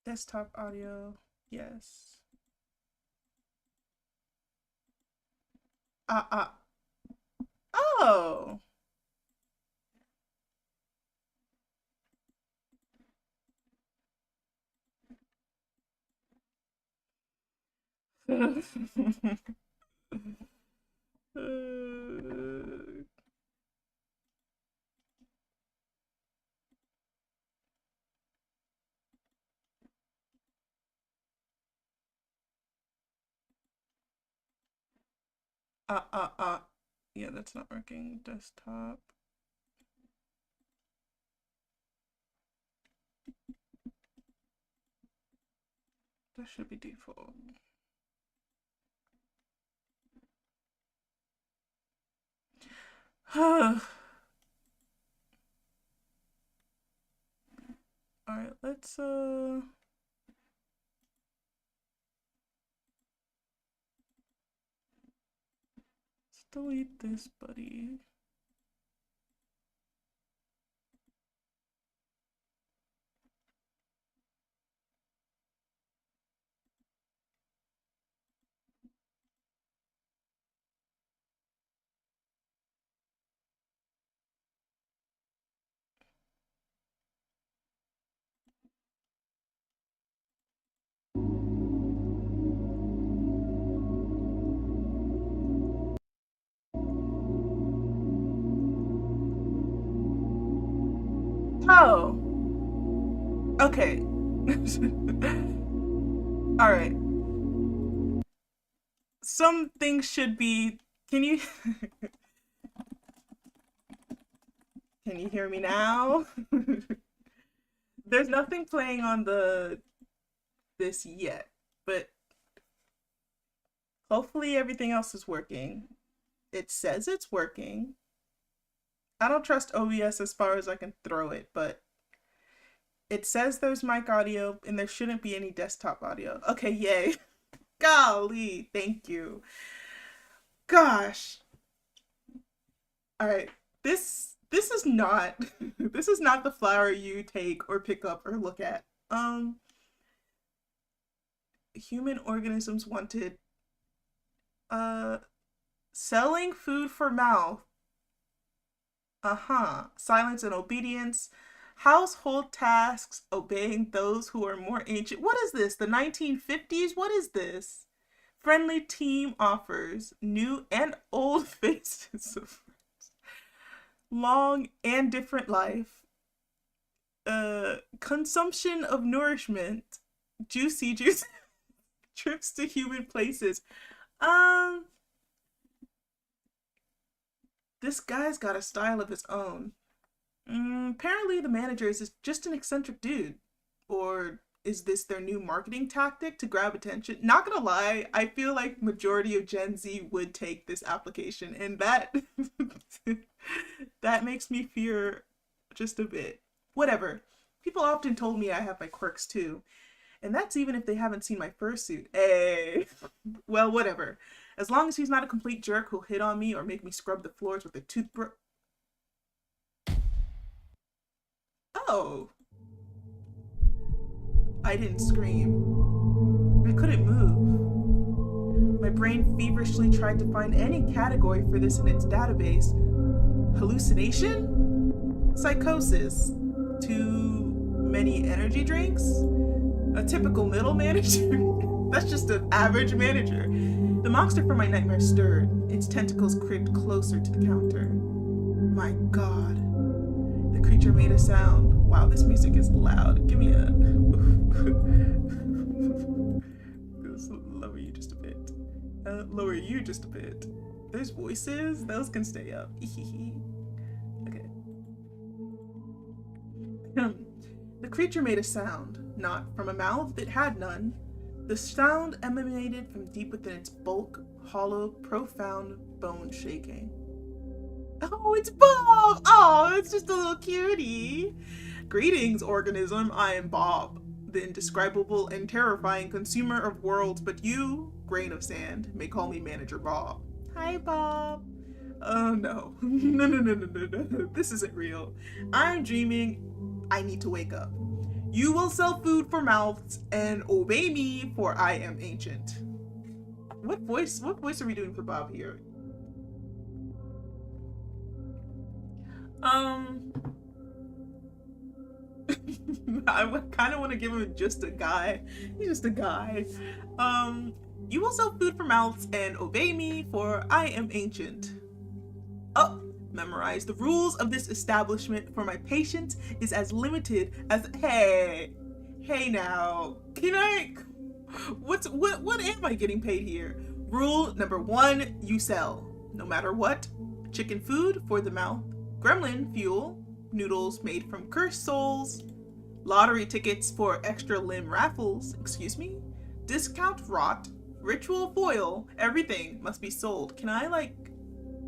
Desktop audio. Yes. Uh, uh. Oh. Uh, uh, uh. Yeah, that's not working. Desktop. That should be default. Alright, let's delete this, buddy. Oh. Okay. Alright. Some things should be. Can you. Can you hear me now? There's nothing playing on this yet, but hopefully everything else is working. It says it's working. I don't trust OBS as far as I can throw it, but it says there's mic audio and there shouldn't be any desktop audio. Okay, yay. Golly, thank you. Gosh. All right. This is not this is not the flower you take or pick up or look at. Human organisms wanted selling food for mouth. Silence and obedience. Household tasks, obeying those who are more ancient. What is this? The 1950s? What is this? Friendly team offers new and old faces of long and different life. Consumption of nourishment. Juicy juice. Trips to human places. This guy's got a style of his own. Apparently the manager is just an eccentric dude. Or is this their new marketing tactic to grab attention? Not gonna lie, I feel like majority of Gen Z would take this application, and that that makes me fear just a bit. Whatever. People often told me I have my quirks too. And that's even if they haven't seen my fursuit. Hey. Well, whatever. As long as he's not a complete jerk who'll hit on me or make me scrub the floors with a toothbrush. Oh. I didn't scream. I couldn't move. My brain feverishly tried to find any category for this in its database. Hallucination? Psychosis? Too many energy drinks? A typical middle manager? That's just an average manager. The monster from my nightmare stirred. Its tentacles crept closer to the counter. My God. The creature made a sound. Wow, this music is loud. Give me a... Let's lower you just a bit. Lower you just a bit. There's voices? Those can stay up. Okay. The creature made a sound, not from a mouth that had none. The sound emanated from deep within its bulk, hollow, profound bone shaking. Oh, it's Bob! Oh, it's just a little cutie. Greetings, organism. I am Bob, the indescribable and terrifying consumer of worlds, but you, grain of sand, may call me Manager Bob. Hi, Bob. Oh, no. No. This isn't real. I'm dreaming. I need to wake up. You will sell food for mouths and obey me, for I am ancient. What voice are we doing for Bob here? I kind of want to give him just a guy. He's just a guy. You will sell food for mouths and obey me, for I am ancient. Oh, memorize the rules of this establishment, for my patience is as limited as. Hey now, can I? What am I getting paid here? Rule number 1: you sell, no matter what. Chicken food for the mouth, gremlin fuel, noodles made from cursed souls, lottery tickets for extra limb raffles, discount rot, ritual foil, everything must be sold. Can I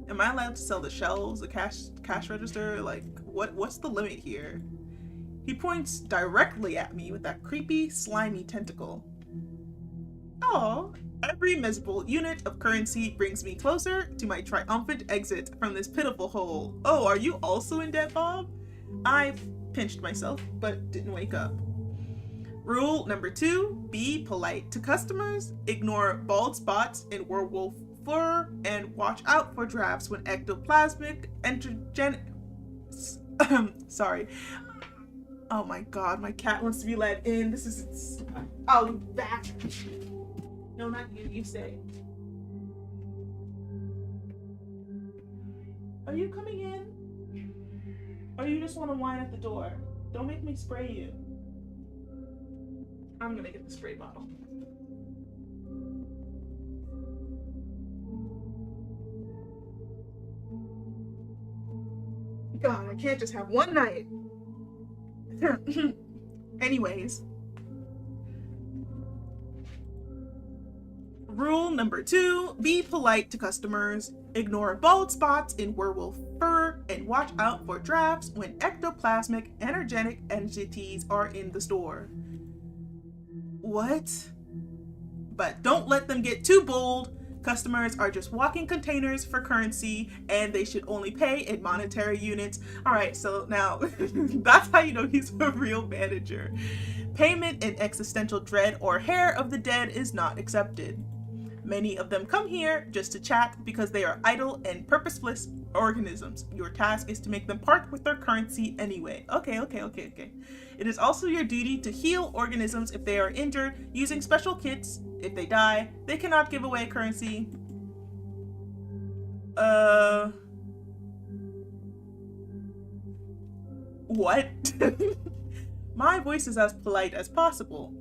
am I allowed to sell the shelves, the cash register? What's the limit here? He points directly at me with that creepy, slimy tentacle. Oh, every miserable unit of currency brings me closer to my triumphant exit from this pitiful hole. Oh, are you also in debt, Bob? I pinched myself, but didn't wake up. Rule number 2, be polite to customers, ignore bald spots in werewolf fur, and watch out for drafts when ectoplasmic sorry. Oh my god, my cat wants to be let in. I'll be back. No, not you, you stay. Are you coming in? Or you just want to whine at the door? Don't make me spray you. I'm gonna get the spray bottle. God, I can't just have one night. Anyways. Rule number 2, be polite to customers, ignore bald spots in werewolf fur, and watch out for drafts when ectoplasmic energetic entities are in the store. What? But don't let them get too bold. Customers are just walking containers for currency, and they should only pay in monetary units. Alright, so now, that's how you know he's a real manager. Payment in existential dread or hair of the dead is not accepted. Many of them come here just to chat because they are idle and purposeless organisms. Your task is to make them part with their currency anyway. Okay. It is also your duty to heal organisms if they are injured using special kits. If they die, they cannot give away currency. What? My voice is as polite as possible.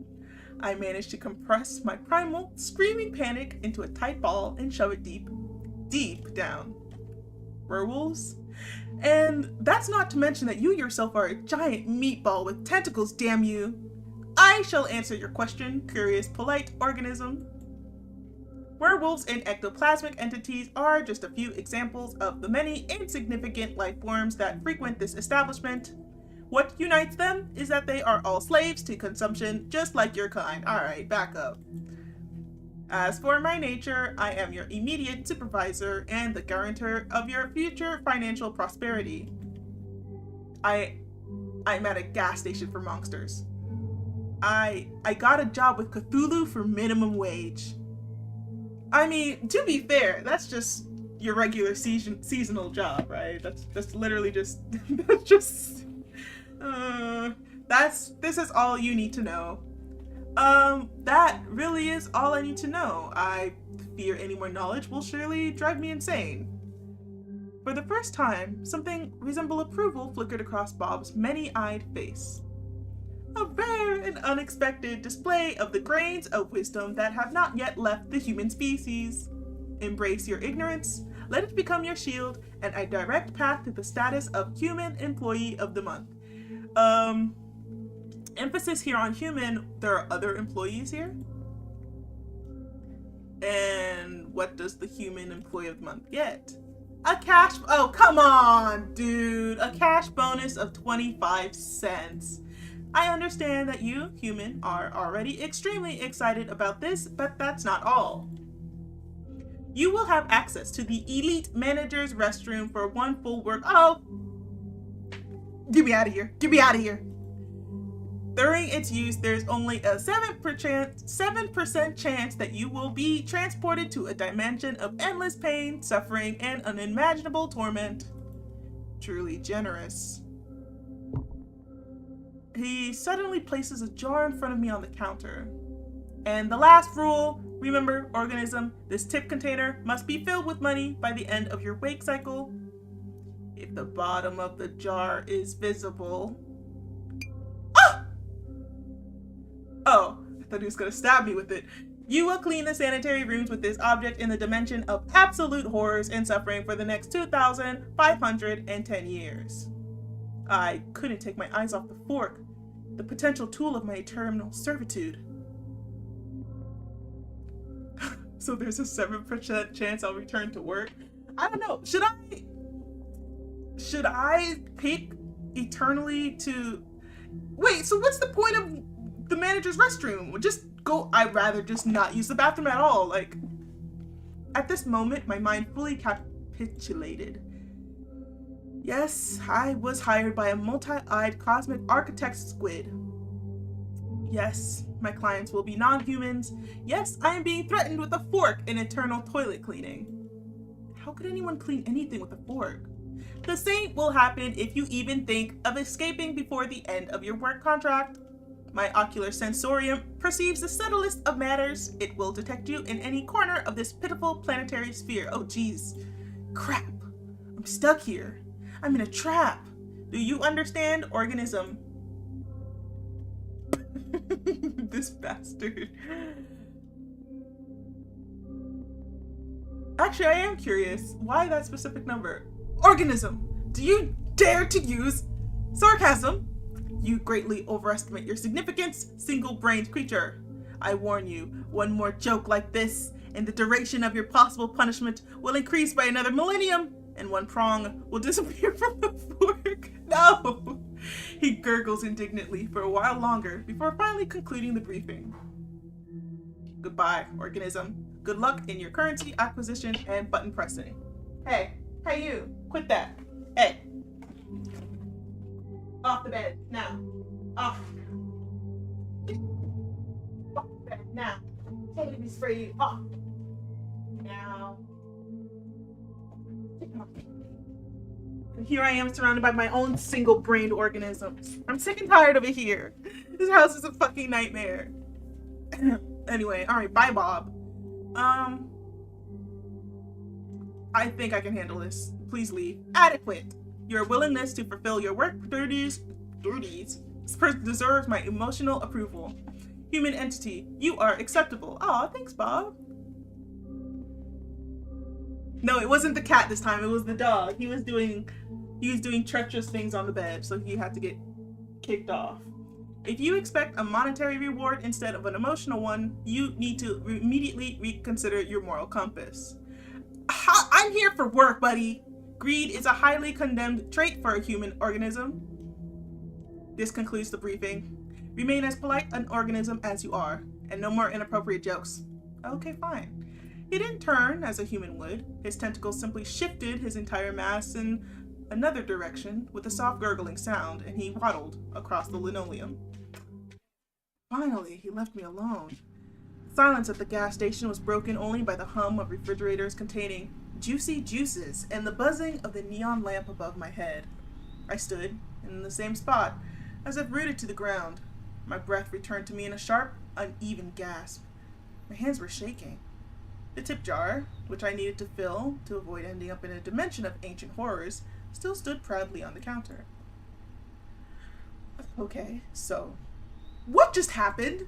I managed to compress my primal, screaming panic into a tight ball and shove it deep down. Werewolves? And that's not to mention that you yourself are a giant meatball with tentacles, damn you. I shall answer your question, curious, polite organism. Werewolves and ectoplasmic entities are just a few examples of the many insignificant life forms that frequent this establishment. What unites them is that they are all slaves to consumption, just like your kind. Alright, back up. As for my nature, I am your immediate supervisor and the guarantor of your future financial prosperity. I'm at a gas station for monsters. I got a job with Cthulhu for minimum wage. I mean, to be fair, that's just your regular seasonal job, right? That's literally just this is all you need to know. That really is all I need to know. I fear any more knowledge will surely drive me insane. For the first time, something resembling approval flickered across Bob's many-eyed face. A rare and unexpected display of the grains of wisdom that have not yet left the human species. Embrace your ignorance, let it become your shield, and a direct path to the status of Human Employee of the Month. Emphasis here on human, there are other employees here. And what does the Human Employee of the Month get? A cash, oh come on, dude, a cash bonus of 25 cents. I understand that you, human, are already extremely excited about this, but that's not all. You will have access to the elite manager's restroom for one full work. Oh, get me out of here. Get me out of here. During its use, there's only a 7% chance that you will be transported to a dimension of endless pain, suffering, and unimaginable torment. Truly generous. He suddenly places a jar in front of me on the counter. And the last rule, remember, organism, this tip container must be filled with money by the end of your wake cycle. If the bottom of the jar is visible... Oh, I thought he was gonna stab me with it. You will clean the sanitary rooms with this object in the dimension of absolute horrors and suffering for the next 2,510 years. I couldn't take my eyes off the fork, the potential tool of my eternal servitude. So there's a 7% chance I'll return to work. I don't know. Should I pick eternally to... Wait, so what's the point of the manager's restroom? Just go... I'd rather just not use the bathroom at all. Like, at this moment, my mind fully capitulated. Yes, I was hired by a multi-eyed cosmic architect squid. Yes, my clients will be non-humans. Yes, I am being threatened with a fork and eternal toilet cleaning. How could anyone clean anything with a fork? The same will happen if you even think of escaping before the end of your work contract. My ocular sensorium perceives the subtlest of matters. It will detect you in any corner of this pitiful planetary sphere. Oh geez. Crap. I'm stuck here. I'm in a trap. Do you understand, organism? This bastard. Actually, I am curious. Why that specific number? Organism, do you dare to use sarcasm? You greatly overestimate your significance, single-brained creature. I warn you, one more joke like this, and the duration of your possible punishment will increase by another millennium, and one prong will disappear from the fork. No! He gurgles indignantly for a while longer before finally concluding the briefing. Goodbye, organism. Good luck in your currency acquisition and button pressing. Hey you, quit that. Hey. Off the bed, now. Off. Off the bed, now. Let me spray you off. Now. And here I am surrounded by my own single-brained organisms. I'm sick and tired of it here. This house is a fucking nightmare. Anyway, alright, bye Bob. I think I can handle this. Please leave. Adequate. Your willingness to fulfill your work duties deserves my emotional approval. Human entity, you are acceptable. Aw, thanks, Bob. No, it wasn't the cat this time. It was the dog. He was doing treacherous things on the bed, so he had to get kicked off. If you expect a monetary reward instead of an emotional one, you need to immediately reconsider your moral compass. I'm here for work, buddy. Greed is a highly condemned trait for a human organism. This concludes the briefing. Remain as polite an organism as you are, and no more inappropriate jokes. Okay, fine. He didn't turn as a human would. His tentacles simply shifted his entire mass in another direction with a soft gurgling sound, and he waddled across the linoleum. Finally, he left me alone. Silence at the gas station was broken only by the hum of refrigerators containing juicy juices and the buzzing of the neon lamp above my head. I stood in the same spot, as if rooted to the ground. My breath returned to me in a sharp, uneven gasp. My hands were shaking. The tip jar, which I needed to fill to avoid ending up in a dimension of ancient horrors, still stood proudly on the counter. Okay, so what just happened?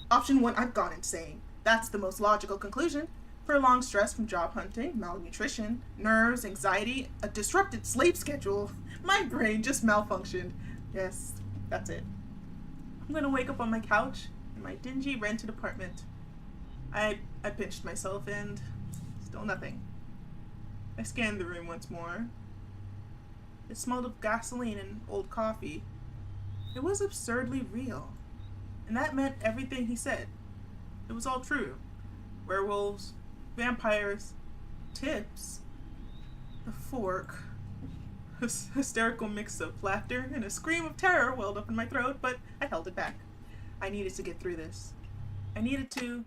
Option 1, I've gone insane. That's the most logical conclusion. Prolonged stress from job hunting, malnutrition, nerves, anxiety, a disrupted sleep schedule. My brain just malfunctioned. Yes, that's it. I'm gonna wake up on my couch in my dingy rented apartment. I pinched myself and still nothing. I scanned the room once more. It smelled of gasoline and old coffee. It was absurdly real. And that meant everything he said. It was all true. Werewolves, vampires, tips, the fork. hysterical mix of laughter and a scream of terror welled up in my throat, but I held it back. I needed to get through this. I needed to...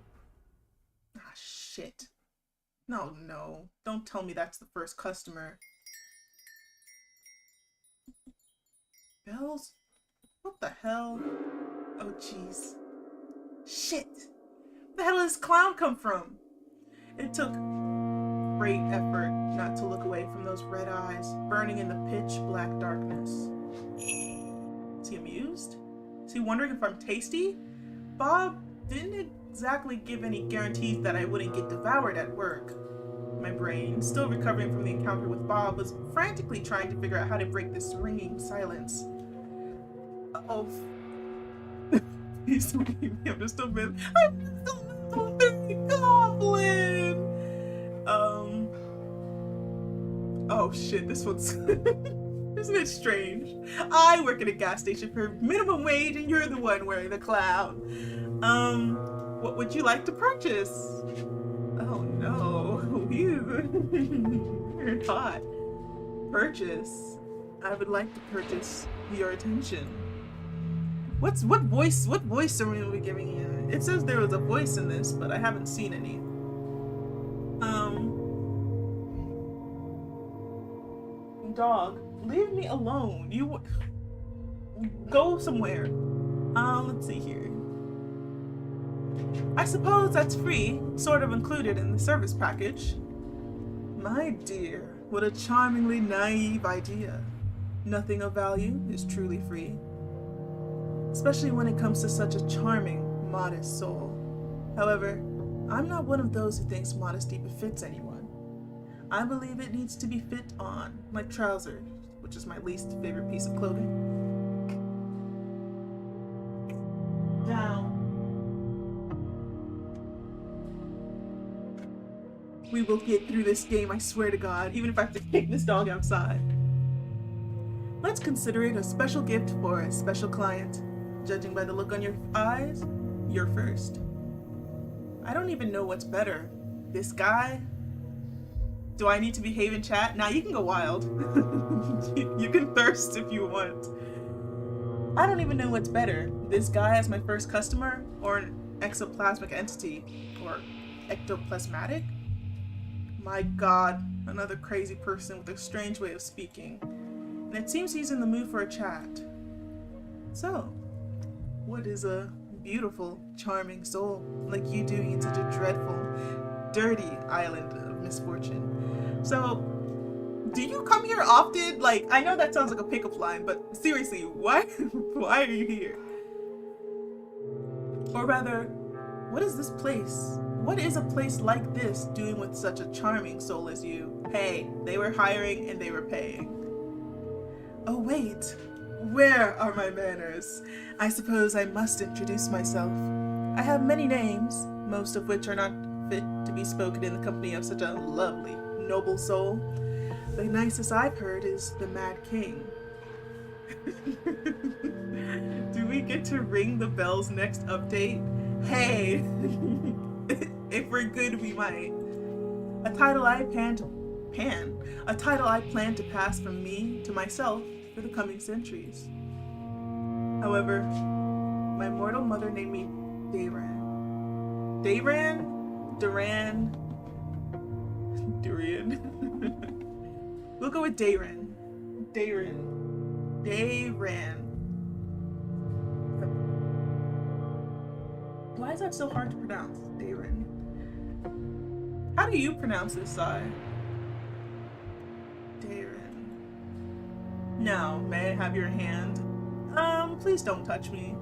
Ah, shit. No, no. Don't tell me that's the first customer. Bells? What the hell? Oh, jeez. Shit! Where the hell did this clown come from? It took great effort not to look away from those red eyes burning in the pitch black darkness. Is he amused? Is he wondering if I'm tasty? Bob didn't exactly give any guarantees that I wouldn't get devoured at work. My brain, still recovering from the encounter with Bob, was frantically trying to figure out how to break this ringing silence. Oh, please leave me. I'm just a little goblin. Oh shit, this one's isn't it strange? I work at a gas station for minimum wage and you're the one wearing the clown. What would you like to purchase? Oh no, you're hot. Purchase. I would like to purchase your attention. What voice are we giving you? It says there was a voice in this, but I haven't seen any. Dog, leave me alone. You go somewhere. Let's see here. I suppose that's free, sort of included in the service package. My dear, what a charmingly naive idea. Nothing of value is truly free. Especially when it comes to such a charming, modest soul. However, I'm not one of those who thinks modesty befits anyone. I believe it needs to be fit on, like trousers, which is my least favorite piece of clothing. Down. We will get through this game, I swear to God, even if I have to kick this dog outside. Let's consider it a special gift for a special client. Judging by the look on your eyes, you're first. I don't even know what's better. This guy? Do I need to behave in chat? Nah, you can go wild. You can thirst if you want. I don't even know what's better. This guy as my first customer, or an exoplasmic entity, or ectoplasmatic? My God, another crazy person with a strange way of speaking. And it seems he's in the mood for a chat. So, what is a beautiful, charming soul like you doing in such a dreadful, dirty island of misfortune? So, do you come here often? Like, I know that sounds like a pickup line, but seriously, why are you here? Or rather, what is this place? What is a place like this doing with such a charming soul as you? Hey, they were hiring and they were paying. Oh wait, where are my manners? I suppose I must introduce myself. I have many names, most of which are not fit to be spoken in the company of such a lovely, noble soul. The nicest I've heard is the Mad King. Do we get to ring the bells next update? Hey, if we're good, we might. A title I plan to pass from me to myself for the coming centuries. However, my mortal mother named me Dayran. Durian. We'll go with Dayran. Why is that so hard to pronounce? Dayran. How do you pronounce this, Sai? Dayran. No, may I have your hand? Please don't touch me.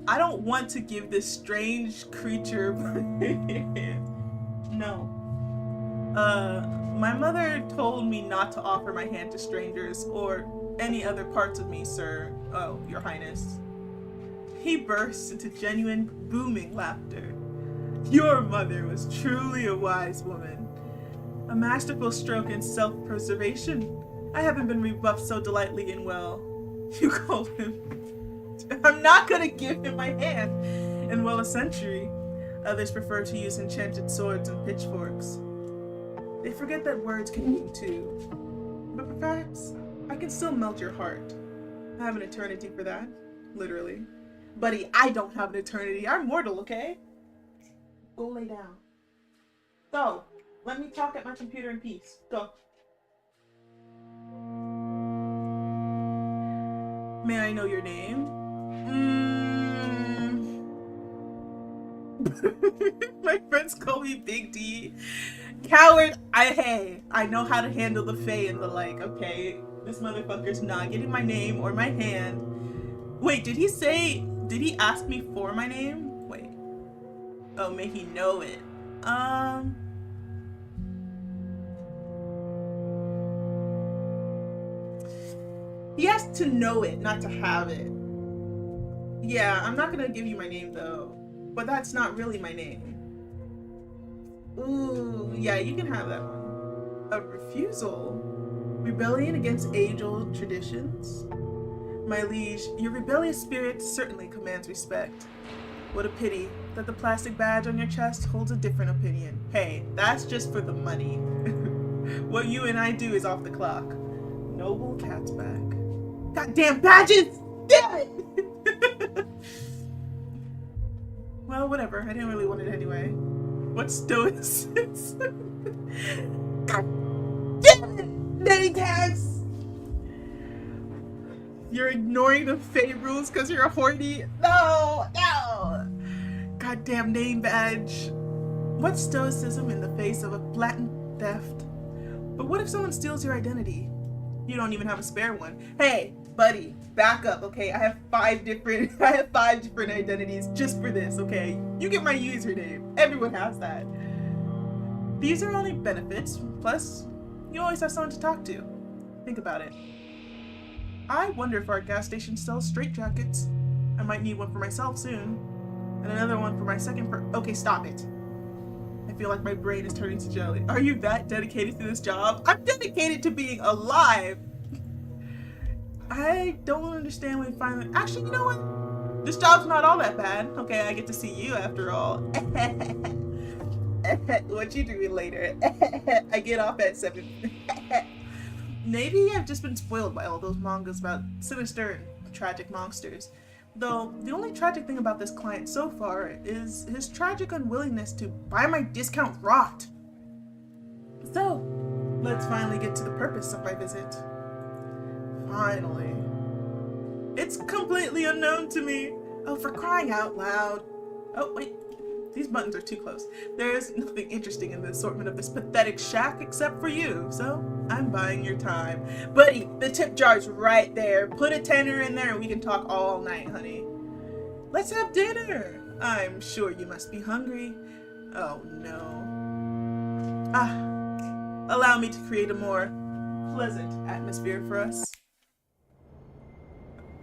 I don't want to give this strange creature my hand. No. My mother told me not to offer my hand to strangers or any other parts of me, sir. Oh, your highness. He burst into genuine, booming laughter. Your mother was truly a wise woman. A masterful stroke in self-preservation. I haven't been rebuffed so delightfully and well. You called him... I'm not gonna give him my hand in well a century. Others prefer to use enchanted swords and pitchforks. They forget that words can mean too. But perhaps I can still melt your heart. I have an eternity for that. Literally. Buddy, I don't have an eternity. I'm mortal, okay? Go lay down. Go. Let me talk at my computer in peace. Go. May I know your name? My friends call me Big D. Coward, hey, I know how to handle the fae and the like, okay? This motherfucker's not getting my name or my hand. Wait, did he ask me for my name? Wait. Oh, may he know it. He has to know it, not to have it. Yeah, I'm not gonna give you my name though. But that's not really my name. Ooh, yeah, you can have that one. A refusal. Rebellion against age-old traditions. My liege, your rebellious spirit certainly commands respect. What a pity that the plastic badge on your chest holds a different opinion. Hey, that's just for the money. What you and I do is off the clock. Noble cat's back. Goddamn badges! Damn it! Well, whatever. I didn't really want it anyway. What stoicism? God damn it! Name tags! You're ignoring the Fae rules because you're a horny? No! Goddamn name badge. What stoicism in the face of a blatant theft? But what if someone steals your identity? You don't even have a spare one. Hey, buddy, back up, okay? I have five different identities just for this, okay? You get my username. Everyone has that. These are only benefits, plus you always have someone to talk to. Think about it. I wonder if our gas station sells straitjackets. I might need one for myself soon. And another one for my second okay, stop it. I feel like my brain is turning to jelly. Are you that dedicated to this job? I'm dedicated to being alive! I don't understand when finally... Actually, you know what? This job's not all that bad. Okay, I get to see you after all. What you doing later? I get off at 7. Maybe I've just been spoiled by all those mangas about sinister and tragic monsters. Though, the only tragic thing about this client so far is his tragic unwillingness to buy my discount rot. So, let's finally get to the purpose of my visit. Finally. It's completely unknown to me. Oh, for crying out loud. Oh, wait. These buttons are too close. There's nothing interesting in the assortment of this pathetic shack except for you, so I'm buying your time. Buddy, the tip jar's right there. Put a tenner in there and we can talk all night, honey. Let's have dinner. I'm sure you must be hungry. Oh, no. Allow me to create a more pleasant atmosphere for us.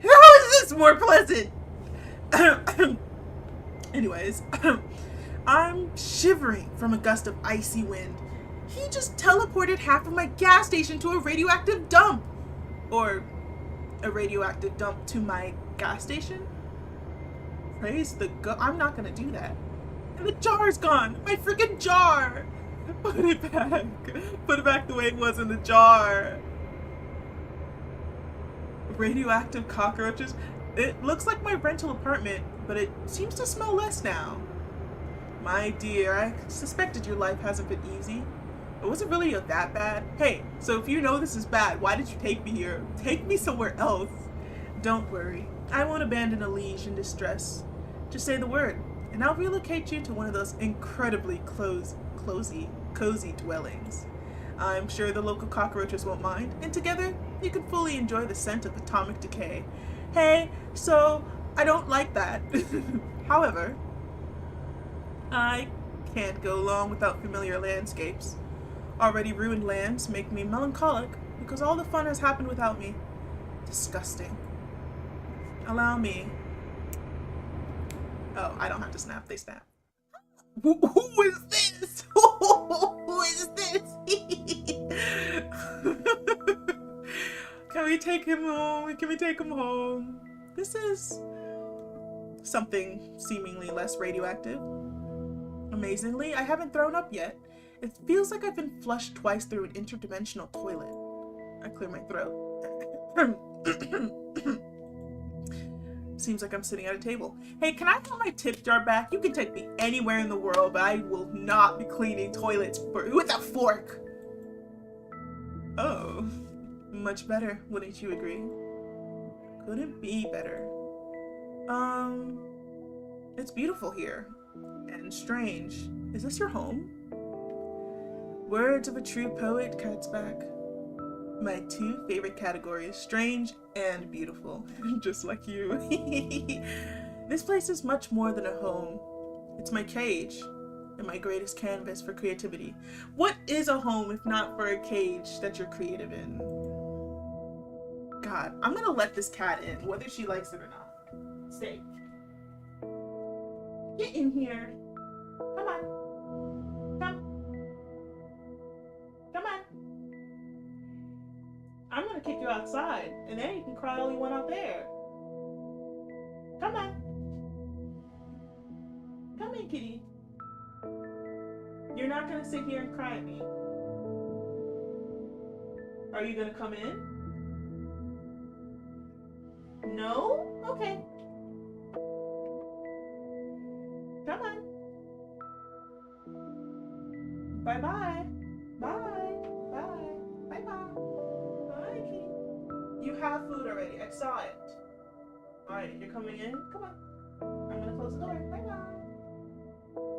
How is this more pleasant? Anyways, I'm shivering from a gust of icy wind. He just teleported half of my gas station to a radioactive dump. Or a radioactive dump to my gas station? Praise the I'm not gonna do that. And the jar's gone! My freaking jar! Put it back. Put it back the way it was in the jar. Radioactive cockroaches? It looks like my rental apartment, but it seems to smell less now. My dear, I suspected your life hasn't been easy. But was it really that bad? Hey, so if you know this is bad, why did you take me here? Take me somewhere else. Don't worry. I won't abandon a liege in distress. Just say the word, and I'll relocate you to one of those incredibly cozy dwellings. I'm sure the local cockroaches won't mind, and together you can fully enjoy the scent of atomic decay. Hey, so I don't like that. However, I can't go long without familiar landscapes. Already ruined lands make me melancholic because all the fun has happened without me. Disgusting. Allow me. Oh, I don't have to snap, they snap. Who is this? Who is this? Can we take him home? Can we take him home? This is something seemingly less radioactive. Amazingly, I haven't thrown up yet. It feels like I've been flushed twice through an interdimensional toilet. I clear my throat. Seems like I'm sitting at a table. Hey, can I have my tip jar back? You can take me anywhere in the world, but I will not be cleaning toilets with a fork. Oh, much better, wouldn't you agree? Couldn't be better. It's beautiful here. And strange. Is this your home? Words of a true poet, Cat's back. My two favorite categories, strange and beautiful. Just like you. This place is much more than a home. It's my cage and my greatest canvas for creativity. What is a home if not for a cage that you're creative in? God, I'm gonna let this cat in, whether she likes it or not. Stay. Get in here. Come on. Come. Come on. I'm gonna kick you outside, and then you can cry all you want out there. Come on. Come in, kitty. You're not gonna sit here and cry at me. Are you gonna come in? No? Okay. Come on. Bye-bye. Bye. Bye. Bye-bye. Bye, kitty. You have food already. I saw it. Alright, you're coming in? Come on. I'm gonna close the door. Bye-bye.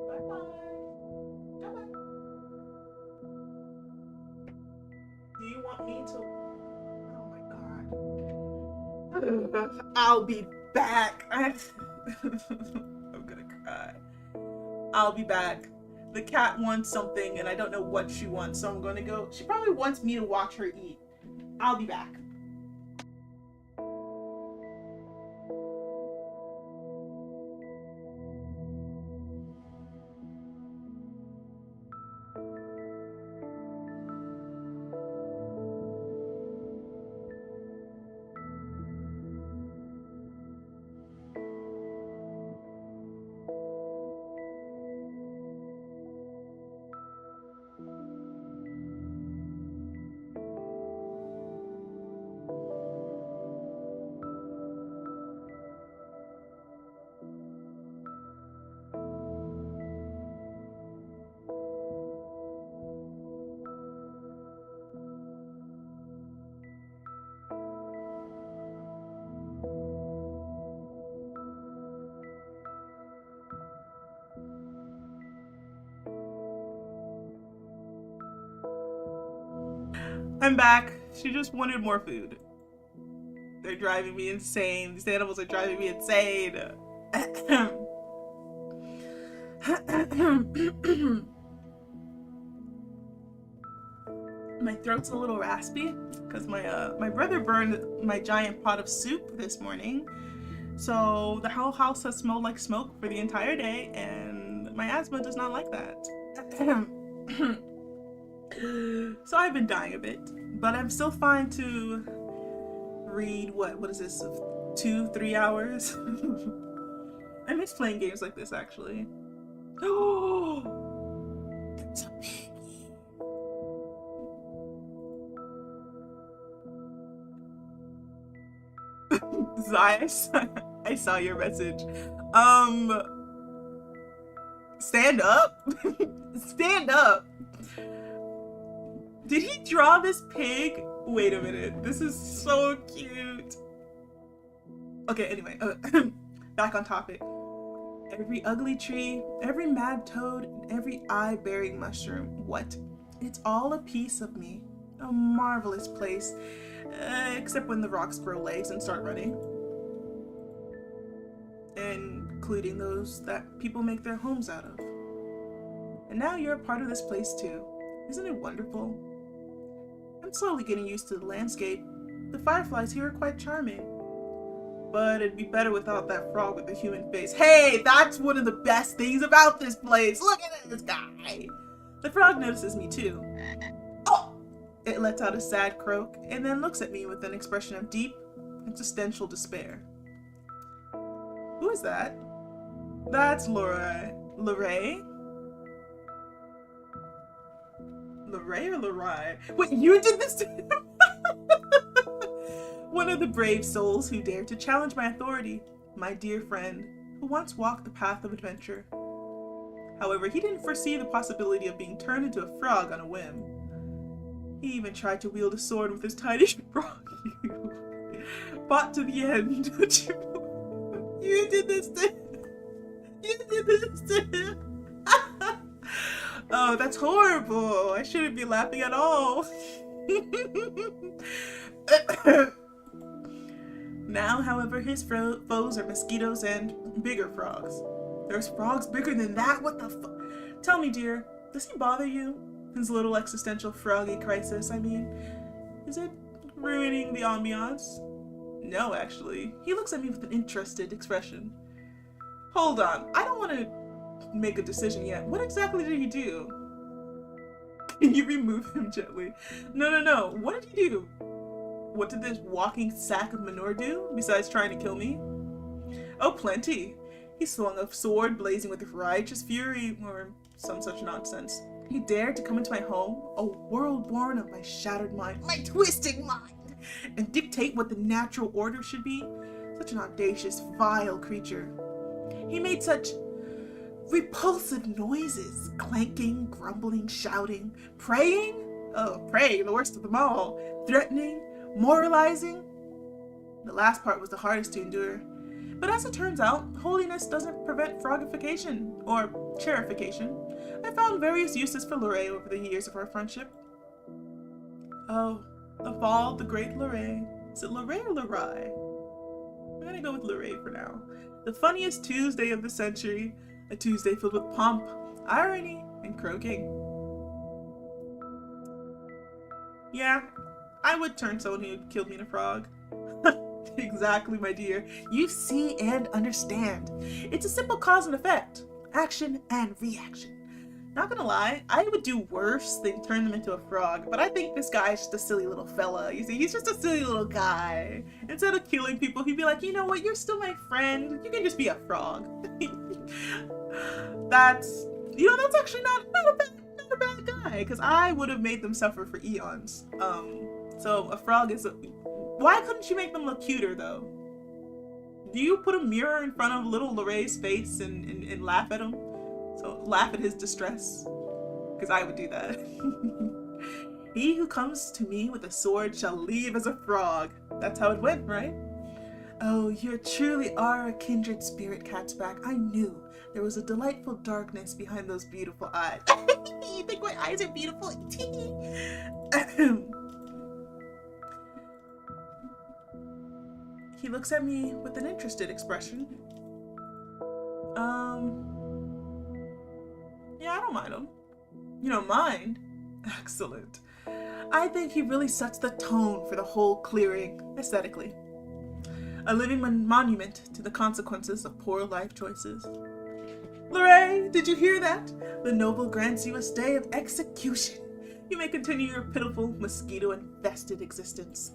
Bye-bye. Come on. Do you want me to... Oh my god. I'll be back. I'm gonna cry. I'll be back. The cat wants something and I don't know what she wants, so I'm gonna go. She probably wants me to watch her eat. I'll be back. I'm back. She just wanted more food. They're driving me insane. These animals are driving me insane. My throat's a little raspy because my brother burned my giant pot of soup this morning. So the whole house has smelled like smoke for the entire day, and my asthma does not like that. So I've been dying a bit, but I'm still fine to read, what is this, 2-3 hours? I miss playing games like this, actually. Oh, it's a piggy. Zai, I saw your message. Stand up? Stand up. Did he draw this pig? Wait a minute. This is so cute. Okay, anyway. Back on topic. Every ugly tree, every mad toad, and every eye-bearing mushroom. What? It's all a piece of me. A marvelous place. Except when the rocks grow legs and start running. Including those that people make their homes out of. And now you're a part of this place too. Isn't it wonderful? I'm slowly getting used to the landscape. The fireflies here are quite charming. But it'd be better without that frog with the human face. Hey, that's one of the best things about this place. Look at this guy. The frog notices me too. Oh! It lets out a sad croak and then looks at me with an expression of deep, existential despair. Who is that? That's Lorraine. Lorray or Lorai? Wait, you did this to him? One of the brave souls who dared to challenge my authority. My dear friend, who once walked the path of adventure. However, he didn't foresee the possibility of being turned into a frog on a whim. He even tried to wield a sword with his tiny frog. Fought to the end. You did this to him. You did this to him. Oh, that's horrible. I shouldn't be laughing at all. Now, however, his foes are mosquitoes and bigger frogs. There's frogs bigger than that? What the fuck? Tell me, dear, does he bother you? His little existential froggy crisis, I mean. Is it ruining the ambiance? No, actually. He looks at me with an interested expression. Hold on, I don't want to make a decision yet. What exactly did he do? Can you remove him gently? No. What did he do? What did this walking sack of manure do, besides trying to kill me? Oh, plenty. He swung a sword blazing with righteous fury, or some such nonsense. He dared to come into my home, a world born of my shattered mind, my twisted mind, and dictate what the natural order should be. Such an audacious, vile creature. He made such repulsive noises, clanking, grumbling, shouting, praying. Oh, praying, the worst of them all. Threatening, moralizing. The last part was the hardest to endure. But as it turns out, holiness doesn't prevent frogification, or chairification. I found various uses for Lorray over the years of our friendship. Oh, the fall of the great Lorray. Is it Lorray or Lorai? I'm gonna go with Lorray for now. The funniest Tuesday of the century, a Tuesday filled with pomp, irony, and croaking. Yeah, I would turn someone who killed me into a frog. Exactly, my dear. You see and understand. It's a simple cause and effect. Action and reaction. Not gonna lie, I would do worse than turn them into a frog, but I think this guy's just a silly little fella. You see, he's just a silly little guy. Instead of killing people, he'd be like, you know what, you're still my friend. You can just be a frog. That's actually not a bad guy, because I would have made them suffer for eons. So a frog is why couldn't you make them look cuter, though? Do you put a mirror in front of little Lorray's face and laugh at him? So laugh at his distress? Because I would do that. He who comes to me with a sword shall leave as a frog. That's how it went, right? Oh, you truly are a kindred spirit, Catsback. I knew there was a delightful darkness behind those beautiful eyes. You think my eyes are beautiful? He looks at me with an interested expression. Yeah, I don't mind him. You don't mind? Excellent. I think he really sets the tone for the whole clearing, aesthetically. A living monument to the consequences of poor life choices. Lorray, did you hear that? The noble grants you a stay of execution. You may continue your pitiful, mosquito-infested existence.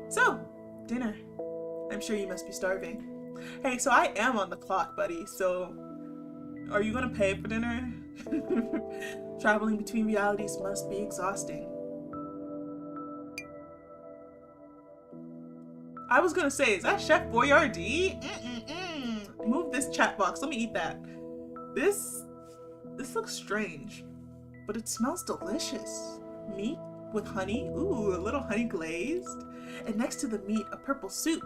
So, dinner. I'm sure you must be starving. Hey, so I am on the clock, buddy, so are you gonna pay for dinner? Traveling between realities must be exhausting. I was gonna say, is that Chef Boyardee? Move this chat box, let me eat that. This looks strange, but it smells delicious. Meat with honey, ooh, a little honey glazed. And next to the meat, a purple soup.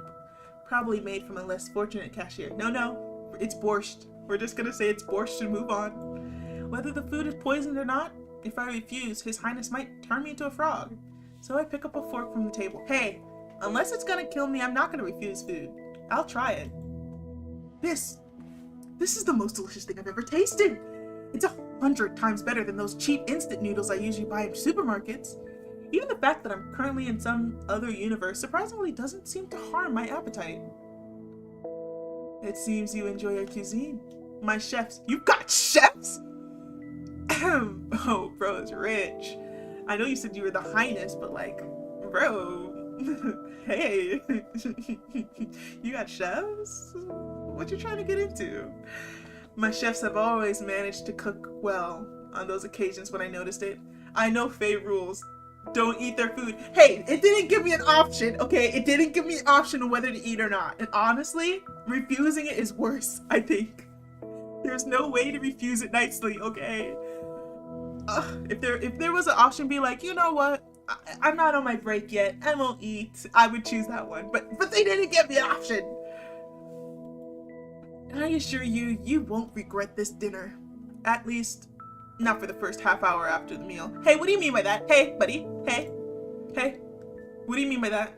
Probably made from a less fortunate cashier. No, it's borscht. We're just gonna say it's borscht and move on. Whether the food is poisoned or not, if I refuse, His Highness might turn me into a frog. So I pick up a fork from the table. Hey, unless it's gonna kill me, I'm not gonna refuse food. I'll try it. This is the most delicious thing I've ever tasted. It's 100 times better than those cheap instant noodles I usually buy in supermarkets. Even the fact that I'm currently in some other universe surprisingly doesn't seem to harm my appetite. It seems you enjoy your cuisine. My chefs. You've got chefs? Oh, bro is rich. I know you said you were the highness, but like, bro. Hey. You got chefs? What you trying to get into? My chefs have always managed to cook well on those occasions when I noticed it. I know Faye rules. Don't eat their food. Hey, it didn't give me an option, okay? It didn't give me an option of whether to eat or not. And honestly, refusing it is worse, I think. There's no way to refuse it nicely, okay? If there was an option, be like, you know what? I'm not on my break yet. I won't eat. I would choose that one. But they didn't give me an option. And I assure you, you won't regret this dinner. At least, not for the first half hour after the meal. Hey, what do you mean by that? Hey, buddy. Hey. Hey. What do you mean by that?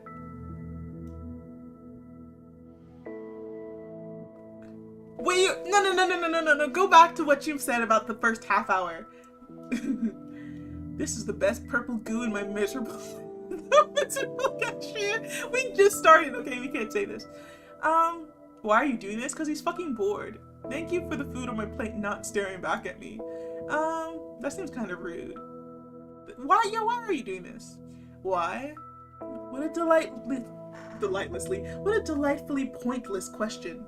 Wait, no. Go back to what you've said about the first half hour. This is the best purple goo in my miserable cashier. We just started. Okay, we can't say this. Why are you doing this? Because he's fucking bored. Thank you for the food on my plate not staring back at me. That seems kind of rude. Why are you doing this? Why? What a delightfully pointless question.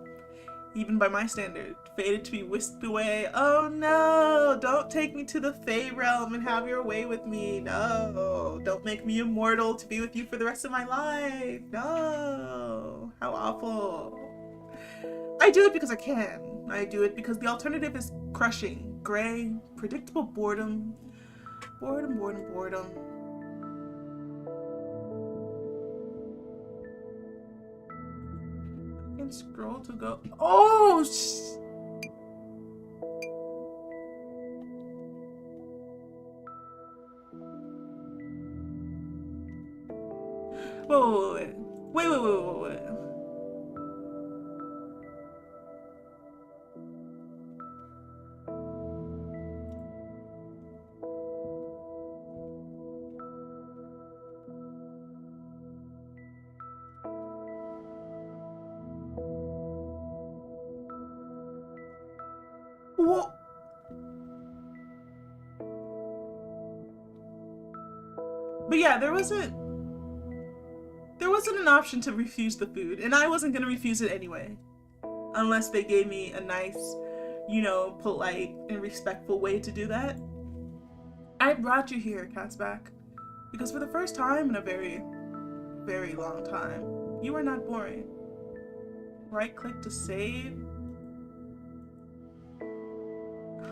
Even by my standard, fated to be whisked away. Oh no, don't take me to the Fey realm and have your way with me. No, don't make me immortal to be with you for the rest of my life. No, how awful. I do it because I can. I do it because the alternative is crushing, gray, predictable boredom. Boredom. Scroll to go. Oh! Wait. What? But yeah, there wasn't an option to refuse the food, and I wasn't gonna refuse it anyway, unless they gave me a nice, polite and respectful way to do that. I brought you here, Catsback, because for the first time in a very, very long time, you are not boring. Right click to save.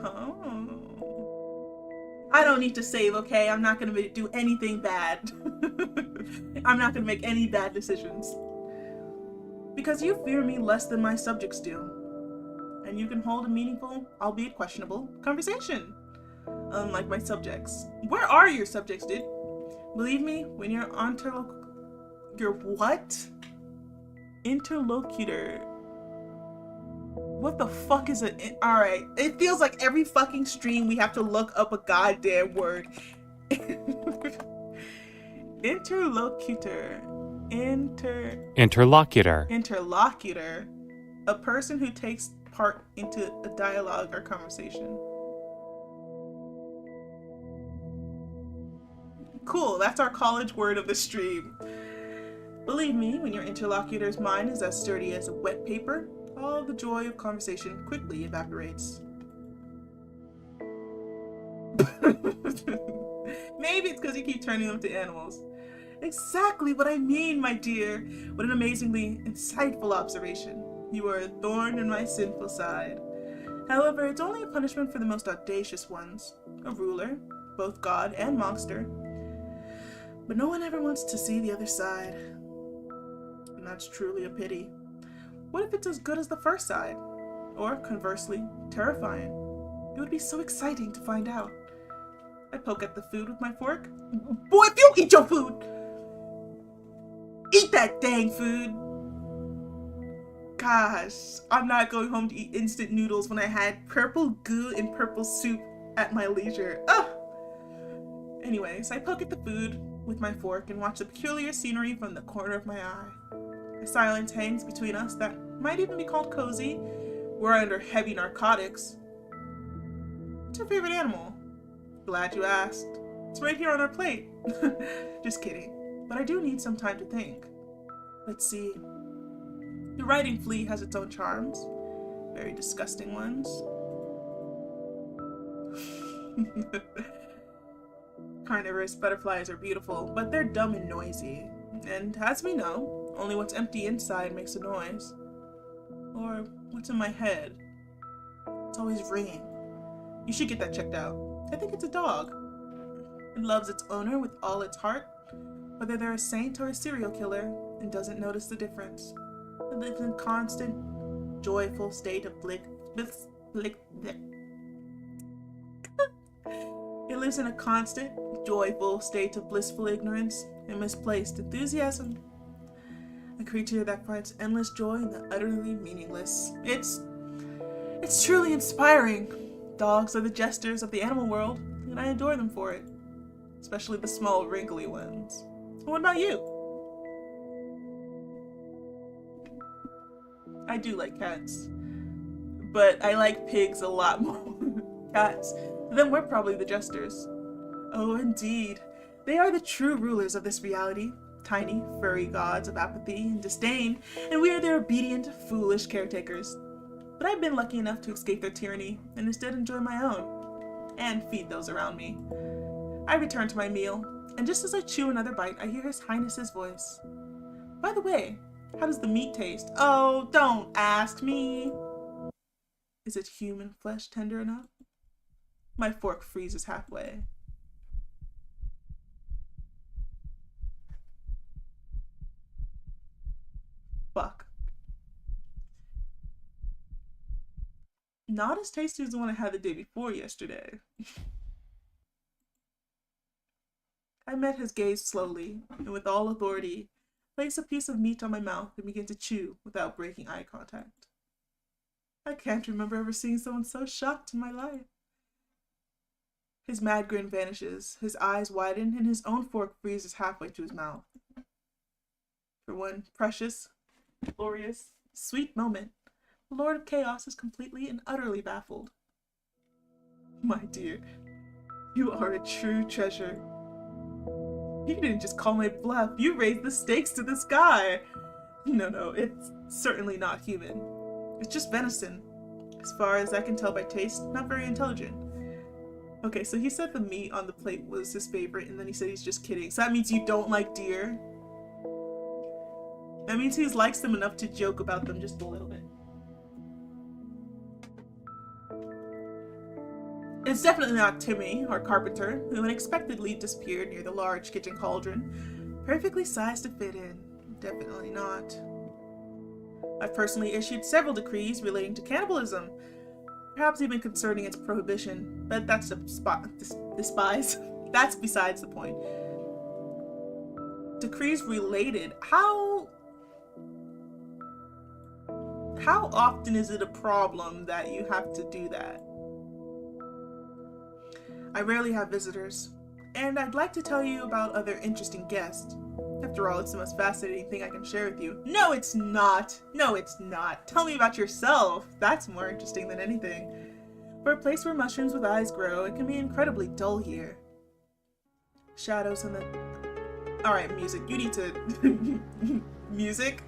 Oh. I don't need to save, okay? I'm not gonna do anything bad. I'm not gonna make any bad decisions. Because you fear me less than my subjects do. And you can hold a meaningful, albeit questionable, conversation. Unlike my subjects. Where are your subjects, dude? Believe me, when your interlocutor. What the fuck is it? Alright, it feels like every fucking stream we have to look up a goddamn word. Interlocutor. Interlocutor. A person who takes part into a dialogue or conversation. Cool, that's our college word of the stream. Believe me, when your interlocutor's mind is as sturdy as a wet paper, all the joy of conversation quickly evaporates. Maybe it's because you keep turning them to animals. Exactly what I mean, my dear. What an amazingly insightful observation. You are a thorn in my sinful side. However, it's only a punishment for the most audacious ones. A ruler, both god and monster. But no one ever wants to see the other side. And that's truly a pity. What if it's as good as the first side? Or, conversely, terrifying? It would be so exciting to find out. I poke at the food with my fork. Boy, if you eat your food! Eat that dang food! Gosh, I'm not going home to eat instant noodles when I had purple goo and purple soup at my leisure. Ugh! Anyways, I poke at the food with my fork and watch the peculiar scenery from the corner of my eye. A silence hangs between us that might even be called cozy. We're under heavy narcotics. What's your favorite animal? Glad you asked. It's right here on our plate. Just kidding. But I do need some time to think. Let's see. The riding flea has its own charms. Very disgusting ones. carnivorous butterflies are beautiful, but they're dumb and noisy. And as we know, only what's empty inside makes a noise. Or what's in my head. It's always ringing. You should get that checked out. I think it's a dog. It loves its owner with all its heart, whether they're a saint or a serial killer, and doesn't notice the difference. It lives in a constant, joyful state of It lives in a constant, joyful state of blissful ignorance and misplaced enthusiasm. A creature that finds endless joy in the utterly meaningless. It's truly inspiring. Dogs are the jesters of the animal world, and I adore them for it. Especially the small, wrinkly ones. What about you? I do like cats, but I like pigs a lot more. Cats. Then we're probably the jesters. Oh, indeed. They are the true rulers of this reality. Tiny, furry gods of apathy and disdain, and we are their obedient, foolish caretakers. But I've been lucky enough to escape their tyranny, and instead enjoy my own, and feed those around me. I return to my meal, and just as I chew another bite, I hear His Highness's voice. By the way, how does the meat taste? Oh, don't ask me. Is it human flesh tender enough? My fork freezes halfway. Fuck. Not as tasty as the one I had the day before yesterday. I met his gaze slowly, and with all authority, placed a piece of meat on my mouth and began to chew without breaking eye contact. I can't remember ever seeing someone so shocked in my life. His mad grin vanishes, his eyes widen, and his own fork freezes halfway to his mouth. For one precious, glorious, sweet moment, the Lord of Chaos is completely and utterly baffled. My dear, you are a true treasure. You didn't just call my bluff, you raised the stakes to the sky. No, it's certainly not human. It's just venison. As far as I can tell by taste, not very intelligent. Okay, so he said the meat on the plate was his favorite, and then he said he's just kidding. So that means you don't like deer? That means he likes them enough to joke about them just a little bit. It's definitely not Timmy, our carpenter, who unexpectedly disappeared near the large kitchen cauldron, perfectly sized to fit in. Definitely not. I've personally issued several decrees relating to cannibalism, perhaps even concerning its prohibition, but that's that's besides the point. Decrees related. How often is it a problem that you have to do that? I rarely have visitors, and I'd like to tell you about other interesting guests. After all, it's the most fascinating thing I can share with you. No, it's not. No, it's not. Tell me about yourself. That's more interesting than anything. For a place where mushrooms with eyes grow, it can be incredibly dull here. Shadows in the... Alright, music. You need to... Music?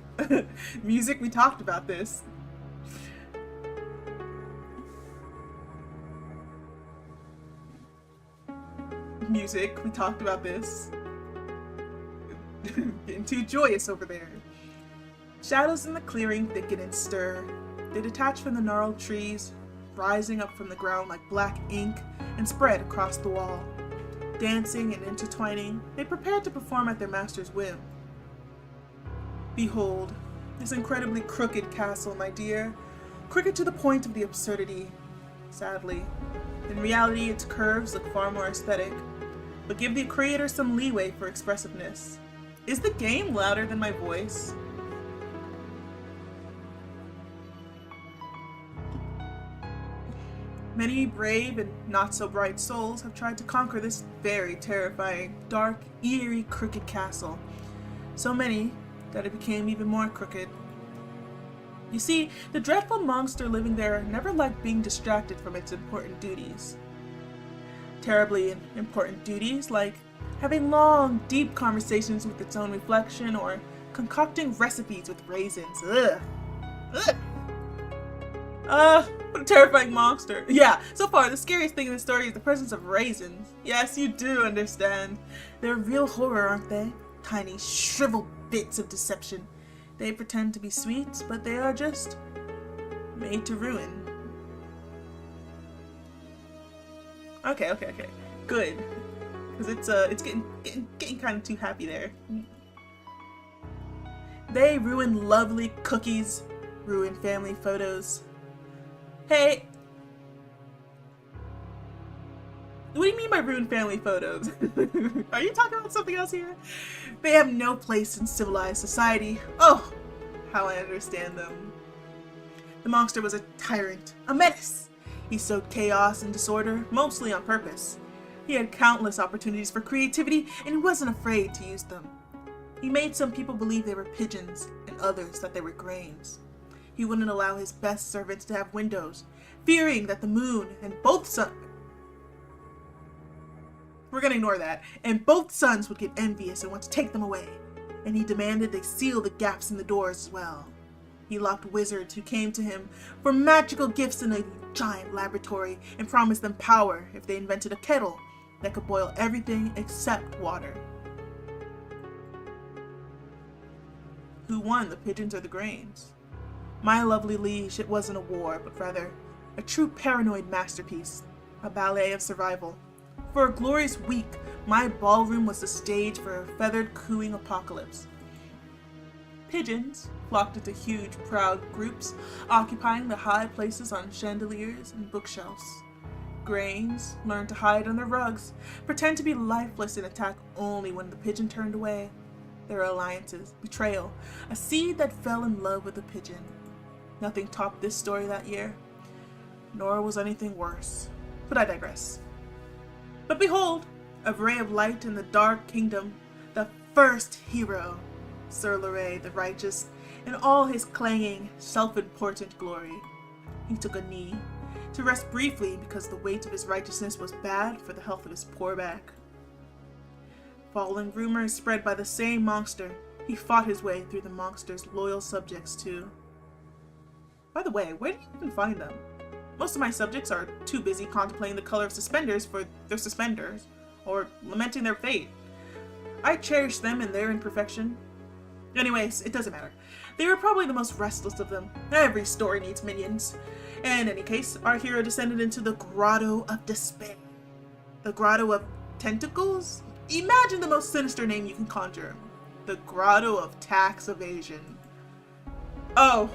Music, we talked about this. Music, we talked about this. Getting too joyous over there. Shadows in the clearing thicken and stir. They detach from the gnarled trees, rising up from the ground like black ink, and spread across the wall. Dancing and intertwining, they prepare to perform at their master's whim. Behold, this incredibly crooked castle, my dear. Crooked to the point of the absurdity, sadly. In reality, its curves look far more aesthetic, but give the creator some leeway for expressiveness. Is the game louder than my voice? Many brave and not-so-bright souls have tried to conquer this very terrifying, dark, eerie, crooked castle. So many that it became even more crooked. You see, the dreadful monster living there never liked being distracted from its important duties. Terribly important duties like having long, deep conversations with its own reflection or concocting recipes with raisins. Ugh. Ugh. What a terrifying monster. Yeah, so far, the scariest thing in the story is the presence of raisins. Yes, you do understand. They're real horror, aren't they? Tiny, shriveled bits of deception. They pretend to be sweet, but they are just made to ruin. Okay. Good. Because it's getting kind of too happy there. They ruin lovely cookies, ruin family photos. Hey, what do you mean by ruin family photos? Are you talking about something else here? They have no place in civilized society. Oh, how I understand them. The monster was a tyrant, a menace. He sowed chaos and disorder, mostly on purpose. He had countless opportunities for creativity, and he wasn't afraid to use them. He made some people believe they were pigeons, and others that they were grains. He wouldn't allow his best servants to have windows, fearing that the moon and both suns... We're gonna ignore that. And both sons would get envious and want to take them away. And he demanded they seal the gaps in the doors as well. He locked wizards who came to him for magical gifts in a giant laboratory and promised them power if they invented a kettle that could boil everything except water. Who won, the pigeons or the grains? My lovely liege, it wasn't a war, but rather a true paranoid masterpiece, a ballet of survival. For a glorious week, my ballroom was the stage for a feathered cooing apocalypse. Pigeons flocked into huge, proud groups, occupying the high places on chandeliers and bookshelves. Grains learned to hide under rugs, pretend to be lifeless and attack only when the pigeon turned away. Their alliances, betrayal, a seed that fell in love with a pigeon. Nothing topped this story that year, nor was anything worse. But I digress. But behold, a ray of light in the dark kingdom, the first hero, Sir Leray the Righteous, in all his clanging, self-important glory. He took a knee, to rest briefly because the weight of his righteousness was bad for the health of his poor back. Following rumors spread by the same monster, he fought his way through the monster's loyal subjects too. By the way, where do you even find them? Most of my subjects are too busy contemplating the color of suspenders for their suspenders, or lamenting their fate. I cherish them in their imperfection. Anyways, it doesn't matter. They were probably the most restless of them. Every story needs minions. In any case, our hero descended into the Grotto of Despair. The Grotto of Tentacles? Imagine the most sinister name you can conjure. The Grotto of Tax Evasion. Oh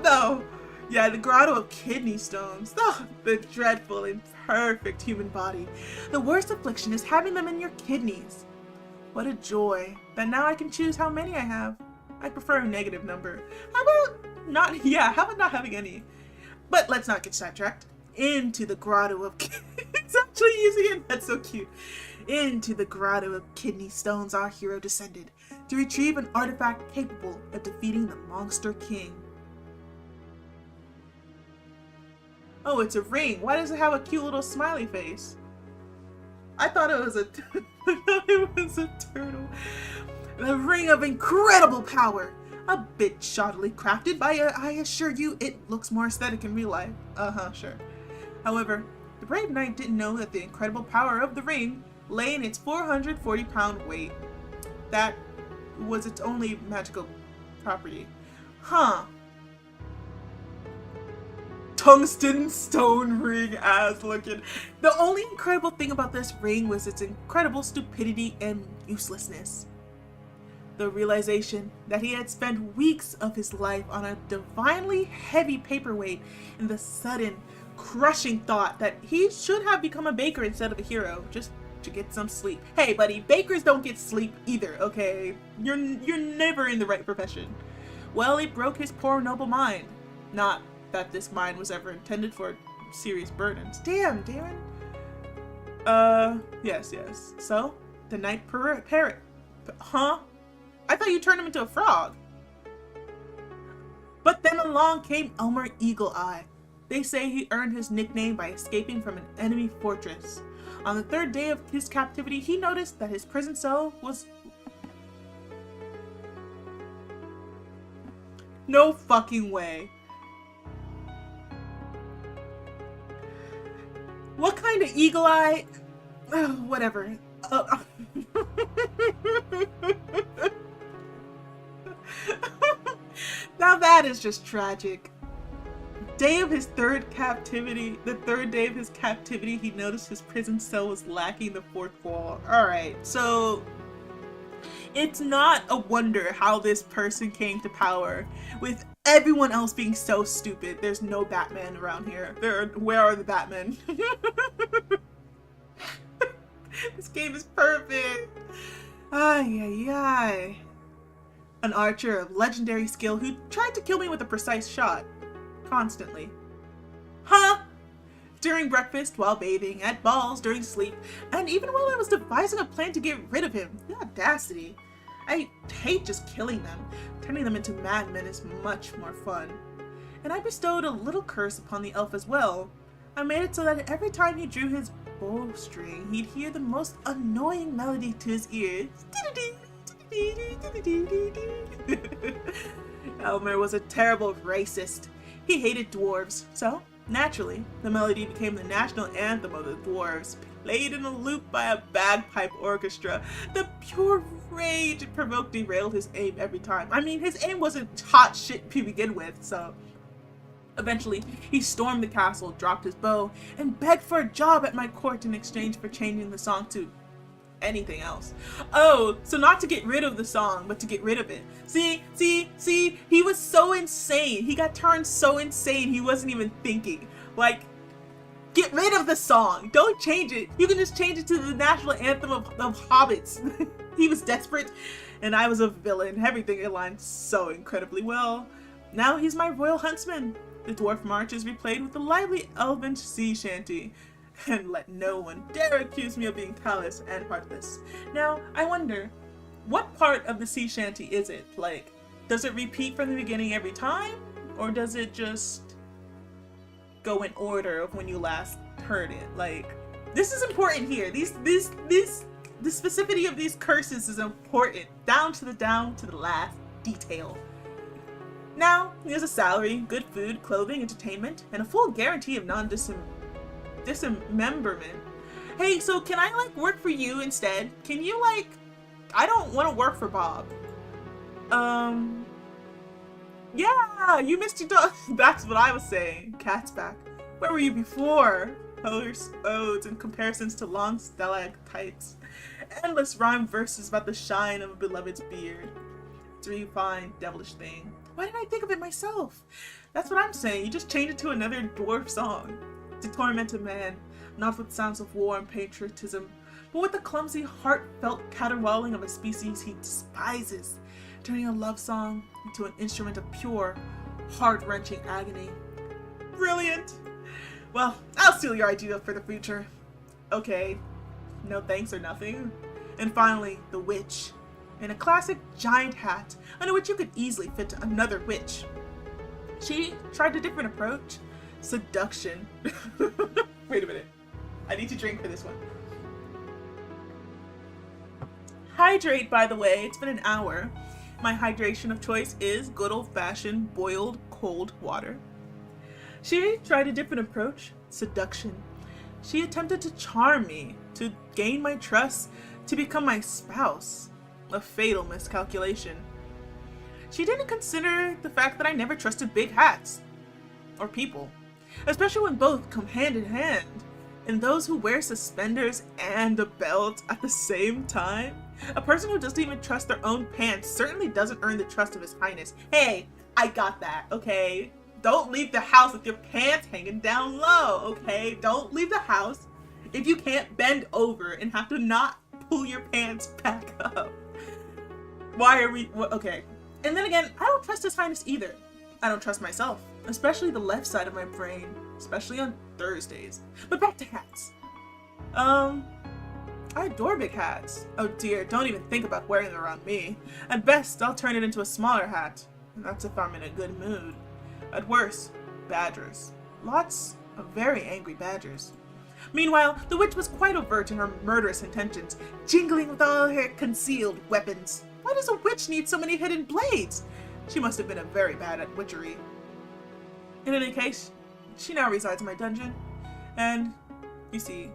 no! Yeah, the Grotto of Kidney Stones. Oh, the dreadful, imperfect human body. The worst affliction is having them in your kidneys. What a joy that now I can choose how many I have. I prefer a negative number. How about not having any? But let's not get sidetracked. Into the Grotto of It's actually using it. That's so cute. Into the Grotto of Kidney Stones our hero descended to retrieve an artifact capable of defeating the Monster King. Oh, it's a ring. Why does it have a cute little smiley face? I thought it was a turtle. A ring of incredible power. A bit shoddily crafted, but I assure you it looks more aesthetic in real life. Sure. However, the brave knight didn't know that the incredible power of the ring lay in its 440-pound weight. That was its only magical property. Huh. Tungsten stone ring ass looking. The only incredible thing about this ring was its incredible stupidity and uselessness. The realization that he had spent weeks of his life on a divinely heavy paperweight, and the sudden, crushing thought that he should have become a baker instead of a hero, just to get some sleep. Hey buddy, bakers don't get sleep either, okay? You're never in the right profession. Well, it broke his poor noble mind. Not that this mind was ever intended for serious burdens. Damn, Darren. Yes. So, the night parrot. Huh? I thought you turned him into a frog. But then along came Elmer Eagle Eye. They say he earned his nickname by escaping from an enemy fortress. On the third day of his captivity, he noticed that his prison cell was... No fucking way. What kind of eagle eye? Oh, whatever. Now that is just tragic. Day of his third captivity, the third day of his captivity, he noticed his prison cell was lacking the fourth wall. Alright, so it's not a wonder how this person came to power with everyone else being so stupid. There's no Batman around here. Where are the Batmen? This game is perfect. Ay, ay, ay. An archer of legendary skill who tried to kill me with a precise shot. Constantly. Huh? During breakfast, while bathing, at balls, during sleep, and even while I was devising a plan to get rid of him. The audacity. I hate just killing them. Turning them into madmen is much more fun. And I bestowed a little curse upon the elf as well. I made it so that every time he drew his bowstring, he'd hear the most annoying melody to his ears. Elmer was a terrible racist. He hated dwarves, so naturally, the melody became the national anthem of the dwarves, played in a loop by a bagpipe orchestra. The pure rage it provoked derailed his aim every time. I mean, his aim wasn't hot shit to begin with, so... Eventually, he stormed the castle, dropped his bow, and begged for a job at my court in exchange for changing the song to anything else. Oh, so not to get rid of the song, but to get rid of it. See, he was so insane. He got turned so insane he wasn't even thinking. Like, get rid of the song. Don't change it. You can just change it to the national anthem of hobbits. He was desperate, and I was a villain. Everything aligned so incredibly well. Now he's my royal huntsman. The dwarf march is replayed with the lively elven sea shanty. And let no one dare accuse me of being callous and heartless. Now, I wonder, what part of the sea shanty is it? Like, does it repeat from the beginning every time? Or does it just go in order of when you last heard it? Like, this is important here. The specificity of these curses is important. Down to the last detail. Now, he has a salary, good food, clothing, entertainment, and a full guarantee of dismemberment. Hey, so can I, like, work for you instead? Can you, like... I don't want to work for Bob. Yeah, you missed your dog. That's what I was saying. Cat's back. Where were you before? Odes and comparisons to long stalactites. Endless rhyme verses about the shine of a beloved's beard. It's a refined, devilish thing. Why didn't I think of it myself? That's what I'm saying. You just change it to another dwarf song. To torment a man, not with sounds of war and patriotism, but with the clumsy, heartfelt caterwauling of a species he despises, turning a love song into an instrument of pure, heart-wrenching agony. Brilliant! Well, I'll steal your idea for the future. Okay, no thanks or nothing. And finally, the witch. In a classic giant hat, under which you could easily fit another witch. She tried a different approach. Seduction. Wait a minute. I need to drink for this one. Hydrate, by the way. It's been an hour. My hydration of choice is good old-fashioned boiled cold water. She tried a different approach. Seduction. She attempted to charm me, to gain my trust, to become my spouse. A fatal miscalculation. She didn't consider the fact that I never trusted big hats. Or people. Especially when both come hand in hand. And those who wear suspenders and a belt at the same time. A person who doesn't even trust their own pants certainly doesn't earn the trust of His Highness. Hey, I got that, okay? Don't leave the house with your pants hanging down low, okay? Don't leave the house if you can't bend over and have to not pull your pants back up. Why are we... Okay. And then again, I don't trust His Highness either. I don't trust myself. Especially the left side of my brain. Especially on Thursdays. But back to hats. I adore big hats. Oh dear, don't even think about wearing them around me. At best, I'll turn it into a smaller hat. And that's if I'm in a good mood. At worst, badgers. Lots of very angry badgers. Meanwhile, the witch was quite overt in her murderous intentions, jingling with all her concealed weapons. Why does a witch need so many hidden blades? She must have been very bad at witchery. In any case, she now resides in my dungeon, and You see,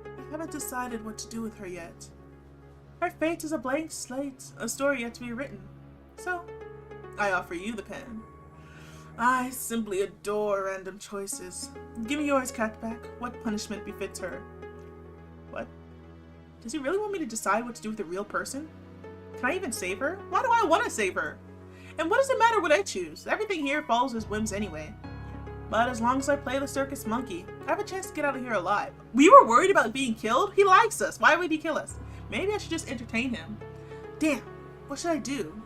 I haven't decided what to do with her yet. Her fate is a blank slate, a story yet to be written. So, I offer you the pen. I simply adore random choices. Give me yours, Catback. What punishment befits her? What? Does he really want me to decide what to do with a real person? Can I even save her? Why do I want to save her? And what does it matter what I choose? Everything here follows his whims anyway. But as long as I play the circus monkey, I have a chance to get out of here alive. We were worried about being killed? He likes us. Why would he kill us? Maybe I should just entertain him. Damn, what should I do?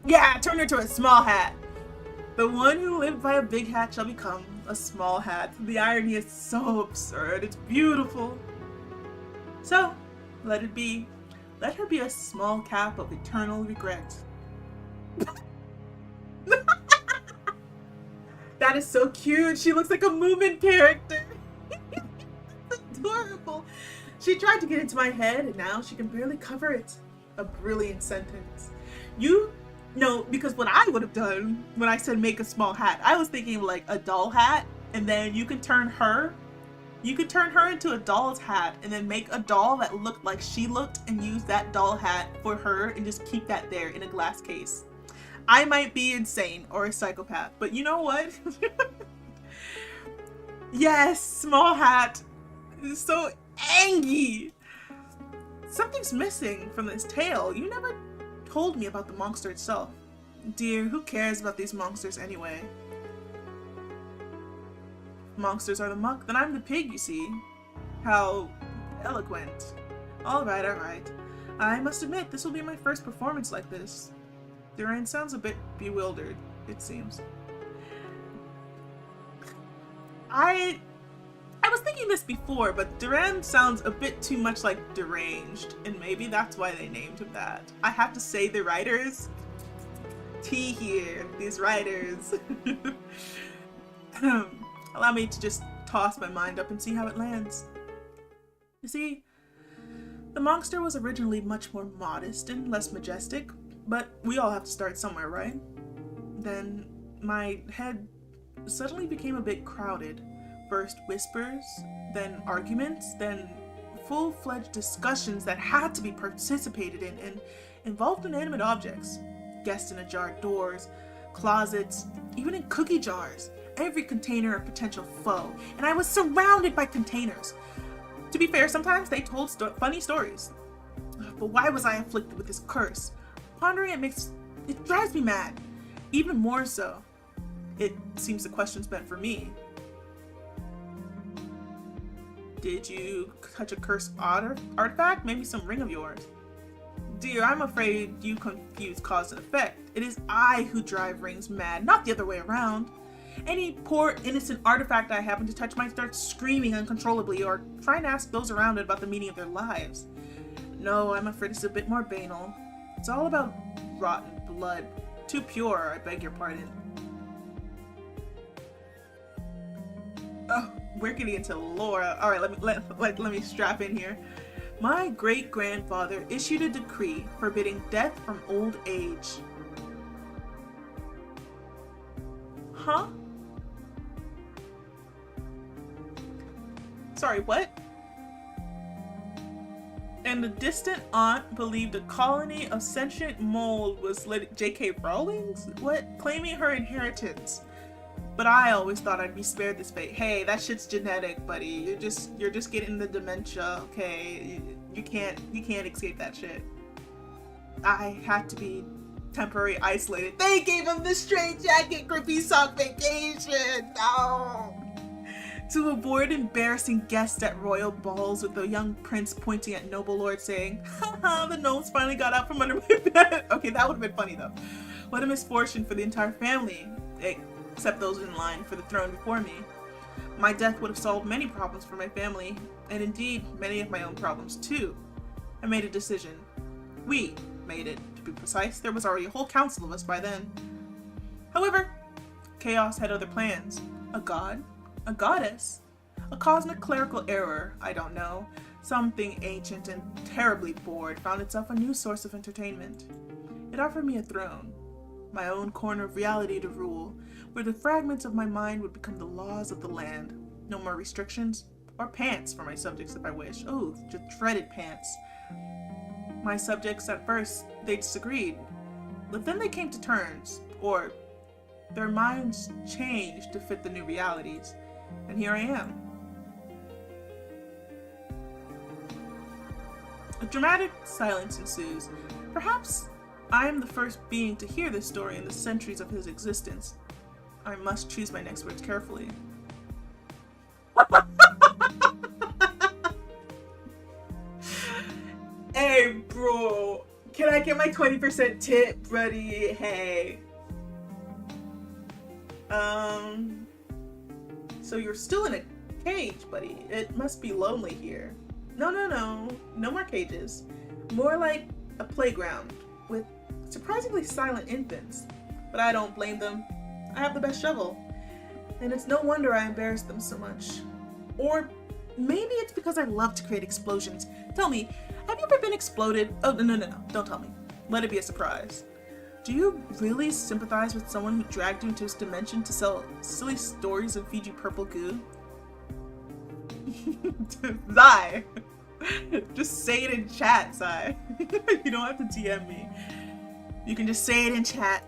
Yeah, turn her into a small hat. The one who lived by a big hat shall become a small hat. The irony is so absurd. It's beautiful. So, let it be. Let her be a small cap of eternal regret. That is so cute. She looks like a Moomin character. Adorable. She tried to get into my head and now she can barely cover it. A brilliant sentence. No, because what I would have done when I said make a small hat, I was thinking like a doll hat, and then you can turn her into a doll's hat and then make a doll that looked like she looked and use that doll hat for her and just keep that there in a glass case. I might be insane or a psychopath, but you know what? Yes, small hat. It's so angry. Something's missing from this tale. You never told me about the monster itself. Dear, who cares about these monsters anyway? Monsters are the muck, then I'm the pig, you see. How eloquent. Alright. I must admit, this will be my first performance like this. Duran sounds a bit bewildered, it seems. I was thinking this before, but Duran sounds a bit too much like deranged, and maybe that's why they named him that. I have to say the writers. T here, these writers. Allow me to just toss my mind up and see how it lands. You see, the monster was originally much more modest and less majestic, but we all have to start somewhere, right? Then my head suddenly became a bit crowded. First whispers, then arguments, then full-fledged discussions that had to be participated in and involved inanimate objects. Guests in a jar, doors, closets, even in cookie jars. Every container a potential foe, and I was surrounded by containers. To be fair, sometimes they told funny stories. But why was I afflicted with this curse? Pondering it drives me mad. Even more so. It seems the question's meant for me. Did you touch a cursed artifact? Maybe some ring of yours? Dear, I'm afraid you confuse cause and effect. It is I who drive rings mad, not the other way around. Any poor innocent artifact I happen to touch might start screaming uncontrollably or try and ask those around it about the meaning of their lives. No, I'm afraid it's a bit more banal. It's all about rotten blood. Too pure, I beg your pardon. Oh, we're getting into lore. Alright, let me strap in here. My great-grandfather issued a decree forbidding death from old age. Huh? Sorry, what? And the distant aunt believed a colony of sentient mold was J.K. Rowling's? What? Claiming her inheritance. But I always thought I'd be spared this fate. Hey, that shit's genetic, buddy. You're just getting the dementia, okay? You can't escape that shit. I had to be temporarily isolated. They gave him the straitjacket Grippy Sock vacation. No. To avoid embarrassing guests at royal balls with the young prince pointing at noble lord saying, haha, the gnomes finally got out from under my bed. Okay, that would have been funny though. What a misfortune for the entire family, except those in line for the throne before me. My death would have solved many problems for my family, and indeed many of my own problems too. I made a decision. We made it, to be precise. There was already a whole council of us by then. However, chaos had other plans. A god? A goddess? A cosmic clerical error, I don't know. Something ancient and terribly bored found itself a new source of entertainment. It offered me a throne, my own corner of reality to rule, where the fragments of my mind would become the laws of the land. No more restrictions, or pants for my subjects if I wish. Oh, just dreaded pants. My subjects at first, they disagreed, but then they came to terms, or their minds changed to fit the new realities, and here I am. A dramatic silence ensues. Perhaps I am the first being to hear this story in the centuries of his existence. I must choose my next words carefully. Hey, bro. Can I get my 20% tip, buddy? Hey. So you're still in a cage, buddy. It must be lonely here. No. No more cages. More like a playground with surprisingly silent infants. But I don't blame them. I have the best shovel. And it's no wonder I embarrass them so much. Or maybe it's because I love to create explosions. Tell me, have you ever been exploded? Oh, no. Don't tell me. Let it be a surprise. Do you really sympathize with someone who dragged you into this dimension to sell silly stories and feed you purple goo? Zai! Just say it in chat, Zai. You don't have to DM me. You can just say it in chat.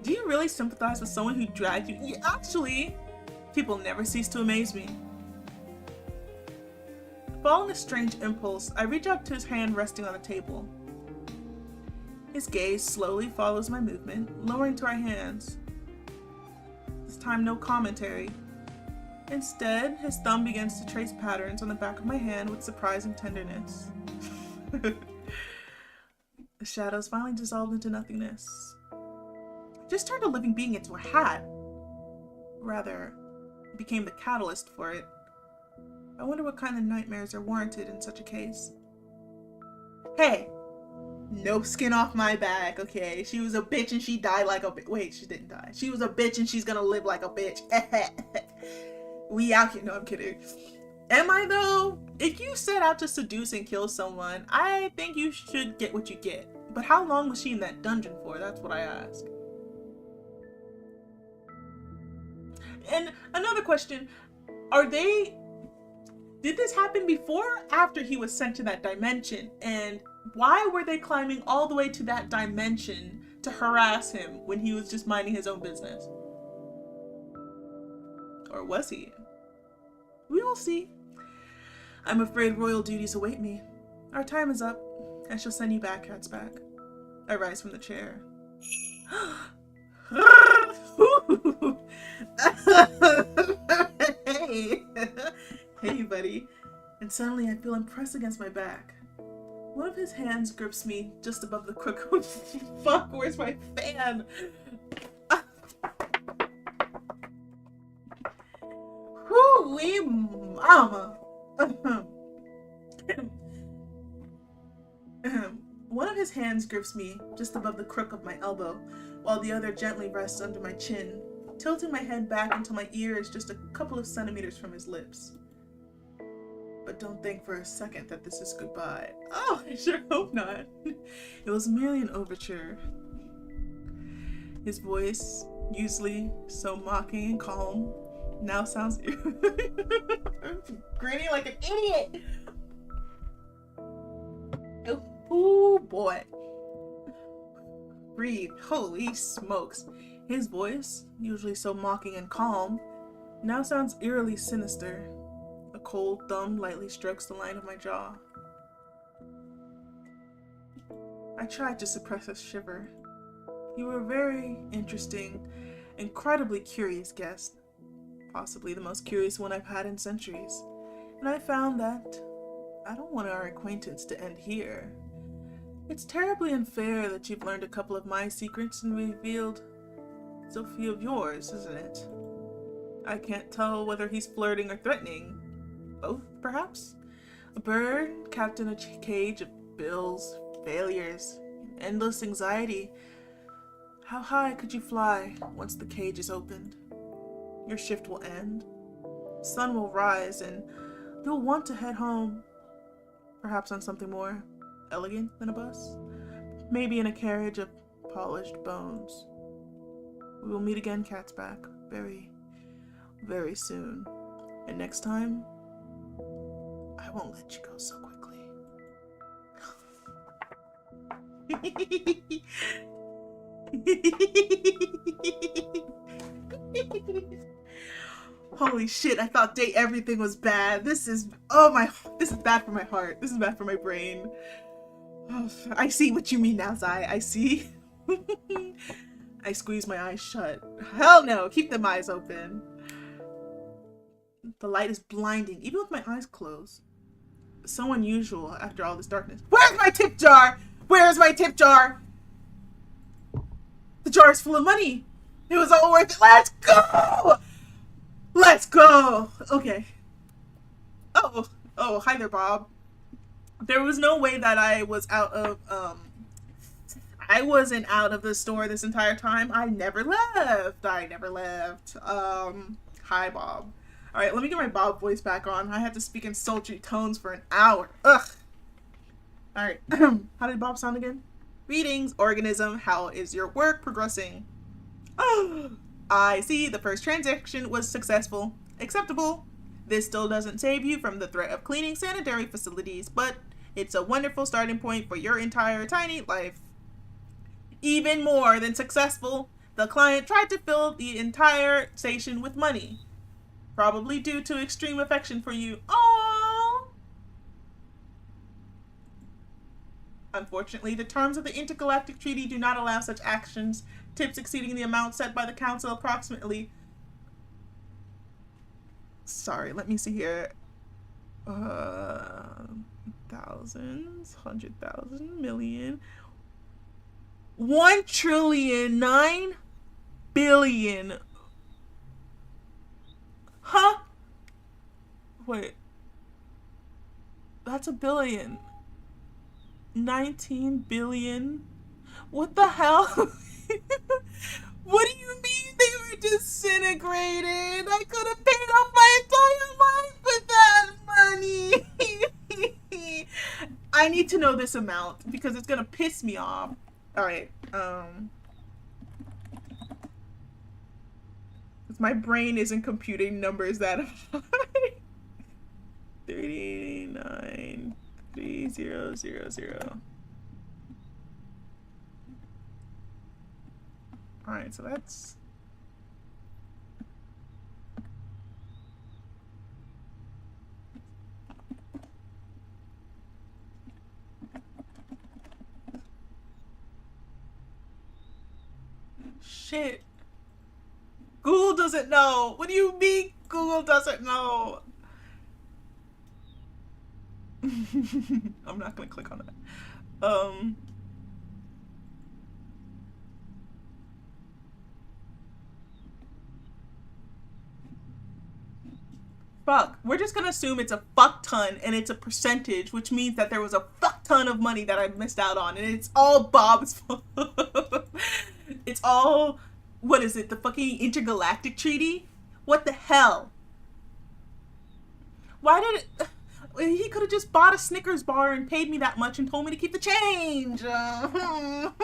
Do you really sympathize with someone who dragged you? Yeah, actually, people never cease to amaze me. Following a strange impulse, I reach out to his hand resting on the table. His gaze slowly follows my movement, lowering to our hands. This time, no commentary. Instead, his thumb begins to trace patterns on the back of my hand with surprising tenderness. The shadows finally dissolved into nothingness. I just turned a living being into a hat. Rather, became the catalyst for it. I wonder what kind of nightmares are warranted in such a case. Hey! No skin off my back, okay? She was a bitch and she died like a bitch. Wait, she didn't die. She was a bitch and she's gonna live like a bitch. We out here. No, I'm kidding. Am I though? If you set out to seduce and kill someone, I think you should get what you get. But how long was she in that dungeon for? That's what I ask. And another question, did this happen before or after he was sent to that dimension? And why were they climbing all the way to that dimension to harass him when he was just minding his own business? Or was he? We will see. I'm afraid royal duties await me. Our time is up. I shall send you back, Cat's back. I rise from the chair. Hey. Hey, buddy. And suddenly I feel him press against my back. One of his hands grips me just above the crook. Fuck, where's my fan? Whoo-wee mama. One of his hands grips me just above the crook of my elbow, while the other gently rests under my chin, tilting my head back until my ear is just a couple of centimeters from his lips. But don't think for a second that this is goodbye. Oh, I sure hope not. It was merely an overture. His voice, usually so mocking and calm, now sounds grinning like an idiot. Oh boy. Breathe. Holy smokes. His voice, usually so mocking and calm, now sounds eerily sinister. A cold thumb lightly strokes the line of my jaw. I tried to suppress a shiver. You were a very interesting, incredibly curious guest. Possibly the most curious one I've had in centuries. And I found that I don't want our acquaintance to end here. It's terribly unfair that you've learned a couple of my secrets and revealed so few of yours, isn't it? I can't tell whether he's flirting or threatening. Both, perhaps? A bird kept in a cage of bills, failures, endless anxiety. How high could you fly once the cage is opened? Your shift will end. Sun will rise and you'll want to head home. Perhaps on something more elegant than a bus. Maybe in a carriage of polished bones. We will meet again, Cat's back, very, very soon. And next time, I won't let you go so quickly. Holy shit, I thought date everything was bad. This is bad for my heart. This is bad for my brain. Oh, I see what you mean now, Zai. I see. I squeeze my eyes shut. Hell no, keep them eyes open. The light is blinding, even with my eyes closed. So unusual after all this darkness. Where's my tip jar? Where's my tip jar? The jar is full of money. It was all worth it. Let's go! Let's go! Okay. Oh, hi there, Bob. There was no way that I was out of, I wasn't out of the store this entire time. I never left. Hi, Bob. Alright, let me get my Bob voice back on. I had to speak in sultry tones for an hour. Ugh. Alright. How did Bob sound again? Greetings, organism. How is your work progressing? Oh, I see. The first transaction was successful. Acceptable. This still doesn't save you from the threat of cleaning sanitary facilities, but it's a wonderful starting point for your entire tiny life. Even more than successful, the client tried to fill the entire station with money. Probably due to extreme affection for you. Aww! Unfortunately, the terms of the Intergalactic Treaty do not allow such actions. Tips exceeding the amount set by the Council approximately... Sorry, let me see here. Thousands, 100,000, million... 1,000,000,000,9 billion. Huh? Wait. That's a billion. 19 billion. What the hell? What do you mean they were disintegrated? I could have paid off my entire life with that money. I need to know this amount because it's gonna piss me off. Alright, my brain isn't computing numbers that high. 39,3000. Alright, so that's... Shit. Google doesn't know. What do you mean Google doesn't know? I'm not gonna click on that. Fuck. We're just gonna assume it's a fuck ton and it's a percentage, which means that there was a fuck ton of money that I missed out on, and it's all Bob's fault. It's all, what is it, the fucking Intergalactic Treaty? What the hell? Why did it... He could have just bought a Snickers bar and paid me that much and told me to keep the change. No.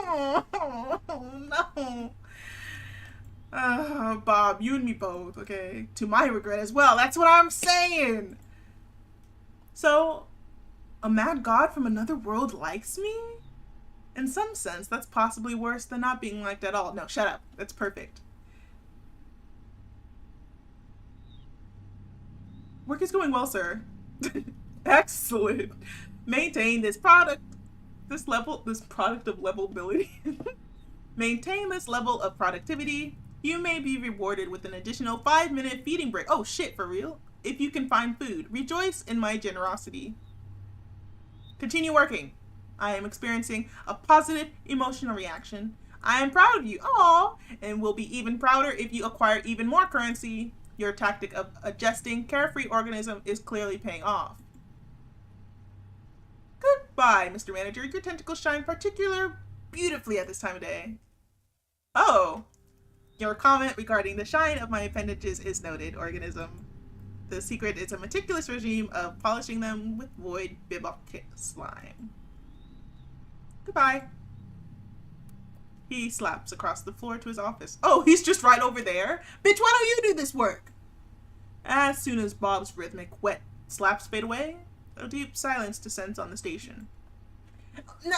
Bob, you and me both, okay? To my regret as well. That's what I'm saying. So, a mad god from another world likes me? In some sense, that's possibly worse than not being liked at all. No, shut up. That's perfect. Work is going well, sir. Excellent. Maintain this product of levelability. Maintain this level of productivity. You may be rewarded with an additional 5-minute feeding break. Oh shit, for real? If you can find food. Rejoice in my generosity. Continue working. I am experiencing a positive emotional reaction. I am proud of you. Aww. And will be even prouder if you acquire even more currency. Your tactic of adjusting carefree organism is clearly paying off. Goodbye, Mr. Manager. Your tentacles shine particularly beautifully at this time of day. Oh. Your comment regarding the shine of my appendages is noted, organism. The secret is a meticulous regime of polishing them with void bibok slime. Goodbye. He slaps across the floor to his office. Oh, he's just right over there? Bitch, why don't you do this work? As soon as Bob's rhythmic, wet slaps fade away, a deep silence descends on the station. No.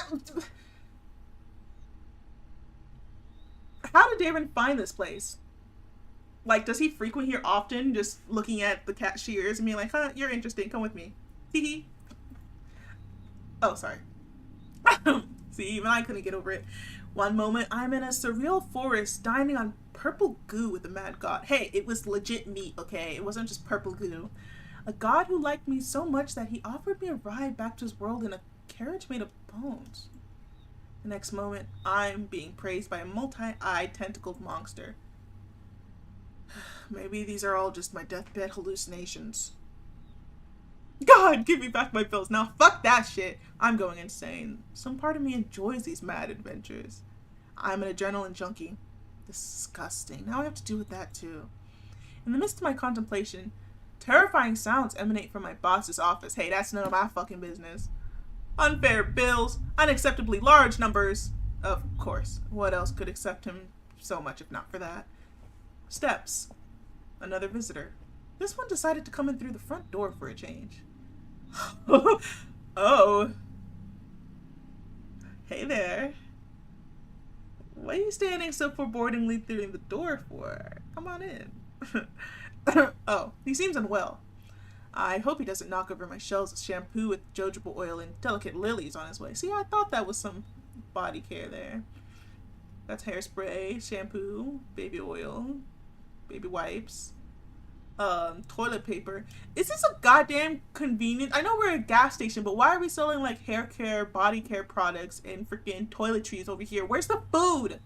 How did Darren find this place? Like, does he frequent here often, just looking at the cashiers and being like, huh, you're interesting, come with me. Hee. Oh, sorry. See, even I couldn't get over it. One moment, I'm in a surreal forest dining on purple goo with a mad god. Hey, it was legit meat, okay? It wasn't just purple goo. A god who liked me so much that he offered me a ride back to his world in a carriage made of bones. The next moment, I'm being praised by a multi-eyed tentacled monster. Maybe these are all just my deathbed hallucinations. God, give me back my pills. Now fuck that shit. I'm going insane. Some part of me enjoys these mad adventures. I'm an adrenaline junkie. Disgusting. Now I have to deal with that too. In the midst of my contemplation, terrifying sounds emanate from my boss's office. Hey, that's none of my fucking business. Unfair bills, unacceptably large numbers. Of course. What else could accept him so much if not for that? Steps. Another visitor. This one decided to come in through the front door for a change. Oh. Hey there. What are you standing so forebodingly through the door for? Come on in. Oh, he seems unwell. I hope he doesn't knock over my shelves of shampoo with jojoba oil and delicate lilies on his way. See, I thought that was some body care there. That's hairspray, shampoo, baby oil, baby wipes, toilet paper. Is this a goddamn convenience? I know we're at a gas station, but why are we selling like hair care, body care products, and freaking toiletries over here? Where's the food?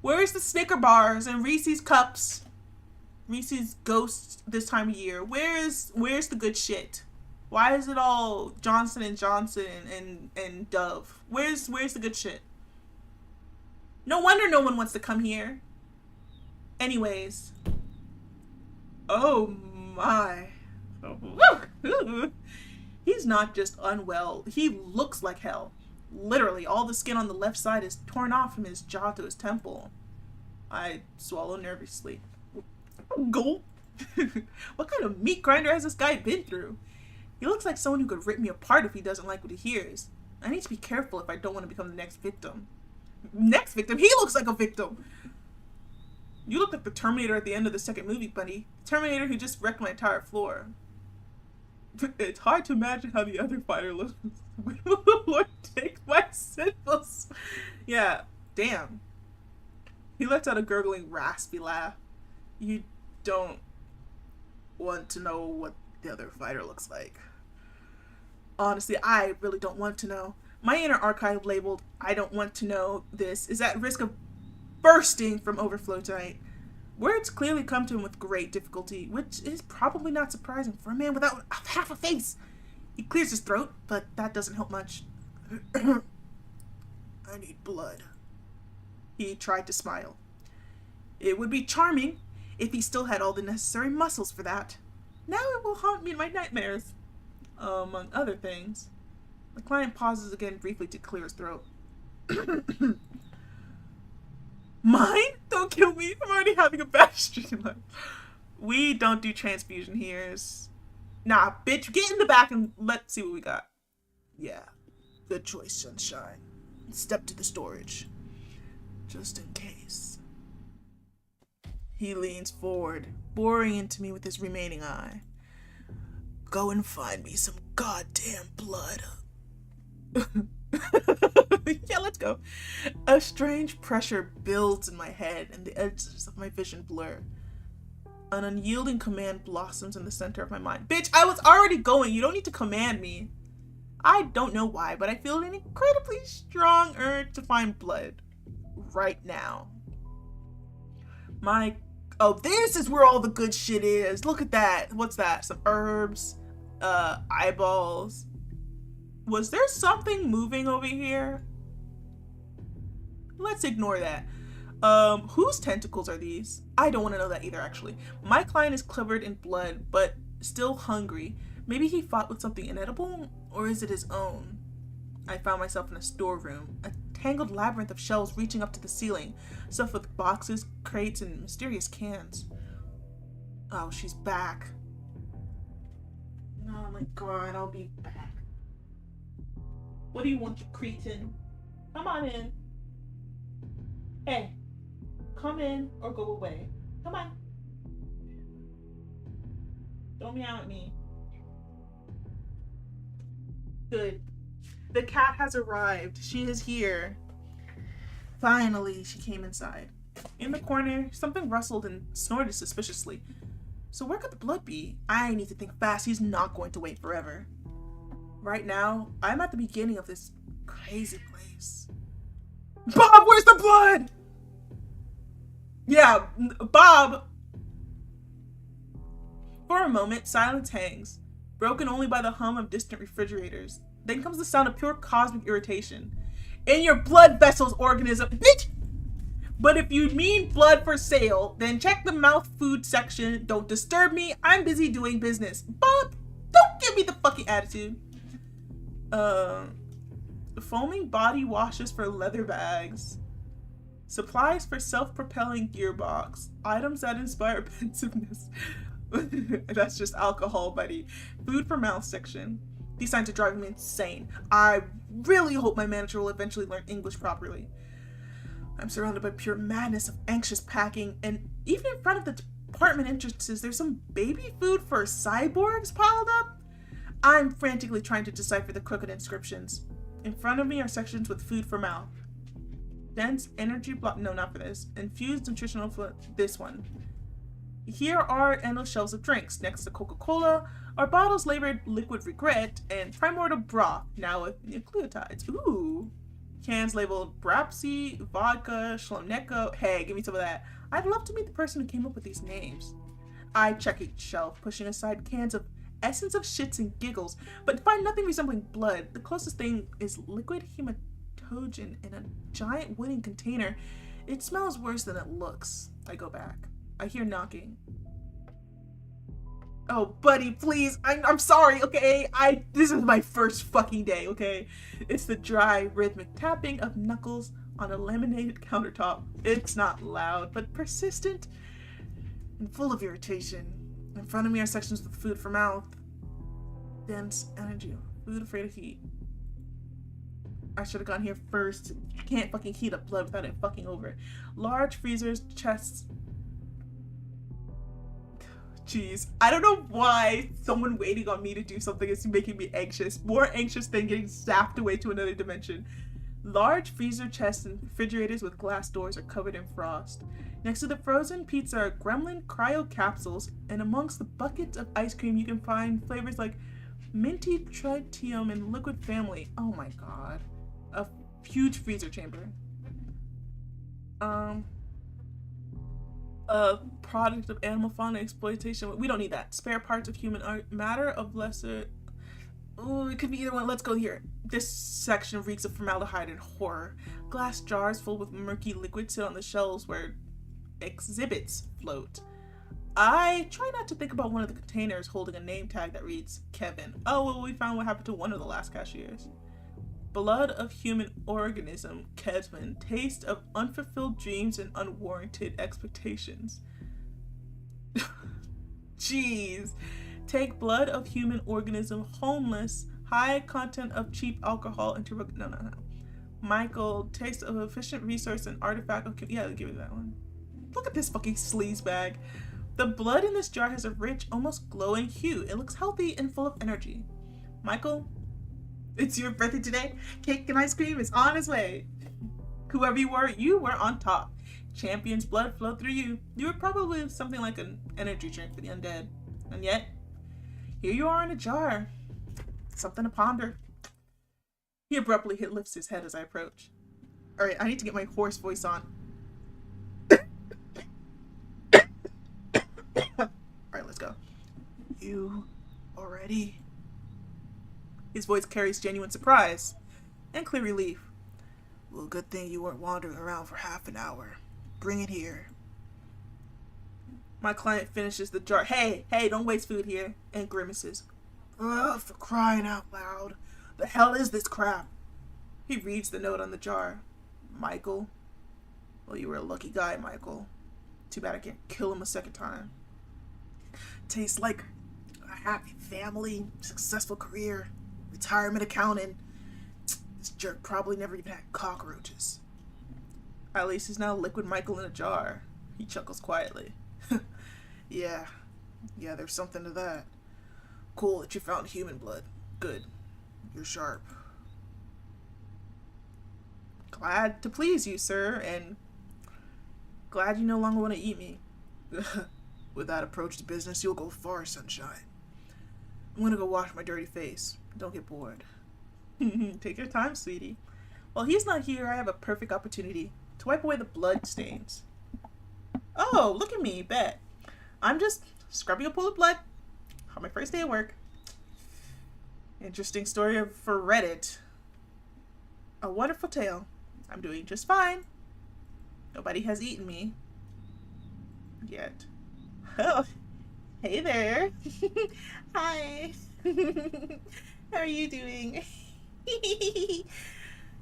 Where's the Snicker bars and Reese's cups? Reese's Ghosts this time of year. Where's the good shit? Why is it all Johnson and Johnson and Dove? Where's the good shit? No wonder no one wants to come here. Anyways. Oh my. He's not just unwell. He looks like hell. Literally, all the skin on the left side is torn off from his jaw to his temple. I swallow nervously. Gulp. What kind of meat grinder has this guy been through? He looks like someone who could rip me apart if he doesn't like what he hears. I need to be careful if I don't want to become the next victim. Next victim? He looks like a victim. You look like the Terminator at the end of the second movie, buddy. Terminator who just wrecked my entire floor. It's hard to imagine how the other fighter looks. When will the Lord take my sins? Yeah, damn. He lets out a gurgling, raspy laugh. You don't want to know what the other fighter looks like. Honestly, I really don't want to know. My inner archive labeled, I don't want to know this, is at risk of bursting from overflow tonight. Words clearly come to him with great difficulty, which is probably not surprising for a man without half a face. He clears his throat, but that doesn't help much. I need blood. He tried to smile. It would be charming if he still had all the necessary muscles for that. Now it will haunt me in my nightmares. Among other things. The client pauses again briefly to clear his throat. Mine? Don't kill me. I'm already having a bad streak in life. We don't do transfusion here. Nah, bitch, get in the back and let's see what we got. Yeah, good choice, sunshine. Step to the storage. Just in case. He leans forward, boring into me with his remaining eye. Go and find me some goddamn blood. Yeah, let's go. A strange pressure builds in my head and the edges of my vision blur. An unyielding command blossoms in the center of my mind. Bitch, I was already going. You don't need to command me. I don't know why, but I feel an incredibly strong urge to find blood. Right now. Oh, this is where all the good shit is. Look at that. What's that? Some herbs. Eyeballs. Was there something moving over here? Let's ignore that. Whose tentacles are these? I don't want to know that either, actually. My client is covered in blood, but still hungry. Maybe he fought with something inedible, or is it his own? I found myself in a storeroom, a tangled labyrinth of shelves reaching up to the ceiling, stuffed with boxes, crates, and mysterious cans. Oh, she's back. Oh my god, I'll be back. What do you want, you cretin? Come on in. Hey, come in or go away. Come on. Don't meow at me. Good. The cat has arrived. She is here. Finally, she came inside. In the corner, something rustled and snorted suspiciously. So where could the blood be? I need to think fast. He's not going to wait forever. Right now, I'm at the beginning of this crazy place. Bob, where's the blood? Yeah, Bob. For a moment, silence hangs, broken only by the hum of distant refrigerators. Then comes the sound of pure cosmic irritation. In your blood vessels, organism, bitch! But if you mean blood for sale, then check the mouth food section. Don't disturb me. I'm busy doing business. Bob, don't give me the fucking attitude. Foaming body washes for leather bags. Supplies for self-propelling gearbox. Items that inspire pensiveness. That's just alcohol, buddy. Food for mouth section. These signs are driving me insane. I really hope my manager will eventually learn English properly. I'm surrounded by pure madness of anxious packing, and even in front of the department entrances, there's some baby food for cyborgs piled up. I'm frantically trying to decipher the crooked inscriptions. In front of me are sections with food for mouth. Dense energy block, no, not for this. Infused nutritional for this one. Here are endless shelves of drinks. Next to Coca-Cola are bottles labeled liquid regret and primordial broth, now with nucleotides. Ooh. Cans labeled Brapsy, vodka, Shlomneko. Hey, give me some of that. I'd love to meet the person who came up with these names. I check each shelf, pushing aside cans of essence of shits and giggles, but find nothing resembling blood. The closest thing is liquid hematogen in a giant wooden container. It smells worse than it looks. I go back. I hear knocking. Oh, buddy, please. I'm sorry, okay? This is my first fucking day, okay? It's the dry, rhythmic tapping of knuckles on a laminated countertop. It's not loud, but persistent and full of irritation. In front of me are sections with food for mouth. Dense energy. Food afraid of heat. I should have gone here first. You can't fucking heat up blood without it fucking over. Large freezers, chests. Jeez, I don't know why someone waiting on me to do something is making me anxious. More anxious than getting zapped away to another dimension. Large freezer chests and refrigerators with glass doors are covered in frost. Next to the frozen pizza are gremlin cryo capsules, and amongst the buckets of ice cream you can find flavors like minty tritium and liquid family. Oh my god. A huge freezer chamber. A product of animal fauna exploitation. We don't need that. Spare parts of human art. Matter of lesser. Ooh, it could be either one. Let's go here. This section reeks of formaldehyde and horror. Glass jars full with murky liquid sit on the shelves where exhibits float. I try not to think about one of the containers holding a name tag that reads Kevin. Oh, well, we found what happened to one of the last cashiers. Blood of human organism, Kevin. Taste of unfulfilled dreams and unwarranted expectations. Jeez. Take blood of human organism, homeless, high content of cheap alcohol into... No. Michael, taste of efficient resource and artifact. Okay, yeah, give me that one. Look at this fucking sleaze bag. The blood in this jar has a rich, almost glowing hue. It looks healthy and full of energy. Michael, it's your birthday today. Cake and ice cream is on its way. Whoever you were on top. Champion's blood flowed through you. You were probably something like an energy drink for the undead. And yet, here you are in a jar. Something to ponder. He abruptly lifts his head as I approach. Alright, I need to get my hoarse voice on. Alright, let's go. You already? His voice carries genuine surprise and clear relief. Well, good thing you weren't wandering around for half an hour. Bring it here. My client finishes the jar. Hey, don't waste food here. And grimaces. For crying out loud. The hell is this crap? He reads the note on the jar. Michael? Well, you were a lucky guy, Michael. Too bad I can't kill him a second time. Tastes like a happy family, successful career, retirement accountant. This jerk probably never even had cockroaches. At least he's now Liquid Michael in a jar. He chuckles quietly. Yeah, there's something to that. Cool that you found human blood. Good. You're sharp. Glad to please you, sir, and glad you no longer want to eat me. With that approach to business, you'll go far, sunshine. I'm gonna go wash my dirty face. Don't get bored. Take your time, sweetie. While he's not here, I have a perfect opportunity to wipe away the blood stains. Oh, look at me, bet. I'm just scrubbing a pool of blood on my first day at work. Interesting story for Reddit. A wonderful tale. I'm doing just fine. Nobody has eaten me. Yet. Oh, hey there. Hi. How are you doing?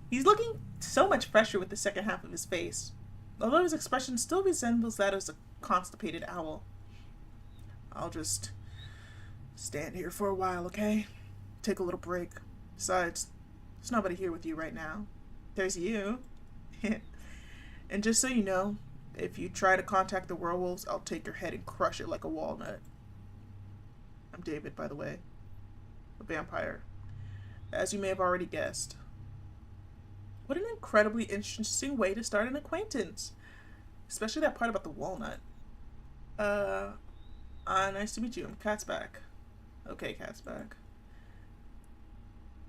He's looking so much fresher with the second half of his face, although his expression still resembles that of a constipated owl. I'll just stand here for a while, okay? Take a little break. Besides, there's nobody here with you right now. There's you. And just so you know, if you try to contact the werewolves, I'll take your head and crush it like a walnut. I'm David, by the way. A vampire. As you may have already guessed. What an incredibly interesting way to start an acquaintance. Especially that part about the walnut. Nice to meet you. I'm Cat's back. Okay, Cat's back.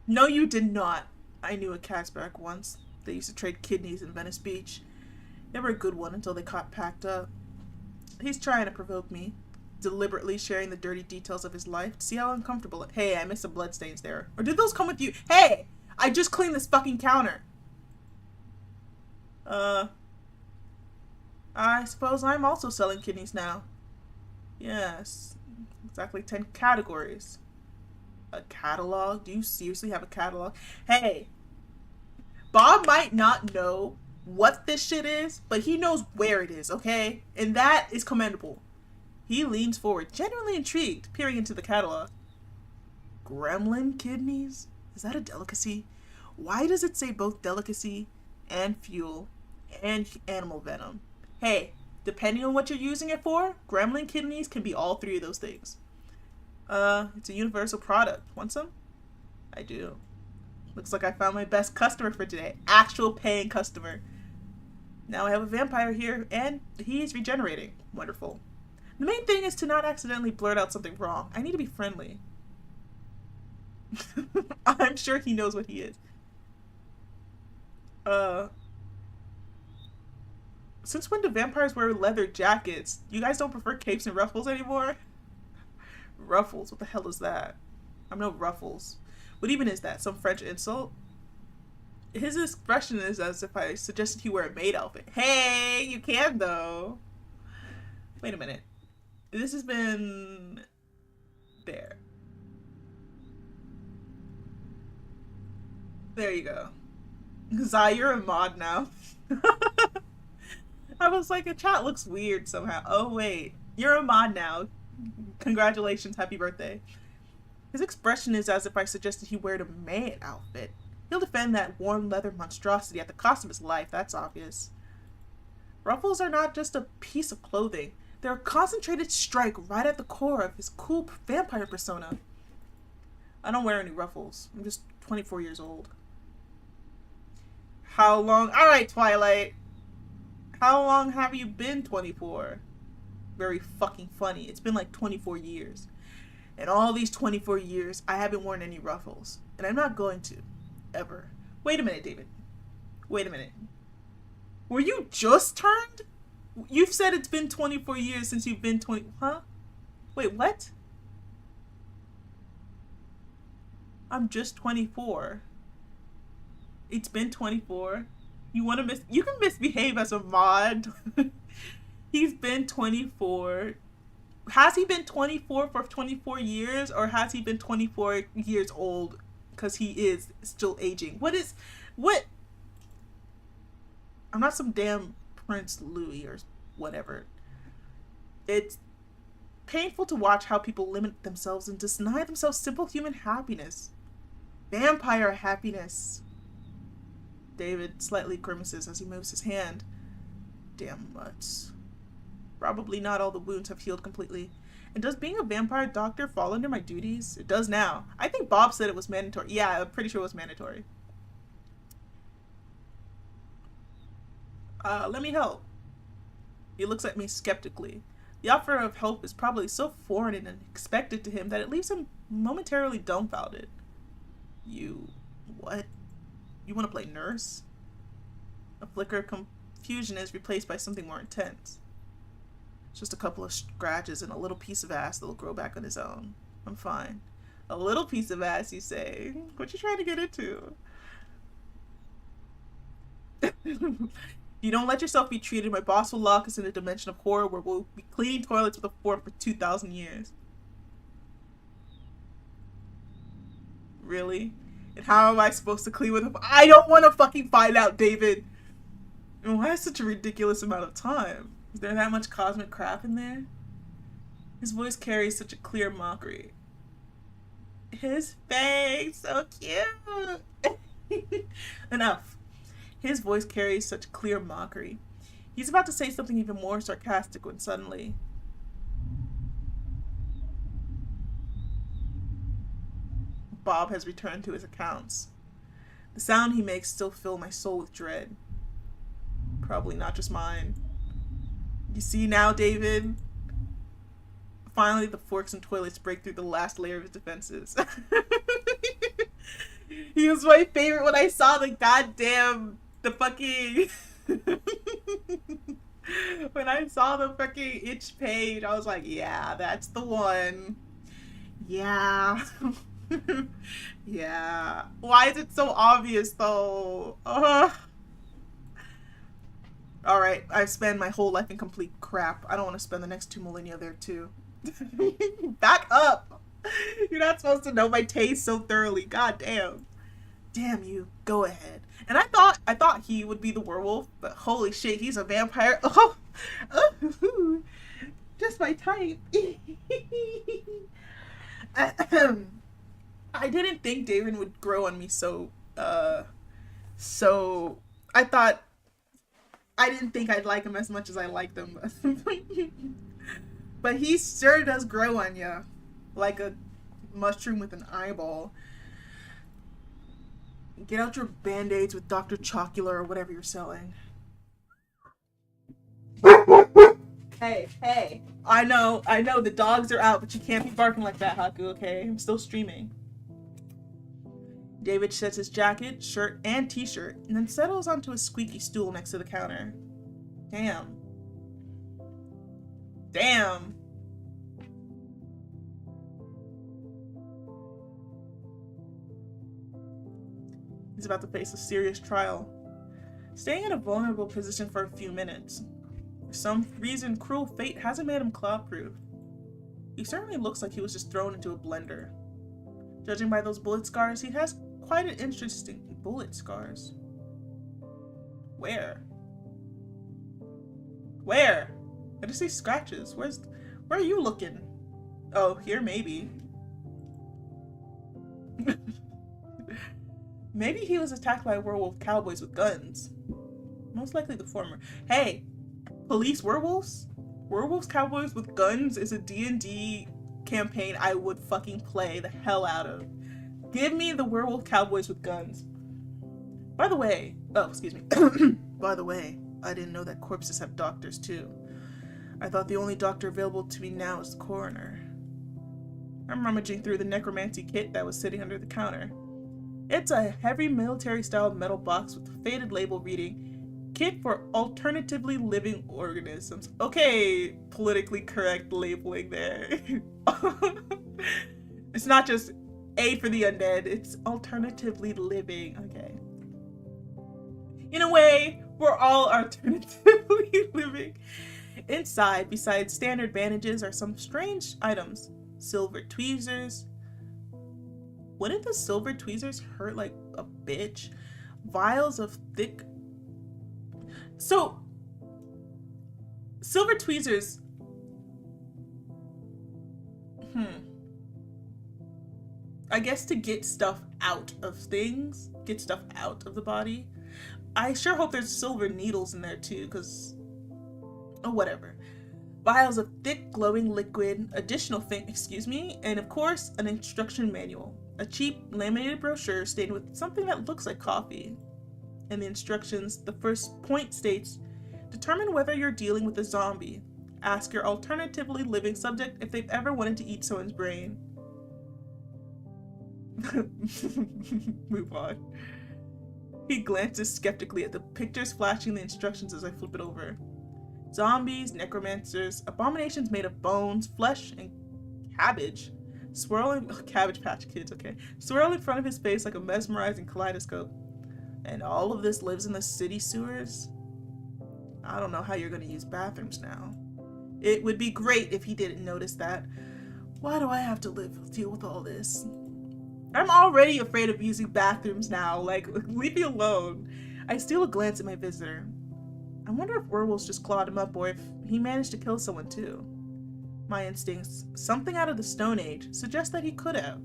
No, you did not. I knew a Cat's back once. They used to trade kidneys in Venice Beach. Never a good one until they caught packed up. He's trying to provoke me, deliberately sharing the dirty details of his life to see how uncomfortable it. Hey, I missed some bloodstains there. Or did those come with you? Hey, I just cleaned this fucking counter. I suppose I'm also selling kidneys now. Yes, exactly 10 categories. A catalog? Do you seriously have a catalog? Hey, Bob might not know what this shit is, but he knows where it is, okay? And that is commendable. He leans forward, genuinely intrigued, peering into the catalog. Gremlin kidneys? Is that a delicacy? Why does it say both delicacy and fuel and animal venom? Hey, depending on what you're using it for, gremlin kidneys can be all three of those things. It's a universal product. Want some? I do. Looks like I found my best customer for today. Actual paying customer. Now I have a vampire here, and he's regenerating. Wonderful. The main thing is to not accidentally blurt out something wrong. I need to be friendly. I'm sure he knows what he is. Since when do vampires wear leather jackets? You guys don't prefer capes and ruffles anymore? Ruffles? What the hell is that? I'm no Ruffles. What even is that? Some French insult? His expression is as if I suggested he wear a maid outfit. Hey, you can though. Wait a minute. This has been there. There you go. Zai, you're a mod now. I was like, a chat looks weird somehow. Oh wait, you're a mod now. Congratulations, happy birthday. His expression is as if I suggested he wear a maid outfit. He'll defend that warm leather monstrosity at the cost of his life, that's obvious. Ruffles are not just a piece of clothing. They're a concentrated strike right at the core of his cool vampire persona. I don't wear any ruffles. I'm just 24 years old. How long? Alright, Twilight. How long have you been 24? Very fucking funny. It's been like 24 years. And all these 24 years, I haven't worn any ruffles. And I'm not going to. Ever. Wait a minute, David. Wait a minute. Were you just turned? You've said it's been 24 years since you've been 20... Huh? Wait, what? I'm just 24. It's been 24. You want to You can misbehave as a mod. He's been 24. Has he been 24 for 24 years? Or has he been 24 years old? Because he is still aging. What? I'm not some damn Prince Louis or whatever. It's painful to watch how people limit themselves and deny themselves simple human happiness. Vampire happiness. David slightly grimaces as he moves his hand. Damn mutts. Probably not all the wounds have healed completely. And does being a vampire doctor fall under my duties? It does now. I think Bob said it was mandatory. Yeah, I'm pretty sure it was mandatory. Let me help. He looks at me skeptically. The offer of help is probably so foreign and unexpected to him that it leaves him momentarily dumbfounded. You... what? You want to play nurse? A flicker of confusion is replaced by something more intense. Just a couple of scratches and a little piece of ass that'll grow back on his own. I'm fine. A little piece of ass, you say? What you trying to get into? You don't let yourself be treated, my boss will lock us in a dimension of horror where we'll be cleaning toilets with a fork for 2,000 years. Really? And how am I supposed to clean with a... I don't want to fucking find out, David! And why such a ridiculous amount of time? Is there that much cosmic crap in there? His voice carries such a clear mockery. His face, so cute! Enough. His voice carries such clear mockery. He's about to say something even more sarcastic when suddenly... Bob has returned to his accounts. The sound he makes still fills my soul with dread. Probably not just mine. You see now, David? Finally, the forks and toilets break through the last layer of his defenses. He was my favorite when I saw the goddamn... the fucking... when I saw the fucking itch page, I was like, yeah, that's the one. Yeah. Yeah. Why is it so obvious, though? Alright, I've spent my whole life in complete crap. I don't want to spend the next 2 millennia there, too. Back up! You're not supposed to know my taste so thoroughly. God damn. Damn you. Go ahead. And I thought he would be the werewolf, but holy shit, he's a vampire. Oh, just my type. I didn't think David would grow on me so I didn't think I'd like him as much as I liked him. But he sure does grow on you. Like a mushroom with an eyeball. Get out your band-aids with Dr. Chocula or whatever you're selling. Hey. I know, the dogs are out, but you can't be barking like that, Haku, okay? I'm still streaming. David sheds his jacket, shirt, and t-shirt, and then settles onto a squeaky stool next to the counter. Damn. He's about to face a serious trial. Staying in a vulnerable position for a few minutes. For some reason, cruel fate hasn't made him claw-proof. He certainly looks like he was just thrown into a blender. Judging by those bullet scars, he has quite an interesting bullet scars. Where? I just see scratches. Where are you looking? Oh, here maybe. Maybe he was attacked by werewolf cowboys with guns. Most likely the former. Hey, police werewolves? Werewolves cowboys with guns is a D&D campaign I would fucking play the hell out of. Give me the werewolf cowboys with guns. By the way, by the way, I didn't know that corpses have doctors too. I thought the only doctor available to me now is the coroner. I'm rummaging through the necromancy kit that was sitting under the counter. It's a heavy military-style metal box with a faded label reading, Kit for Alternatively Living Organisms. Okay, politically correct labeling there. It's not just aid for the undead, it's alternatively living. Okay. In a way, we're all alternatively living. Inside, besides standard bandages, are some strange items. Silver tweezers. Wouldn't the silver tweezers hurt like a bitch? Vials of thick So, silver tweezers. I guess to get stuff out of things, get stuff out of the body. I sure hope there's silver needles in there too, because, oh, whatever. Vials of thick, glowing liquid, additional and of course, an instruction manual. A cheap, laminated brochure stained with something that looks like coffee. In the instructions, the first point states, determine whether you're dealing with a zombie. Ask your alternatively living subject if they've ever wanted to eat someone's brain. Move on. He glances skeptically at the pictures flashing the instructions as I flip it over. Zombies, necromancers, abominations made of bones, flesh, and cabbage. Cabbage Patch Kids, okay. Swirl in front of his face like a mesmerizing kaleidoscope. And all of this lives in the city sewers? I don't know how you're gonna use bathrooms now. It would be great if he didn't notice that. Why do I have to deal with all this? I'm already afraid of using bathrooms now. Like, leave me alone. I steal a glance at my visitor. I wonder if werewolves just clawed him up or if he managed to kill someone too. My instincts, something out of the Stone Age, suggest that he could have.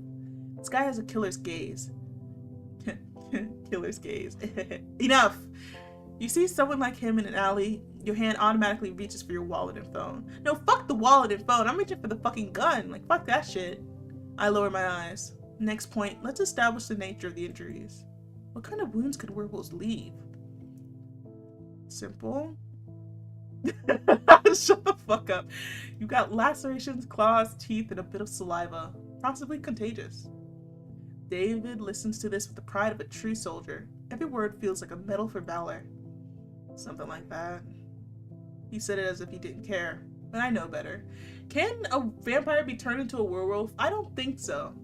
This guy has a killer's gaze. Killer's gaze. Enough! You see someone like him in an alley, your hand automatically reaches for your wallet and phone. No, fuck the wallet and phone. I'm reaching for the fucking gun. Like, fuck that shit. I lower my eyes. Next point, let's establish the nature of the injuries. What kind of wounds could werewolves leave? Simple. Shut the fuck up. You got lacerations, claws, teeth, and a bit of saliva. Possibly contagious. David listens to this with the pride of a true soldier. Every word feels like a medal for valor. Something like that. He said it as if he didn't care, but I know better. Can a vampire be turned into a werewolf? I don't think so.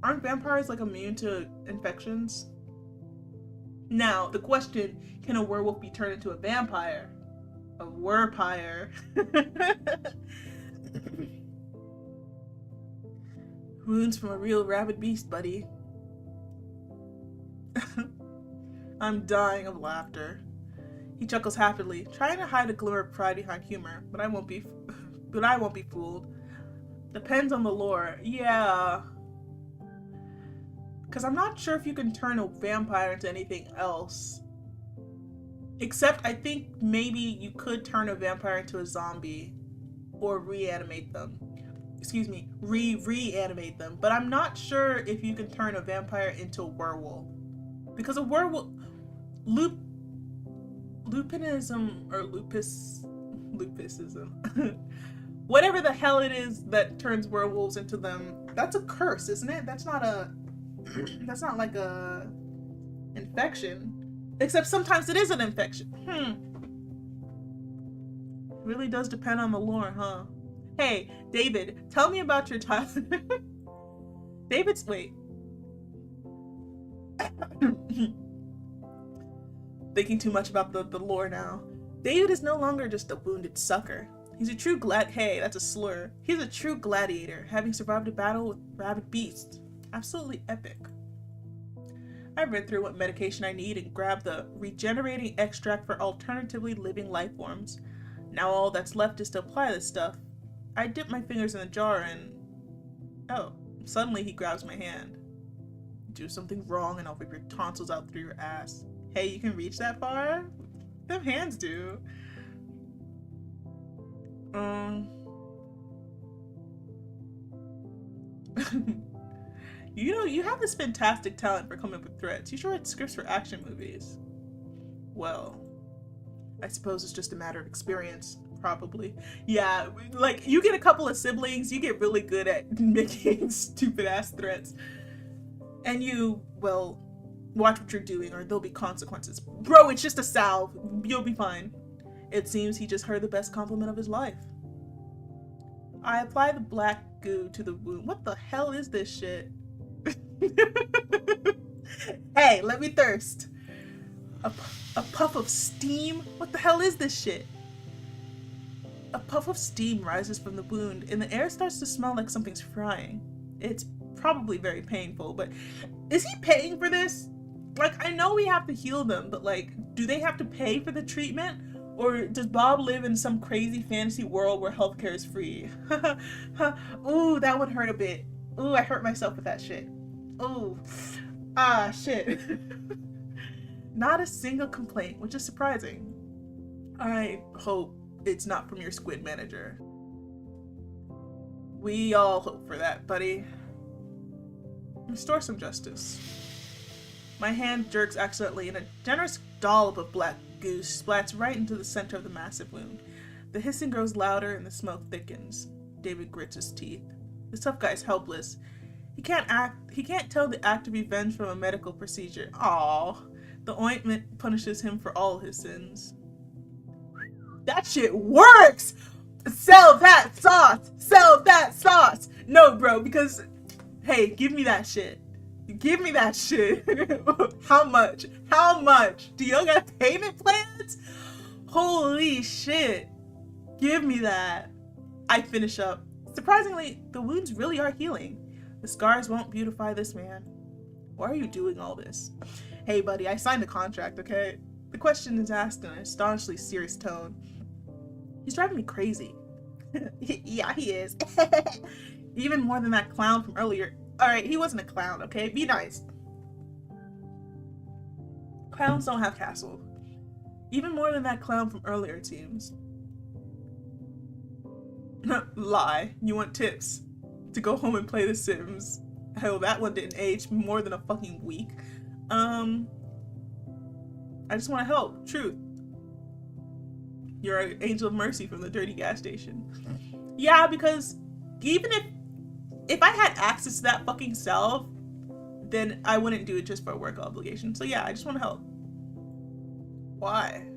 Aren't vampires like immune to infections? Now, the question, can a werewolf be turned into a vampire? A werpire. Wounds from a real rabid beast, buddy. I'm dying of laughter. He chuckles happily, trying to hide a glimmer of pride behind humor, but I won't be fooled. Depends on the lore. Yeah. Because I'm not sure if you can turn a vampire into anything else. Except I think maybe you could turn a vampire into a zombie or reanimate them. Excuse me, reanimate them. But I'm not sure if you can turn a vampire into a werewolf. Because a werewolf... Lupinism or lupisism. Whatever the hell it is that turns werewolves into them, that's a curse, isn't it? That's not like a infection. Except sometimes it is an infection. Really does depend on the lore, huh? Hey, David, tell me about your time. Wait. Thinking too much about the lore now. David is no longer just a wounded sucker. He's a true hey, that's a slur. He's a true gladiator, having survived a battle with rabid beasts. Absolutely epic. I read through what medication I need and grabbed the regenerating extract for alternatively living life forms. Now all that's left is to apply this stuff. I dip my fingers in the jar and... oh, suddenly he grabs my hand. Do something wrong and I'll rip your tonsils out through your ass. Hey, you can reach that far? Them hands do. You know, you have this fantastic talent for coming up with threats. You should write scripts for action movies. Well, I suppose it's just a matter of experience, probably. Yeah, like, you get a couple of siblings, you get really good at making stupid-ass threats. And you, well, watch what you're doing or there'll be consequences. Bro, it's just a salve. You'll be fine. It seems he just heard the best compliment of his life. I apply the black goo to the wound. What the hell is this shit? Hey, let me thirst. A puff of steam? What the hell is this shit? A puff of steam rises from the wound and the air starts to smell like something's frying. It's probably very painful, but is he paying for this? Like, I know we have to heal them, but like, do they have to pay for the treatment? Or does Bob live in some crazy fantasy world where healthcare is free? Ooh, that would hurt a bit. Ooh, I hurt myself with that shit. Ooh. Ah, shit. Not a single complaint, which is surprising. I hope it's not from your squid manager. We all hope for that, buddy. Restore some justice. My hand jerks accidentally, and a generous dollop of black goose splats right into the center of the massive wound. The hissing grows louder, and the smoke thickens. David grits his teeth. The tough guy's helpless. He can't tell the act of revenge from a medical procedure. Aww. The ointment punishes him for all his sins. That shit works! Sell that sauce! Sell that sauce! No, bro, because, hey, give me that shit. Give me that shit. How much? How much? Do y'all got payment plans? Holy shit. Give me that. I finish up. Surprisingly, the wounds really are healing. The scars won't beautify this man. Why are you doing all this? Hey, buddy, I signed a contract, okay? The question is asked in an astonishingly serious tone. He's driving me crazy. Yeah, he is. Even more than that clown from earlier. Alright, he wasn't a clown, okay? Be nice. Clowns don't have castle. Even more than that clown from earlier teams. Lie. You want tips to go home and play The Sims. Hell, that one didn't age more than a fucking week. I just want to help. Truth. You're an angel of mercy from the dirty gas station. Yeah, because even if I had access to that fucking self, then I wouldn't do it just for a work obligation. So yeah, I just want to help. Why?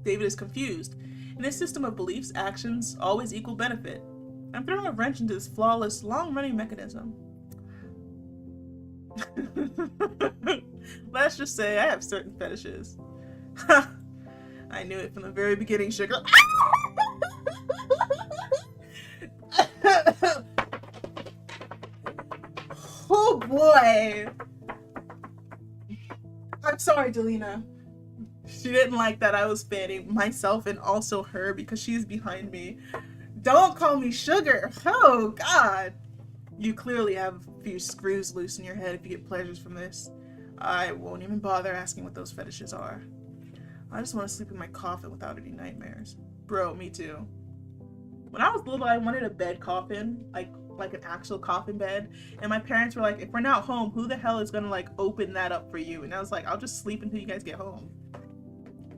David is confused. In this system of beliefs, actions always equal benefit. I'm throwing a wrench into this flawless, long-running mechanism. Let's just say I have certain fetishes. I knew it from the very beginning, sugar. Oh boy. I'm sorry, Delina. She didn't like that I was fanning myself and also her because she's behind me. Don't call me sugar. Oh god. You clearly have a few screws loose in your head if you get pleasures from this. I won't even bother asking what those fetishes are. I just want to sleep in my coffin without any nightmares. Bro, me too. When I was little, I wanted a bed coffin, like an actual coffin bed. And my parents were like, if we're not home, who the hell is gonna like open that up for you? And I was like, I'll just sleep until you guys get home.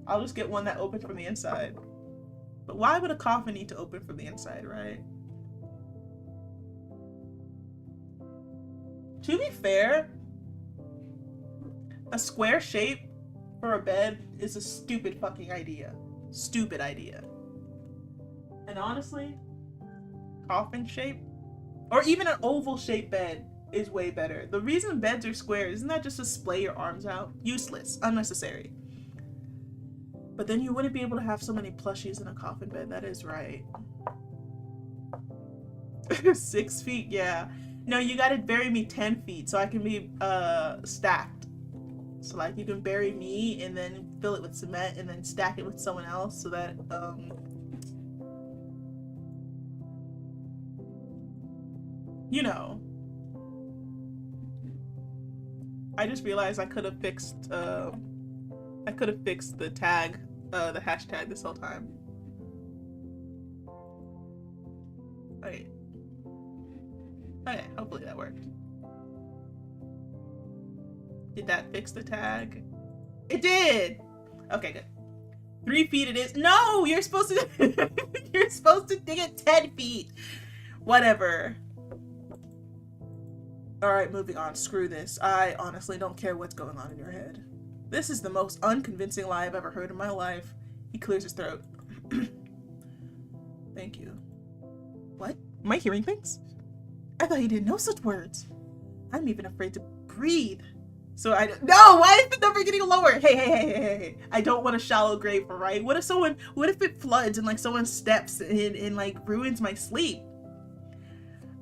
I'll just get one that opens from the inside. But why would a coffin need to open from the inside, right? To be fair, a square shape for a bed is a stupid fucking idea. Stupid idea. And honestly, coffin shape, or even an oval shaped bed is way better. The reason beds are square, isn't that just to splay your arms out? Useless, unnecessary. But then you wouldn't be able to have so many plushies in a coffin bed, that is right. 6 feet, yeah. No, you gotta bury me 10 feet so I can be stacked. So like you can bury me and then fill it with cement and then stack it with someone else so that you know. I just realized I could have fixed the tag, the hashtag this whole time. Okay. Okay, hopefully that worked. Did that fix the tag? It did! Okay, good. 3 feet it is. No! You're supposed to you're supposed to dig it 10 feet. Whatever. Alright, moving on. Screw this. I honestly don't care what's going on in your head. This is the most unconvincing lie I've ever heard in my life. He clears his throat. Thank you. What? Am I hearing things? I thought he didn't know such words. I'm even afraid to breathe. So no, why is the number getting lower? Hey. I don't want a shallow grave, right? What if it floods and like someone steps in and like ruins my sleep?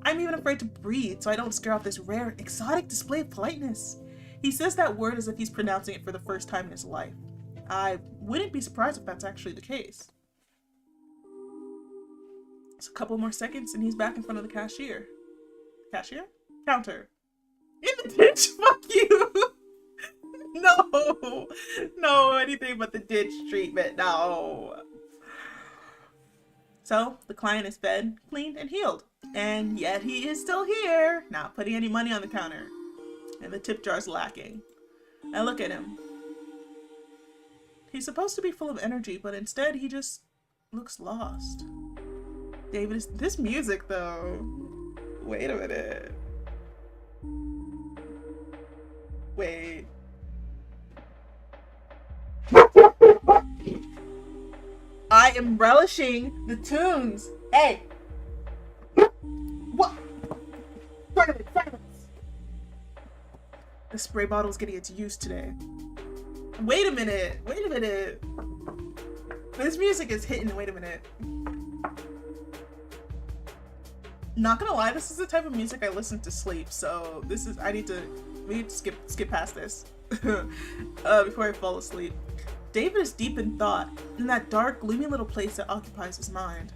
I'm even afraid to breathe so I don't scare off this rare, exotic display of politeness. He says that word as if he's pronouncing it for the first time in his life. I wouldn't be surprised if that's actually the case. It's a couple more seconds and he's back in front of the cashier. Cashier? Counter. In the ditch, fuck you! No! No, anything but the ditch treatment, no. So, the client is fed, cleaned, and healed. And yet he is still here, not putting any money on the counter. And the tip jar's lacking. I look at him. He's supposed to be full of energy, but instead he just looks lost. David, is this music though? Wait a minute. Wait. I am relishing the tunes. Hey! What? Silence. The spray bottle is getting its use today. Wait a minute. This music is hitting. Wait a minute. Not gonna lie, this is the type of music I listen to sleep, so we need to skip past this before I fall asleep. David is deep in thought, in that dark, gloomy little place that occupies his mind.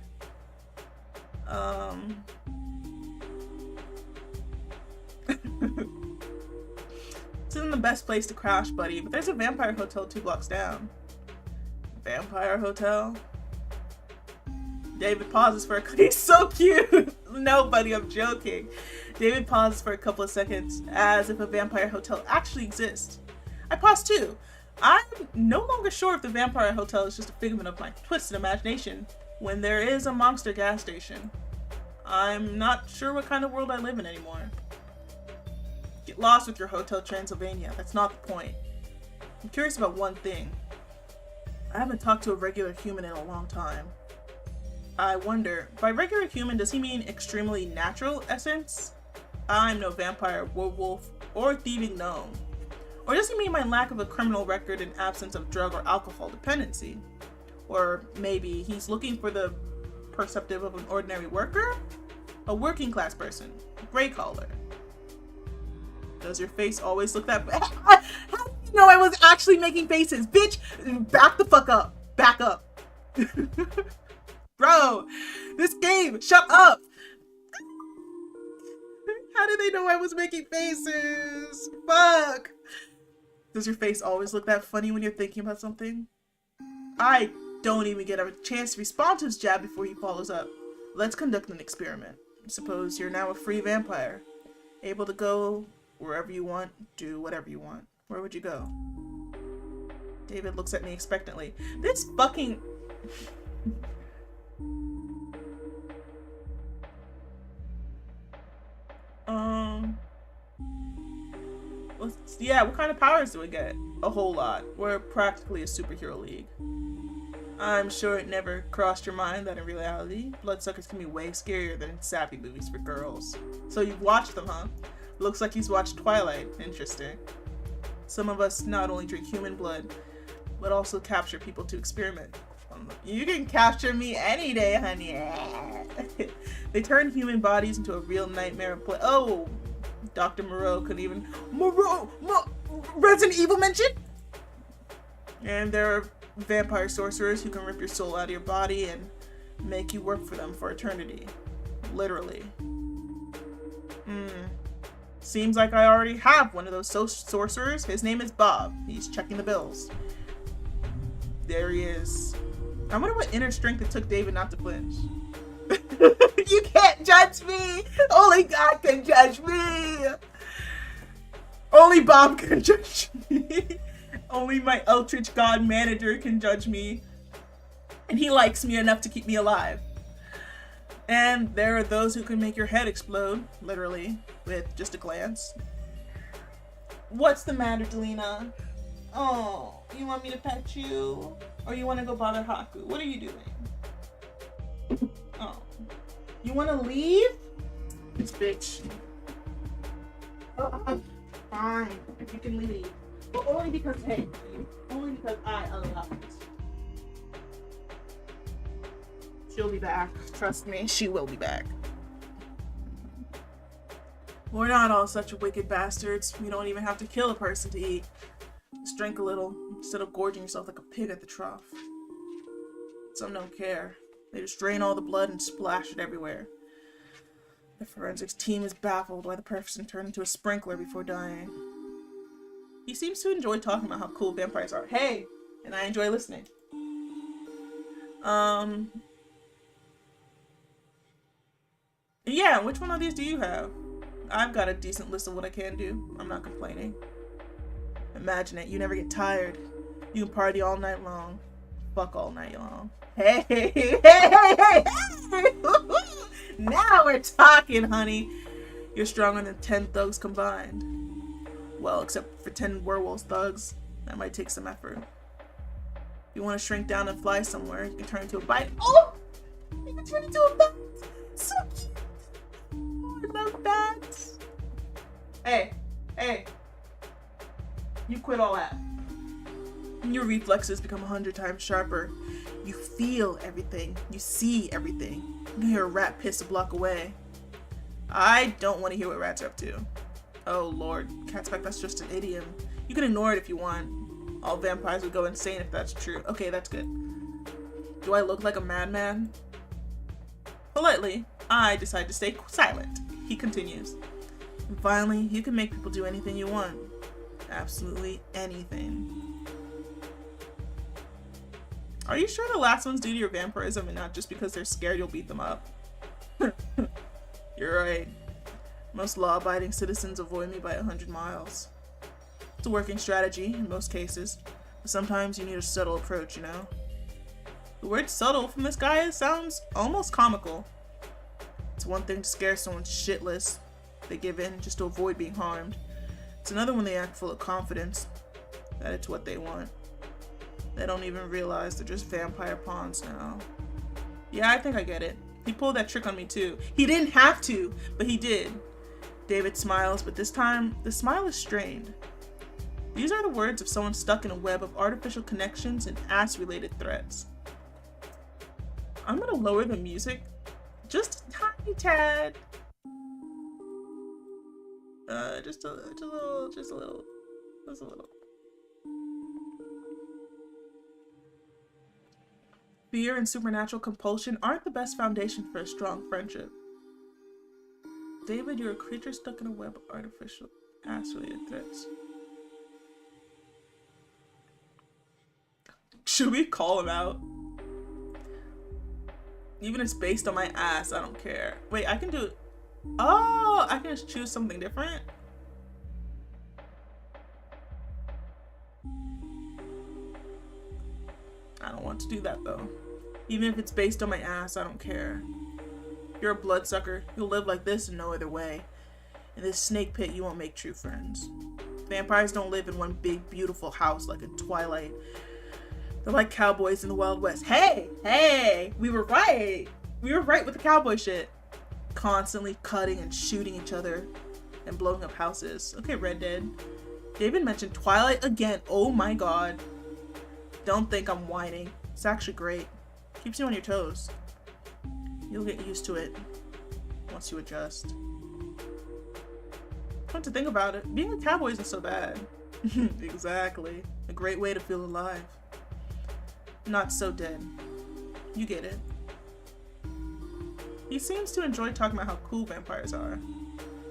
This isn't the best place to crash, buddy, but there's a vampire hotel 2 blocks down. Vampire hotel? David pauses for he's so cute! No, buddy, I'm joking. David pauses for a couple of seconds, as if a vampire hotel actually exists. I pause too. I'm no longer sure if the vampire hotel is just a figment of my twisted imagination, when there is a monster gas station. I'm not sure what kind of world I live in anymore. Get lost with your Hotel Transylvania, that's not the point. I'm curious about one thing. I haven't talked to a regular human in a long time. I wonder, by regular human, does he mean extremely natural essence? I'm no vampire, werewolf, or thieving gnome. Or does he mean my lack of a criminal record and absence of drug or alcohol dependency? Or maybe he's looking for the perceptive of an ordinary worker? A working class person, gray collar. Does your face always look that bad? How did you know I was actually making faces? Bitch, back the fuck up. Back up. Bro, this game, shut up. How did they know I was making faces? Fuck. Does your face always look that funny when you're thinking about something? I don't even get a chance to respond to his jab before he follows up. Let's conduct an experiment. Suppose you're now a free vampire, able to go wherever you want, do whatever you want. Where would you go? David looks at me expectantly. This fucking... Yeah, what kind of powers do we get? A whole lot. We're practically a superhero league. I'm sure it never crossed your mind that in reality, bloodsuckers can be way scarier than sappy movies for girls. So you've watched them, huh? Looks like he's watched Twilight. Interesting. Some of us not only drink human blood, but also capture people to experiment. You can capture me any day, honey. They turn human bodies into a real nightmare of play. Oh, Dr. Moreau could even... Resident Evil mention? And there are vampire sorcerers who can rip your soul out of your body and make you work for them for eternity. Literally. Seems like I already have one of those sorcerers. His name is Bob. He's checking the bills. There he is. I wonder what inner strength it took David not to flinch. You can't judge me! Only God can judge me! Only Bob can judge me! Only my Eldritch God manager can judge me. And he likes me enough to keep me alive. And there are those who can make your head explode, literally, with just a glance. What's the matter, Delina? Oh, you want me to pet you? Or you want to go bother Haku? What are you doing? Oh. You want to leave? This bitch. Oh, fine. You can leave. But only because, hey, only because I allow it. She'll be back. Trust me, she will be back. We're not all such wicked bastards. You don't even have to kill a person to eat. Just drink a little instead of gorging yourself like a pig at the trough. Some don't care. They just drain all the blood and splash it everywhere. The forensics team is baffled why the person turned into a sprinkler before dying. He seems to enjoy talking about how cool vampires are. Hey! And I enjoy listening. Yeah, which one of these do you have? I've got a decent list of what I can do. I'm not complaining. Imagine it, you never get tired. You can party all night long. Fuck all night long. Hey, hey, hey, hey, hey! Now we're talking, honey. You're stronger than 10 thugs combined. Well, except for 10 werewolf thugs. That might take some effort. If you want to shrink down and fly somewhere, you can turn into a bite. Oh! You can turn into a bat! So cute! Oh, I love bats! Hey! Hey! You quit all that. Your reflexes become 100 times sharper. You feel everything. You see everything. You can hear a rat piss a block away. I don't want to hear what rats are up to. Oh lord, Catspec, that's just an idiom. You can ignore it if you want. All vampires would go insane if that's true. Okay, that's good. Do I look like a madman? Politely, I decide to stay silent. He continues. And finally, you can make people do anything you want. Absolutely anything. Are you sure the last one's due to your vampirism and not just because they're scared you'll beat them up? You're right. Most law-abiding citizens avoid me by 100 miles. It's a working strategy in most cases, but sometimes you need a subtle approach, you know? The word subtle from this guy sounds almost comical. It's one thing to scare someone shitless. They give in just to avoid being harmed. It's another when they act full of confidence that it's what they want. They don't even realize they're just vampire pawns now. Yeah, I think I get it. He pulled that trick on me too. He didn't have to, but he did. David smiles, but this time, the smile is strained. These are the words of someone stuck in a web of artificial connections and ass-related threats. I'm gonna lower the music just a tiny tad. Just a little. Fear and supernatural compulsion aren't the best foundation for a strong friendship. David, you're a creature stuck in a web of artificial ass-related threats. Should we call him out? Even if it's based on my ass, I don't care. Wait, I can do it. Oh, I can just choose something different? I don't want to do that though. Even if it's based on my ass, I don't care. You're a bloodsucker. You'll live like this in no other way. In this snake pit, you won't make true friends. Vampires don't live in one big, beautiful house like in Twilight. They're like cowboys in the Wild West. Hey, we were right. We were right with the cowboy shit. Constantly cutting and shooting each other and blowing up houses. Okay, Red Dead. David mentioned Twilight again. Oh my god. Don't think I'm whining. It's actually great. Keeps you on your toes. You'll get used to it once you adjust. Come to think about it, being a cowboy isn't so bad. Exactly. A great way to feel alive. Not so dead. You get it. He seems to enjoy talking about how cool vampires are.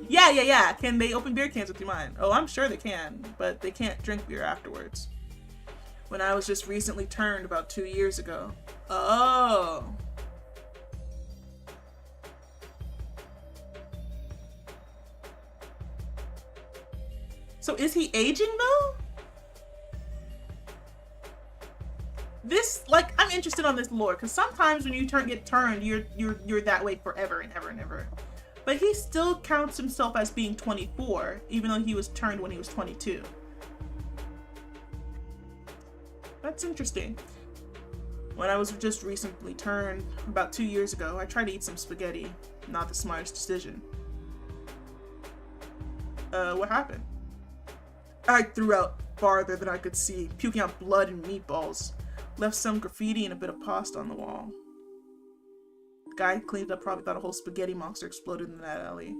Yeah. Can they open beer cans with your mind? Oh, I'm sure they can, but they can't drink beer afterwards. When I was just recently turned about 2 years ago. Oh. So is he aging though? This, like, I'm interested on this lore because sometimes when you get turned, you're that way forever and ever and ever. But he still counts himself as being 24, even though he was turned when he was 22. That's interesting. When I was just recently turned, about 2 years ago, I tried to eat some spaghetti. Not the smartest decision. What happened? I threw out farther than I could see, puking out blood and meatballs. Left some graffiti and a bit of pasta on the wall. The guy who cleaned up probably thought a whole spaghetti monster exploded in that alley.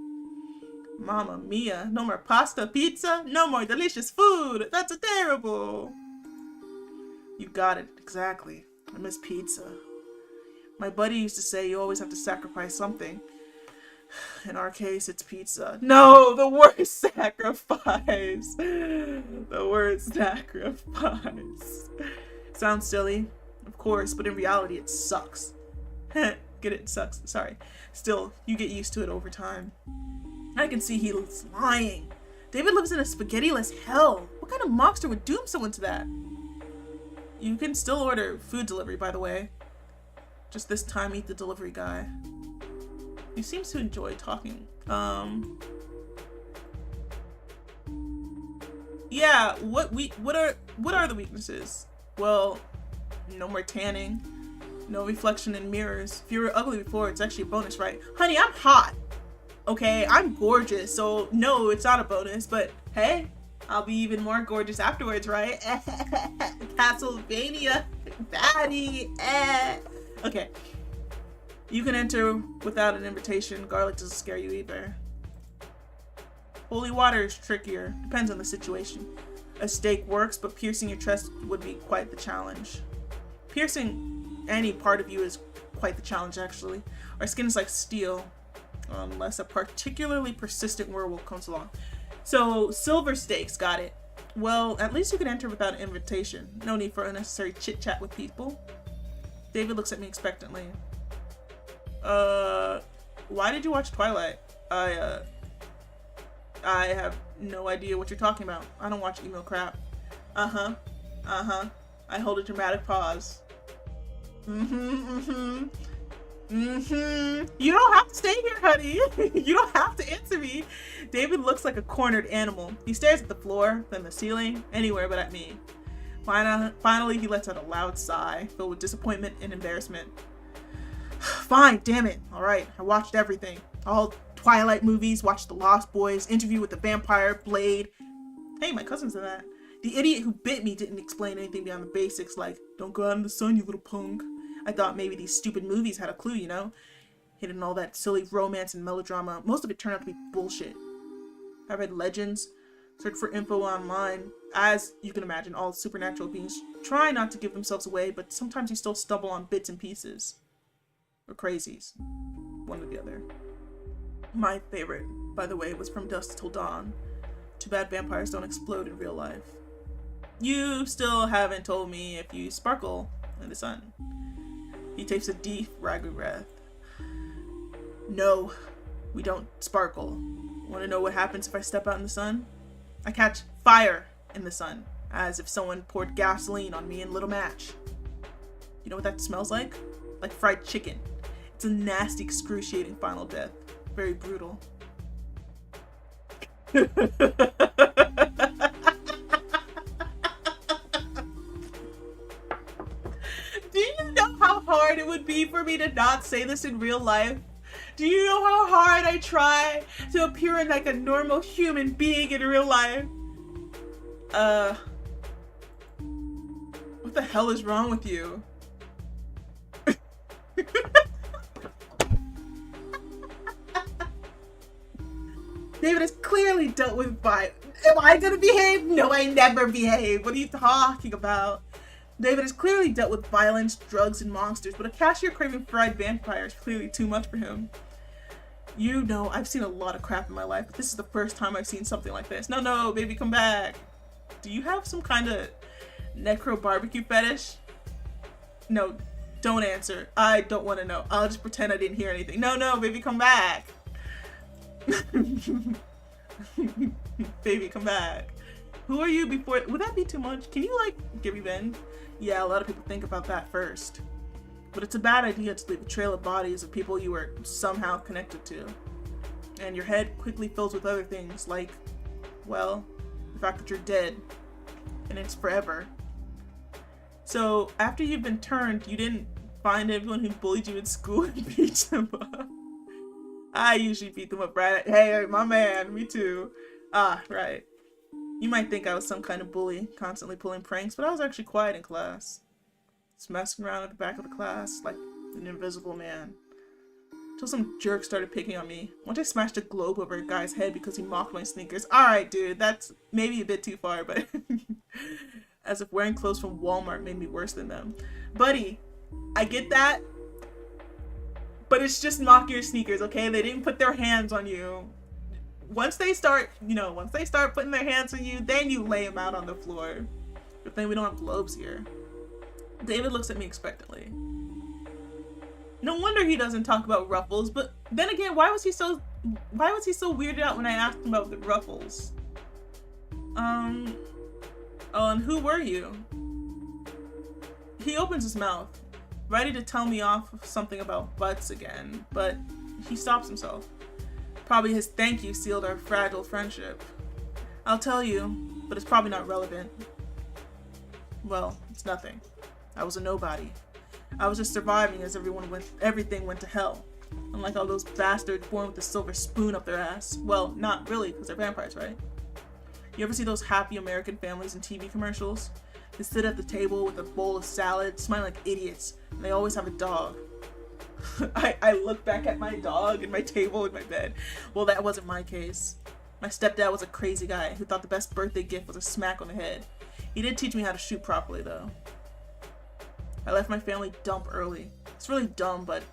Mamma mia, no more pasta, pizza, no more delicious food. That's terrible. You got it, exactly. I miss pizza. My buddy used to say you always have to sacrifice something. In our case, it's pizza. No, the worst sacrifice. The worst sacrifice. Sounds silly, of course, but in reality, it sucks. Get it? It sucks. Sorry. Still, you get used to it over time. I can see he's lying. David lives in a spaghetti-less hell. What kind of monster would doom someone to that? You can still order food delivery, by the way. Just this time, eat the delivery guy. He seems to enjoy talking. Yeah, what are the weaknesses? Well, no more tanning, no reflection in mirrors. If you were ugly before, it's actually a bonus, right? Honey, I'm hot. Okay, I'm gorgeous, so no, it's not a bonus, but hey, I'll be even more gorgeous afterwards, right? Castlevania, baddie, Okay. You can enter without an invitation. Garlic doesn't scare you either. Holy water is trickier. Depends on the situation. A stake works, but piercing your chest would be quite the challenge. Piercing any part of you is quite the challenge, actually. Our skin is like steel, unless a particularly persistent werewolf comes along. So, silver stakes, got it. Well, at least you can enter without an invitation. No need for unnecessary chit-chat with people. David looks at me expectantly. Why did you watch Twilight? I have no idea what you're talking about. I don't watch emo crap. I hold a dramatic pause. You don't have to stay here, honey. You don't have to answer me. David looks like a cornered animal. He stares at the floor, then the ceiling, anywhere but at me. Finally, he lets out a loud sigh, filled with disappointment and embarrassment. Fine, damn it. Alright, I watched everything. All Twilight movies, watched The Lost Boys, Interview with the Vampire, Blade. Hey, my cousin's in that. The idiot who bit me didn't explain anything beyond the basics, like, don't go out in the sun, you little punk. I thought maybe these stupid movies had a clue, you know? Hidden all that silly romance and melodrama. Most of it turned out to be bullshit. I read legends, searched for info online. As you can imagine, all supernatural beings try not to give themselves away, but sometimes you still stumble on bits and pieces. Or crazies. One or the other. My favorite, by the way, was From Dusk Till Dawn. Too bad vampires don't explode in real life. You still haven't told me if you sparkle in the sun. He takes a deep, ragged breath. No, we don't sparkle. Want to know what happens if I step out in the sun? I catch fire in the sun, as if someone poured gasoline on me in a little match. You know what that smells like? Like fried chicken. It's a nasty, excruciating final death. Very brutal. Do you know how hard it would be for me to not say this in real life? Do you know how hard I try to appear like a normal human being in real life? What the hell is wrong with you? David has clearly dealt with violence. Am I gonna behave? No, I never behave. What are you talking about? David has clearly dealt with violence, drugs, and monsters, but a cashier craving fried vampire is clearly too much for him. You know, I've seen a lot of crap in my life, but this is the first time I've seen something like this. No, baby, come back. Do you have some kind of necro barbecue fetish? No, don't answer. I don't want to know. I'll just pretend I didn't hear anything. No, baby, come back. Baby, come back. Who are you before? Would that be too much? Can you, like, get revenge? Yeah, a lot of people think about that first. But it's a bad idea to leave a trail of bodies of people you were somehow connected to. And your head quickly fills with other things, like, well, the fact that you're dead. And it's forever. So, after you've been turned, you didn't find everyone who bullied you in school and beat them up. I usually beat them up, right? Hey, my man, me too. Ah, right. You might think I was some kind of bully, constantly pulling pranks, but I was actually quiet in class. Just messing around at the back of the class like an invisible man. Till some jerk started picking on me. Once I smashed a globe over a guy's head because he mocked my sneakers. Alright, dude, that's maybe a bit too far, but as if wearing clothes from Walmart made me worse than them. Buddy, I get that, but it's just mocking your sneakers, okay? They didn't put their hands on you. Once they start putting their hands on you, then you lay them out on the floor. But then we don't have globes here. David looks at me expectantly. No wonder he doesn't talk about ruffles, but then again, why was he so weirded out when I asked him about the ruffles? Oh, and who were you? He opens his mouth, ready to tell me off something about butts again, but he stops himself. Probably his thank you sealed our fragile friendship. I'll tell you, but it's probably not relevant. Well, it's nothing. I was a nobody. I was just surviving as everything went to hell. Unlike all those bastards born with a silver spoon up their ass. Well, not really, because they're vampires, right? You ever see those happy American families in TV commercials? They sit at the table with a bowl of salad, smiling like idiots, and they always have a dog. I look back at my dog and my table and my bed. Well, that wasn't my case. My stepdad was a crazy guy who thought the best birthday gift was a smack on the head. He did teach me how to shoot properly, though. I left my family dump early. It's really dumb, but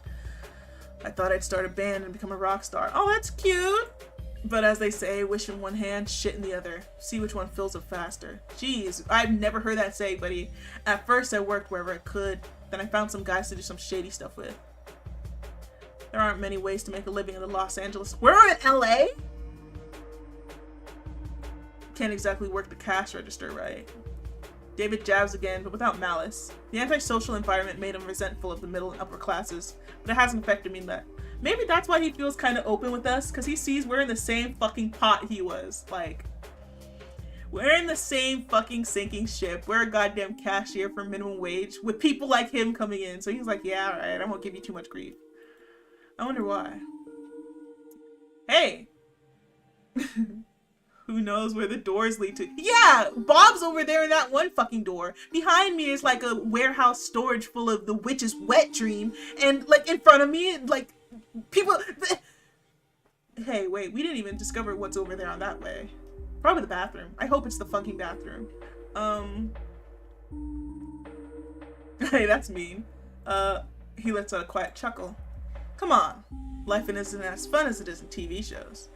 I thought I'd start a band and become a rock star. Oh, that's cute! But as they say, wish in one hand, shit in the other. See which one fills up faster. Jeez, I've never heard that say, buddy. At first, I worked wherever I could. Then I found some guys to do some shady stuff with. There aren't many ways to make a living in the Los Angeles. We're in LA? Can't exactly work the cash register, right? David jabs again, but without malice. The antisocial environment made him resentful of the middle and upper classes, but it hasn't affected me that. Maybe that's why he feels kind of open with us, because he sees we're in the same fucking pot he was. Like, we're in the same fucking sinking ship. We're a goddamn cashier for minimum wage with people like him coming in. So he's like, yeah, alright, I won't give you too much grief. I wonder why. Hey! Who knows where the doors lead to? Yeah! Bob's over there in that one fucking door. Behind me is like a warehouse storage full of the witch's wet dream. And like in front of me, like people... Hey, wait, we didn't even discover what's over there on that way. Probably the bathroom. I hope it's the fucking bathroom. Hey, that's mean. He lets out a quiet chuckle. Come on. Life isn't as fun as it is in TV shows.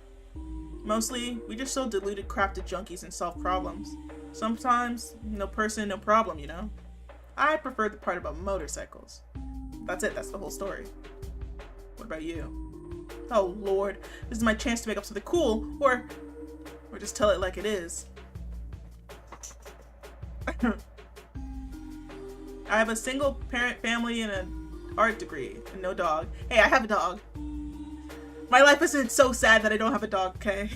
Mostly, we just so deluded crafted junkies and solve problems. Sometimes, no person, no problem, you know? I prefer the part about motorcycles. That's it, that's the whole story. What about you? Oh lord, this is my chance to make up something cool, or just tell it like it is. I have a single parent family and an art degree, and no dog. Hey, I have a dog. My life isn't so sad that I don't have a dog, okay?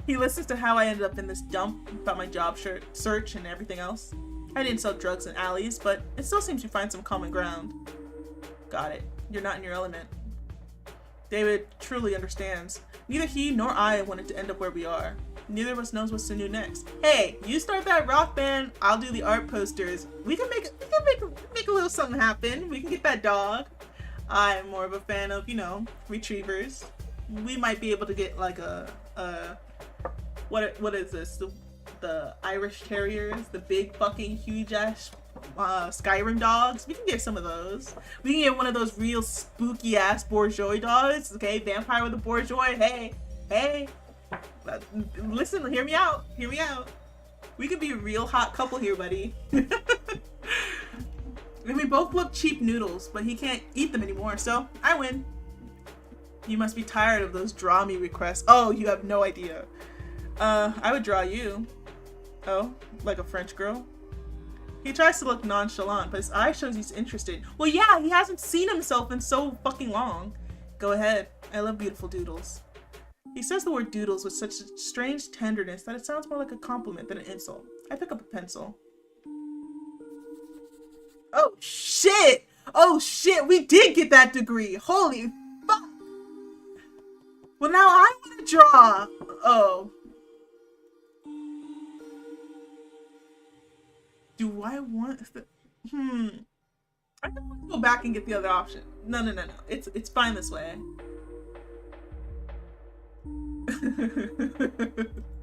He listens to how I ended up in this dump about my job search and everything else. I didn't sell drugs in alleys, but it still seems we find some common ground. Got it. You're not in your element. David truly understands. Neither he nor I wanted to end up where we are. Neither of us knows what's to do next. Hey, you start that rock band, I'll do the art posters. We can make a little something happen. We can get that dog. I'm more of a fan of, you know, retrievers. We might be able to get like what is this? The Irish Terriers, the big fucking huge ass Skyrim dogs. We can get some of those. We can get one of those real spooky ass bourgeois dogs. Okay, vampire with a bourgeois. Hey. Listen, hear me out. We could be a real hot couple here, buddy. And we both look cheap noodles, but he can't eat them anymore, so I win. You must be tired of those draw me requests. Oh, you have no idea. I would draw you. Oh, like a French girl? He tries to look nonchalant, but his eye shows he's interested. Well, yeah, he hasn't seen himself in so fucking long. Go ahead. I love beautiful doodles. He says the word doodles with such a strange tenderness that it sounds more like a compliment than an insult. I pick up a pencil. Oh shit, we did get that degree. Holy fuck. Well, now I want to draw. Oh. Do I want the... I don't want to go back and get the other option. No. It's fine this way.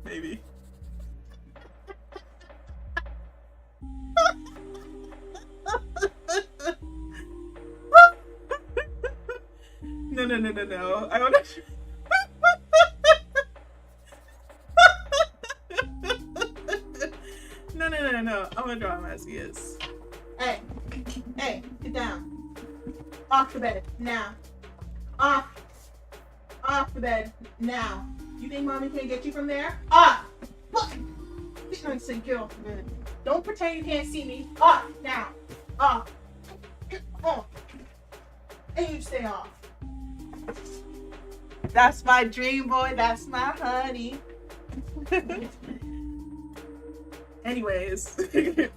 Maybe. No. I want to. No. I'm gonna draw him as he is. Hey, get down. Off the bed now. Off the bed now. You think mommy can't get you from there? Off. Look. Nice and get off the bed. Don't pretend you can't see me. Off now. Off. Off. And you stay off. That's my dream boy. That's my honey. Anyways,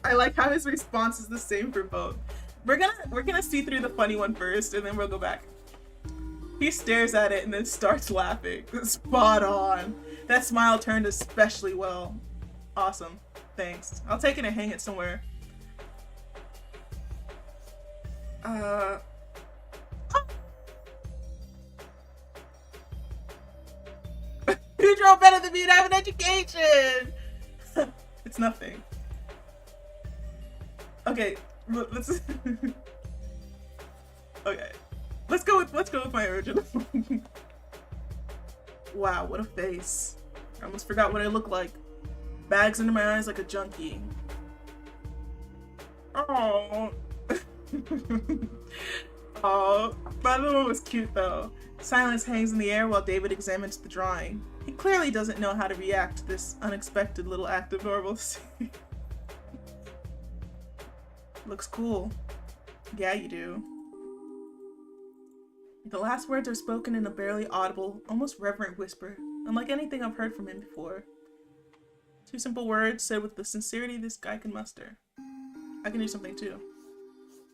I like how his response is the same for both. We're gonna see through the funny one first, and then we'll go back. He stares at it and then starts laughing. Spot on. That smile turned especially well. Awesome. Thanks. I'll take it and hang it somewhere. You draw better than me and have an education! It's nothing. Okay, let's okay. Let's go with my original. Wow, what a face. I almost forgot what I look like. Bags under my eyes like a junkie. Oh. Oh, my other one was cute though. Silence hangs in the air while David examines the drawing. He clearly doesn't know how to react to this unexpected little act of normalcy. Looks cool. Yeah, you do. The last words are spoken in a barely audible, almost reverent whisper, unlike anything I've heard from him before. 2 simple words said with the sincerity this guy can muster. I can do something too.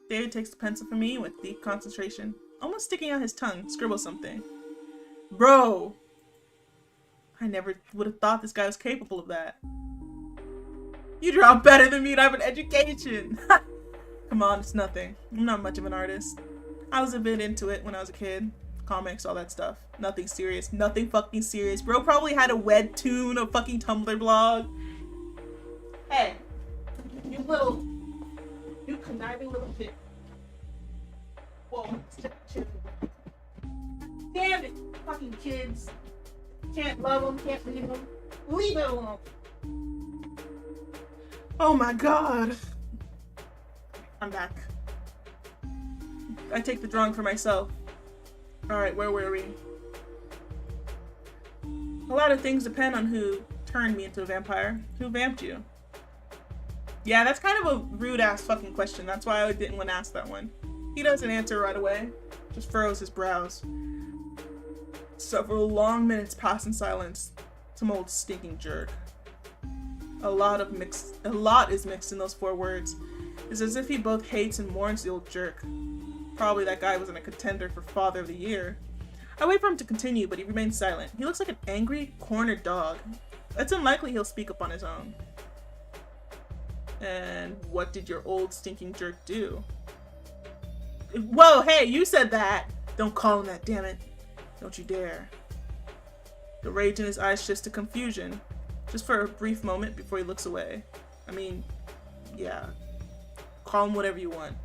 David takes the pencil from me with deep concentration, almost sticking out his tongue, scribbles something. Bro! I never would have thought this guy was capable of that. You draw better than me and I have an education! Come on, it's nothing. I'm not much of an artist. I was a bit into it when I was a kid. Comics, all that stuff. Nothing serious. Nothing fucking serious. Bro probably had a webtoon, a fucking Tumblr blog. Hey, you conniving little bitch. Whoa, damn it, fucking kids. Can't love them, can't leave them. Leave it alone. Oh my god. I'm back. I take the drawing for myself. Alright, where were we? A lot of things depend on who turned me into a vampire. Who vamped you? Yeah, that's kind of a rude ass fucking question. That's why I didn't want to ask that one. He doesn't answer right away. Just furrows his brows. Several long minutes pass in silence. Some old stinking jerk. A lot is mixed in those 4 words. It's as if he both hates and mourns the old jerk. Probably that guy wasn't a contender for Father of the Year. I wait for him to continue, but he remains silent. He looks like an angry, cornered dog. It's unlikely he'll speak up on his own. And what did your old stinking jerk do? Whoa, hey, you said that! Don't call him that, damn it. Don't you dare. The rage in his eyes shifts to confusion, just for a brief moment before he looks away. I mean, yeah. Call him whatever you want.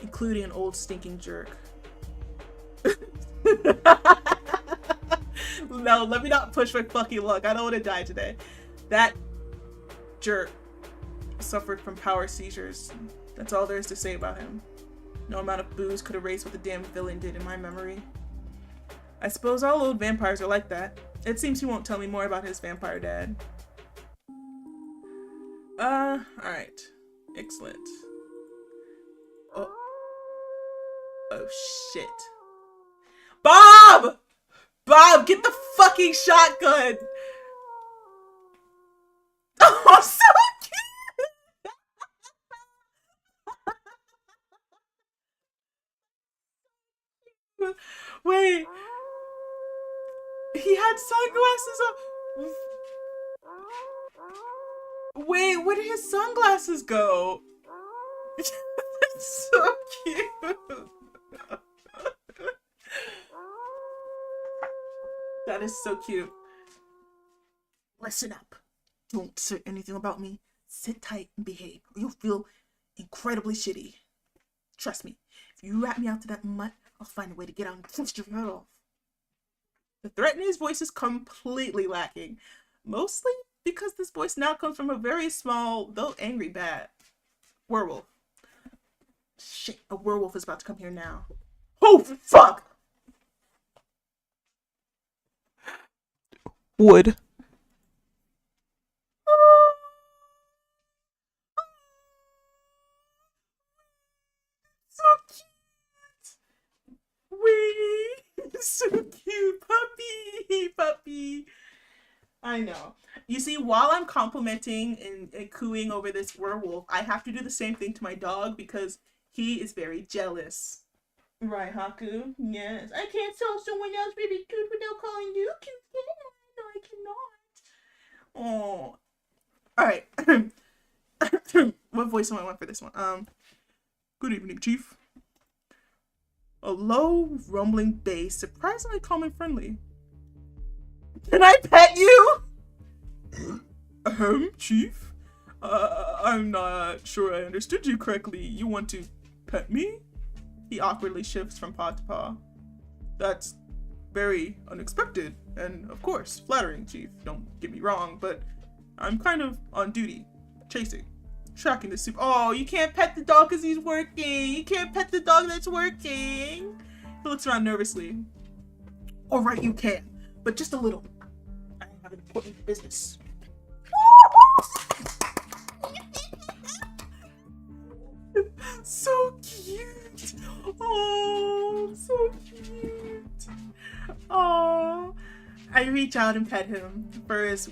Including an old stinking jerk. No, let me not push my fucking luck. I don't want to die today. That jerk suffered from power seizures. That's all there is to say about him. No amount of booze could erase what the damn villain did in my memory. I suppose all old vampires are like that. It seems he won't tell me more about his vampire dad. Alright. Excellent. Oh shit. Bob! Bob, get the fucking shotgun! Oh, so cute! Wait. He had sunglasses on. Wait, where did his sunglasses go? So cute. That is so cute. Listen up. Don't say anything about me. Sit tight and behave, or you'll feel incredibly shitty. Trust me, if you rat me out to that mutt, I'll find a way to get out and twist your head off. The threat in his voice is completely lacking, mostly because this voice now comes from a very small, though angry bat. Werewolf. Shit, a werewolf is about to come here now. Oh, fuck! Wood. So cute! Wee! So cute! Puppy! I know. You see, while I'm complimenting and cooing over this werewolf, I have to do the same thing to my dog because he is very jealous. Right, Haku? Yes. I can't tell someone else really cute without calling you cute. No, I cannot. Oh. Alright. What voice am I want for this one? Good evening, Chief. A low, rumbling bass, surprisingly calm and friendly. Can I pet you? Chief? I'm not sure I understood you correctly. You want to pet me? He awkwardly shifts from paw to paw. That's very unexpected, and of course, flattering, Chief. Don't get me wrong, but I'm kind of on duty. Chasing. Tracking the soup. Oh, you can't pet the dog because he's working. You can't pet the dog that's working. He looks around nervously. All right, you can, but just a little. I have important business. So cute. Oh, so cute. Oh, I reach out and pet him first.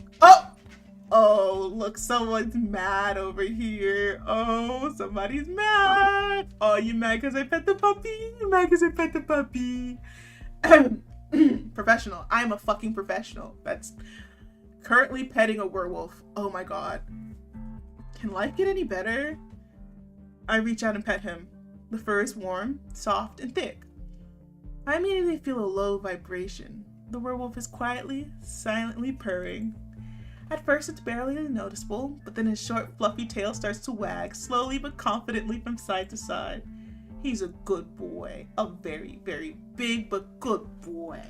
Oh, look, someone's mad over here. Oh, somebody's mad. Oh, you mad because I pet the puppy? You mad because I pet the puppy? Professional. I'm a fucking professional. That's currently petting a werewolf. Oh my god. Can life get any better? I reach out and pet him. The fur is warm, soft, and thick. I immediately feel a low vibration. The werewolf is quietly, silently purring. At first it's barely noticeable, but then his short, fluffy tail starts to wag, slowly but confidently from side to side. He's a good boy. A very, very big but good boy.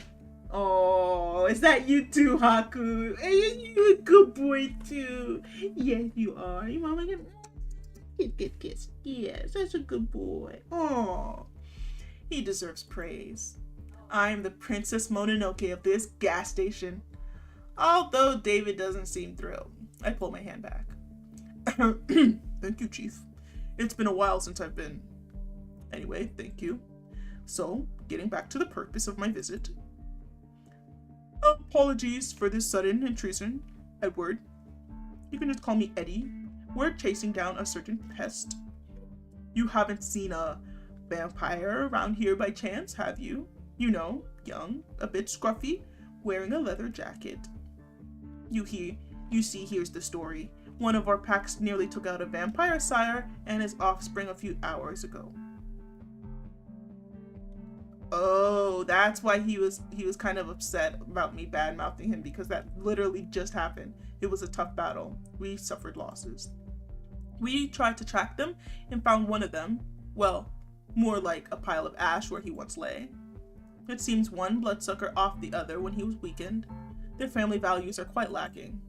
Oh, is that you too, Haku? Hey, you a good boy too. Yes, you are. You want to get kiss? Yes, that's a good boy. Oh, he deserves praise. I am the Princess Mononoke of this gas station. Although David doesn't seem thrilled. I pull my hand back. Thank you, Chief. It's been a while since I've been. Anyway, thank you. So, getting back to the purpose of my visit. Apologies for this sudden intrusion, Edward. You can just call me Eddie. We're chasing down a certain pest. You haven't seen a vampire around here by chance, have you? You know, young, a bit scruffy, wearing a leather jacket. You see, here's the story. One of our packs nearly took out a vampire sire and his offspring a few hours ago. Oh, that's why he was kind of upset about me bad-mouthing him, because that literally just happened. It was a tough battle. We suffered losses. We tried to track them and found one of them, well, more like a pile of ash where he once lay. It seems one bloodsucker off the other when he was weakened. Their family values are quite lacking.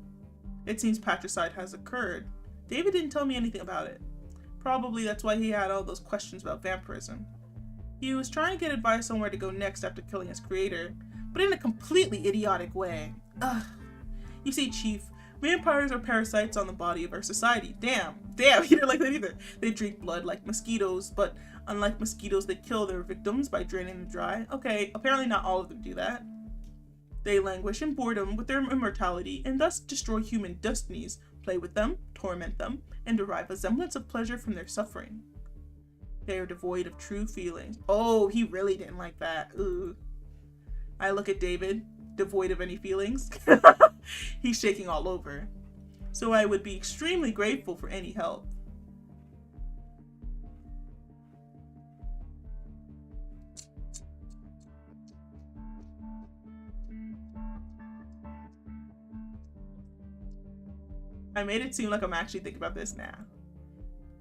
It seems patricide has occurred. David didn't tell me anything about it. Probably that's why he had all those questions about vampirism. He was trying to get advice on where to go next after killing his creator, but in a completely idiotic way. Ugh. You see, Chief, vampires are parasites on the body of our society. Damn, he didn't like that either. They drink blood like mosquitoes, but unlike mosquitoes, they kill their victims by draining them dry. Okay, apparently not all of them do that. They languish in boredom with their immortality and thus destroy human destinies, play with them, torment them, and derive a semblance of pleasure from their suffering. They are devoid of true feelings. Oh, he really didn't like that. Ooh. I look at David, devoid of any feelings. He's shaking all over. So I would be extremely grateful for any help. I made it seem like I'm actually thinking about this now.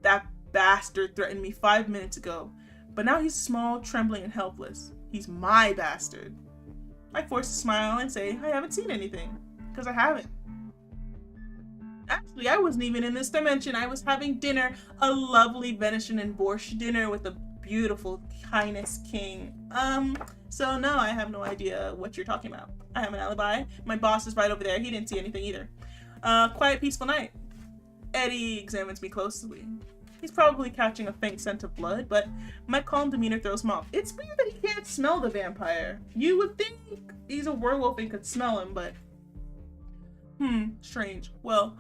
That bastard threatened me 5 minutes ago, but now he's small, trembling, and helpless. He's my bastard. I force a smile and say I haven't seen anything, because I haven't. Actually, I wasn't even in this dimension. I was having dinner, a lovely venison and borscht dinner with a beautiful Highness King. So no, I have no idea what you're talking about. I have an alibi. My boss is right over there. He didn't see anything either. Quiet, peaceful night. Eddie examines me closely. He's probably catching a faint scent of blood, but my calm demeanor throws him off. It's weird that he can't smell the vampire. You would think he's a werewolf and could smell him, but strange. Well,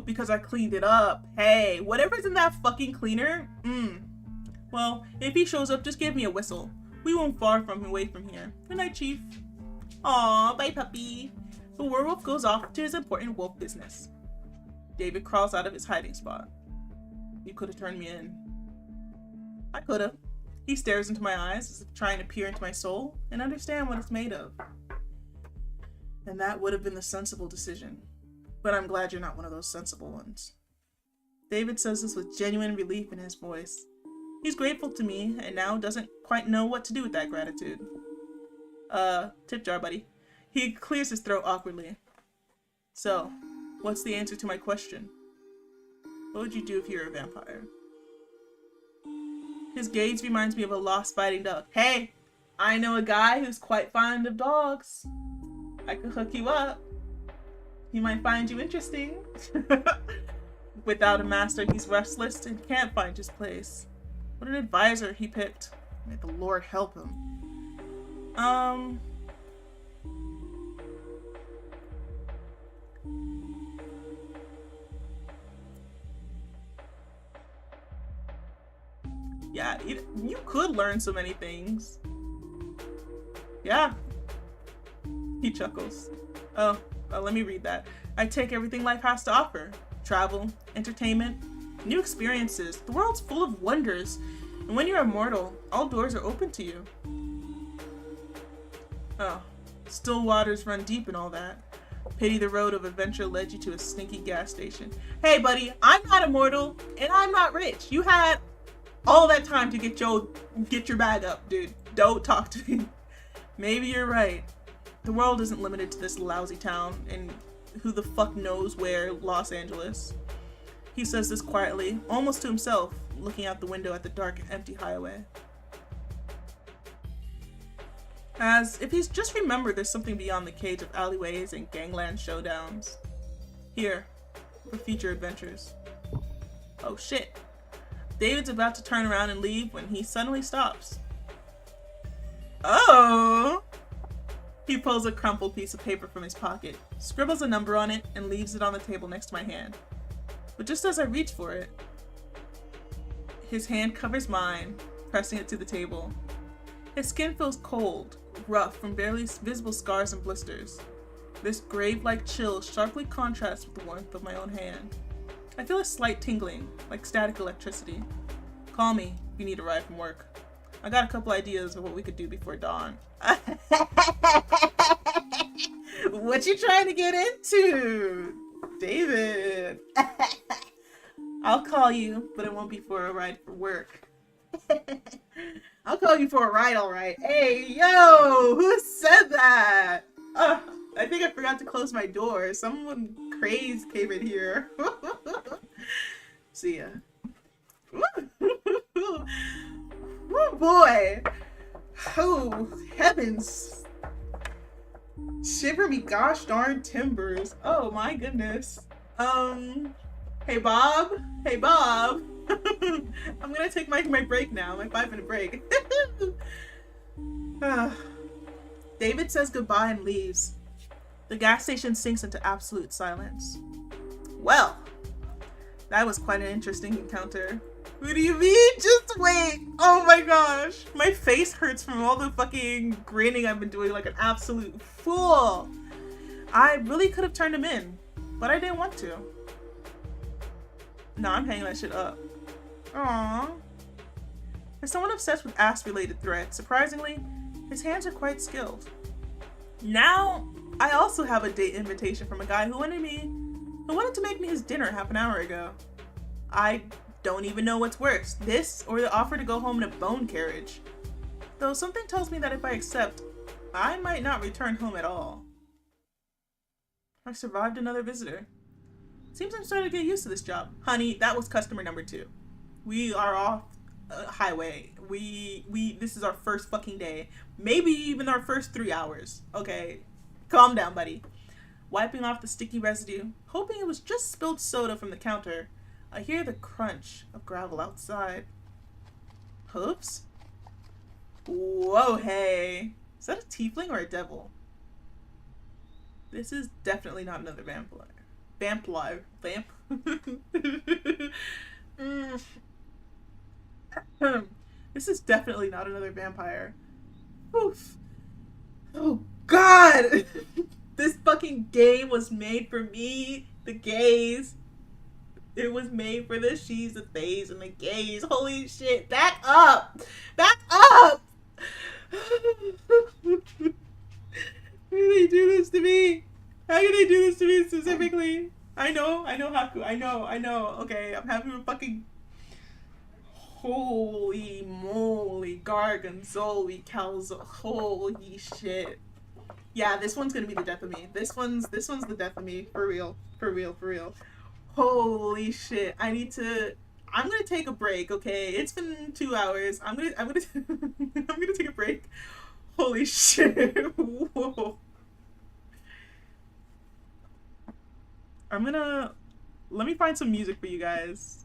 because I cleaned it up. Hey, whatever's in that fucking cleaner, well, if he shows up, just give me a whistle. We won't far away from here. Good night, Chief. Aw, bye, puppy. The werewolf goes off to his important wolf business. David crawls out of his hiding spot. You could have turned me in. I could have. He stares into my eyes as if trying to peer into my soul and understand what it's made of. And that would have been the sensible decision. But I'm glad you're not one of those sensible ones. David says this with genuine relief in his voice. He's grateful to me and now doesn't quite know what to do with that gratitude. Tip jar, buddy. He clears his throat awkwardly. So, what's the answer to my question? What would you do if you were a vampire? His gaze reminds me of a lost fighting dog. Hey, I know a guy who's quite fond of dogs. I could hook you up. He might find you interesting. Without a master, he's restless and can't find his place. What an advisor he picked. May the Lord help him. Yeah, you could learn so many things. Yeah. He chuckles. Oh, let me read that. I take everything life has to offer. Travel, entertainment, new experiences. The world's full of wonders. And when you're immortal, all doors are open to you. Oh, still waters run deep and all that. Pity the road of adventure led you to a stinky gas station. Hey, buddy, I'm not immortal, and I'm not rich. You had all that time to get your bag up, dude. Don't talk to me. Maybe you're right. The world isn't limited to this lousy town, and who the fuck knows where Los Angeles. He says this quietly, almost to himself, looking out the window at the dark, empty highway. As if he's just remembered there's something beyond the cage of alleyways and gangland showdowns. Here, for future adventures. Oh shit. David's about to turn around and leave when he suddenly stops. Oh! He pulls a crumpled piece of paper from his pocket, scribbles a number on it, and leaves it on the table next to my hand. But just as I reach for it, his hand covers mine, pressing it to the table. His skin feels cold, rough from barely visible scars and blisters. This grave-like chill sharply contrasts with the warmth of my own hand. I feel a slight tingling, like static electricity. Call me if you need a ride from work. I got a couple ideas of what we could do before dawn. What you trying to get into, David? I'll call you, but it won't be for a ride for work. I'll call you for a ride, all right. Hey, yo, who said that? I think I forgot to close my door. Someone crazy came in here. See ya. Oh boy. Oh, heavens. Shiver me gosh darn timbers. Oh my goodness. Hey Bob. Hey Bob. I'm gonna take my break now, my 5-minute break. David says goodbye and leaves. The gas station sinks into absolute silence. Well, that was quite an interesting encounter. What do you mean? Just wait. Oh my gosh. My face hurts from all the fucking grinning I've been doing like an absolute fool. I really could have turned him in, but I didn't want to. No, I'm hanging that shit up. Aww. For someone obsessed with ass-related threats, surprisingly, his hands are quite skilled. Now, I also have a date invitation from a guy who wanted me I wanted to make me his dinner half an hour ago. I don't even know what's worse, this or the offer to go home in a bone carriage. Though something tells me that if I accept, I might not return home at all. I survived another visitor. Seems I'm starting to get used to this job. Honey, that was customer number 2. We are off highway. This is our first fucking day. Maybe even our first 3 hours. Okay, calm down, buddy. Wiping off the sticky residue, hoping it was just spilled soda from the counter, I hear the crunch of gravel outside. Hooves? Whoa, hey. Is that a tiefling or a devil? This is definitely not another vampire. Vamp? This is definitely not another vampire. Oof. Oh, God! This fucking game was made for me, the gays. It was made for the she's, the theys, and the gays. Holy shit. Back up! Back up! Why do they do this to me? How can they do this to me specifically? I know, Haku. I know. Okay, I'm having a fucking... Holy moly. Gargonzoli calzo. Holy shit. Yeah, this one's gonna be the death of me. This one's the death of me. For real. Holy shit. I'm gonna take a break, okay? It's been 2 hours. I'm gonna I'm gonna take a break. Holy shit. Whoa. Let me find some music for you guys.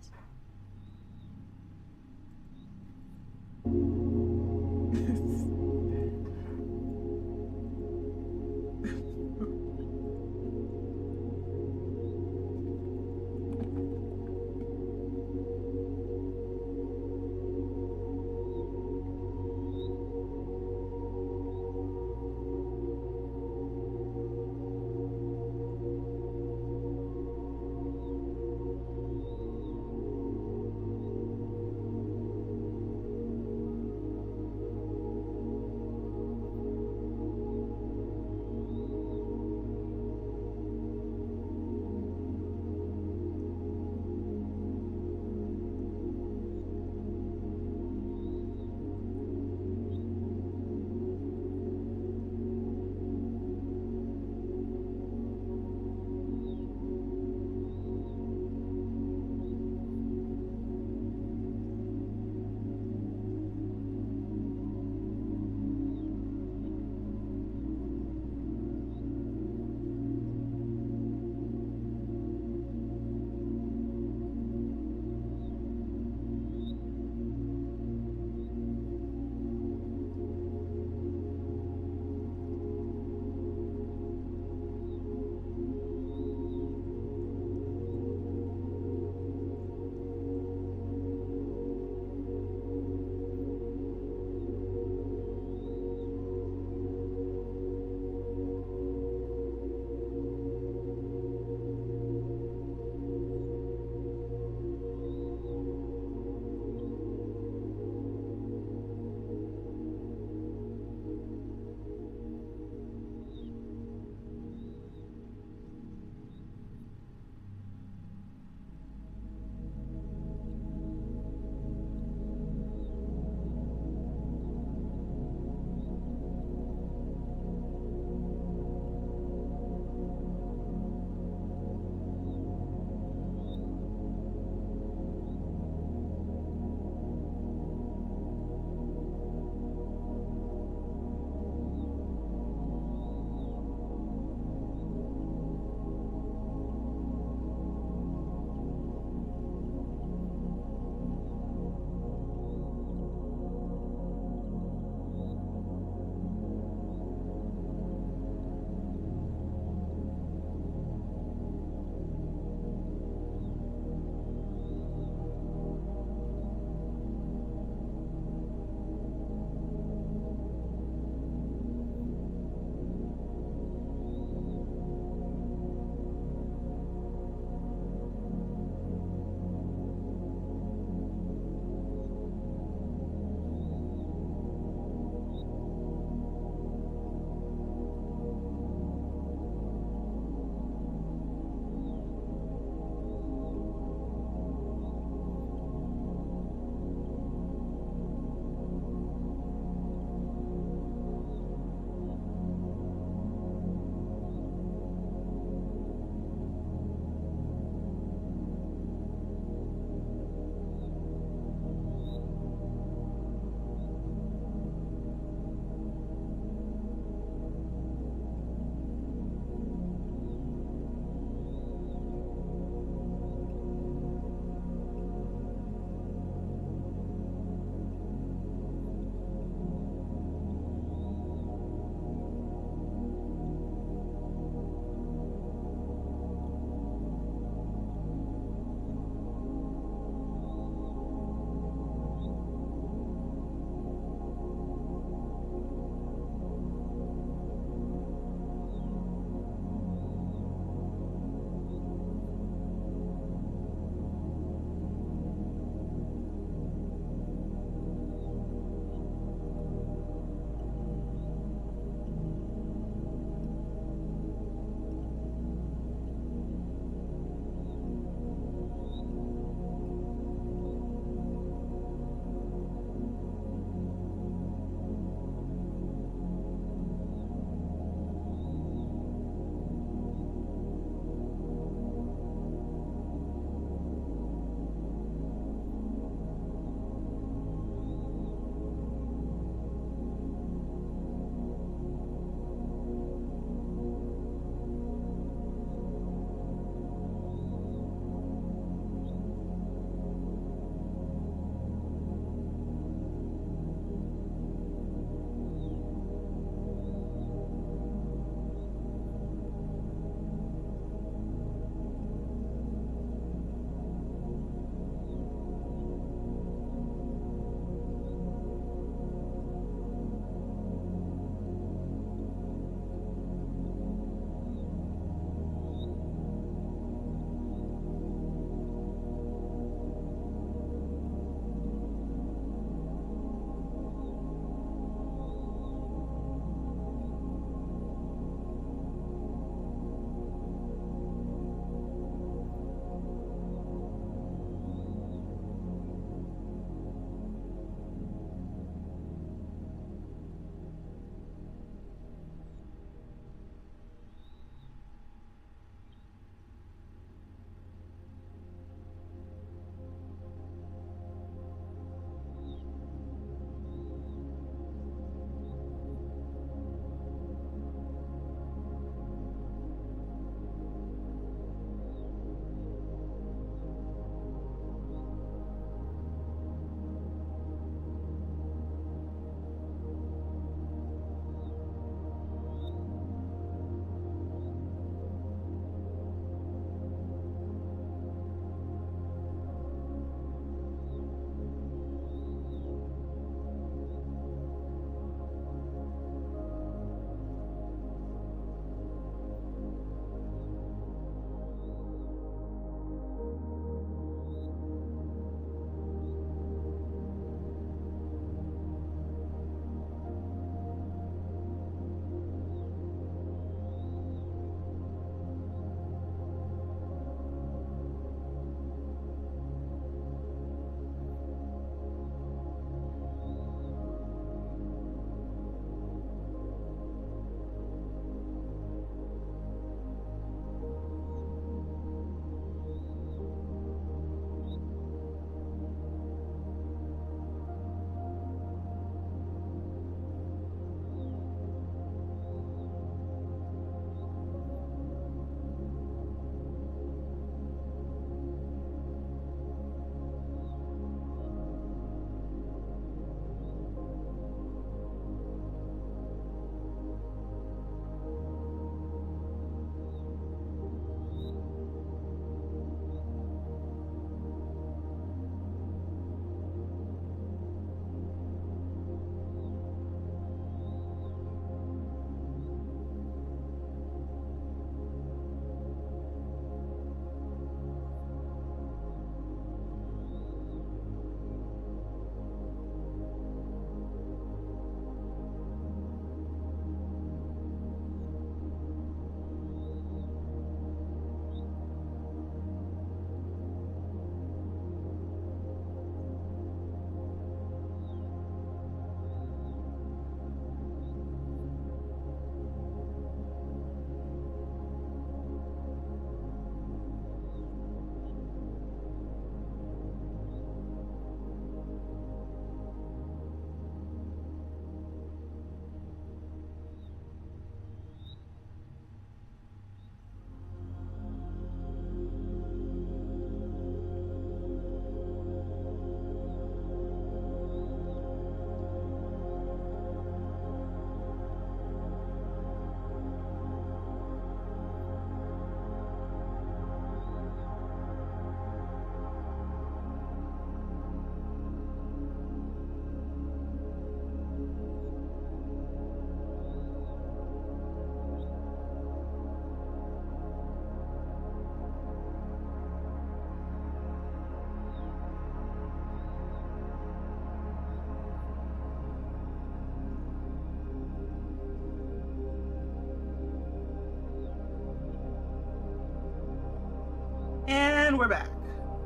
And we're back.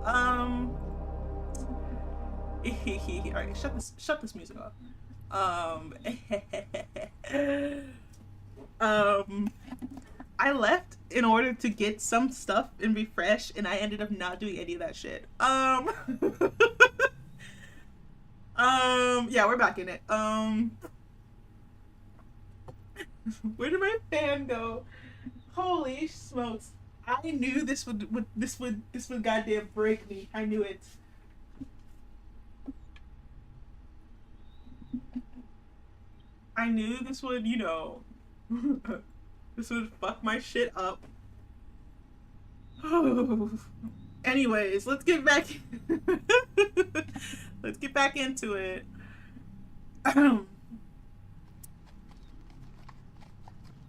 Alright, shut this music off. I left in order to get some stuff and refresh, and I ended up not doing any of that shit. Yeah, we're back in it. Where did my fan go? Holy smokes. I knew this would goddamn break me. I knew it. I knew this would, you know, this would fuck my shit up. Anyways, let's get back let's get back into it. The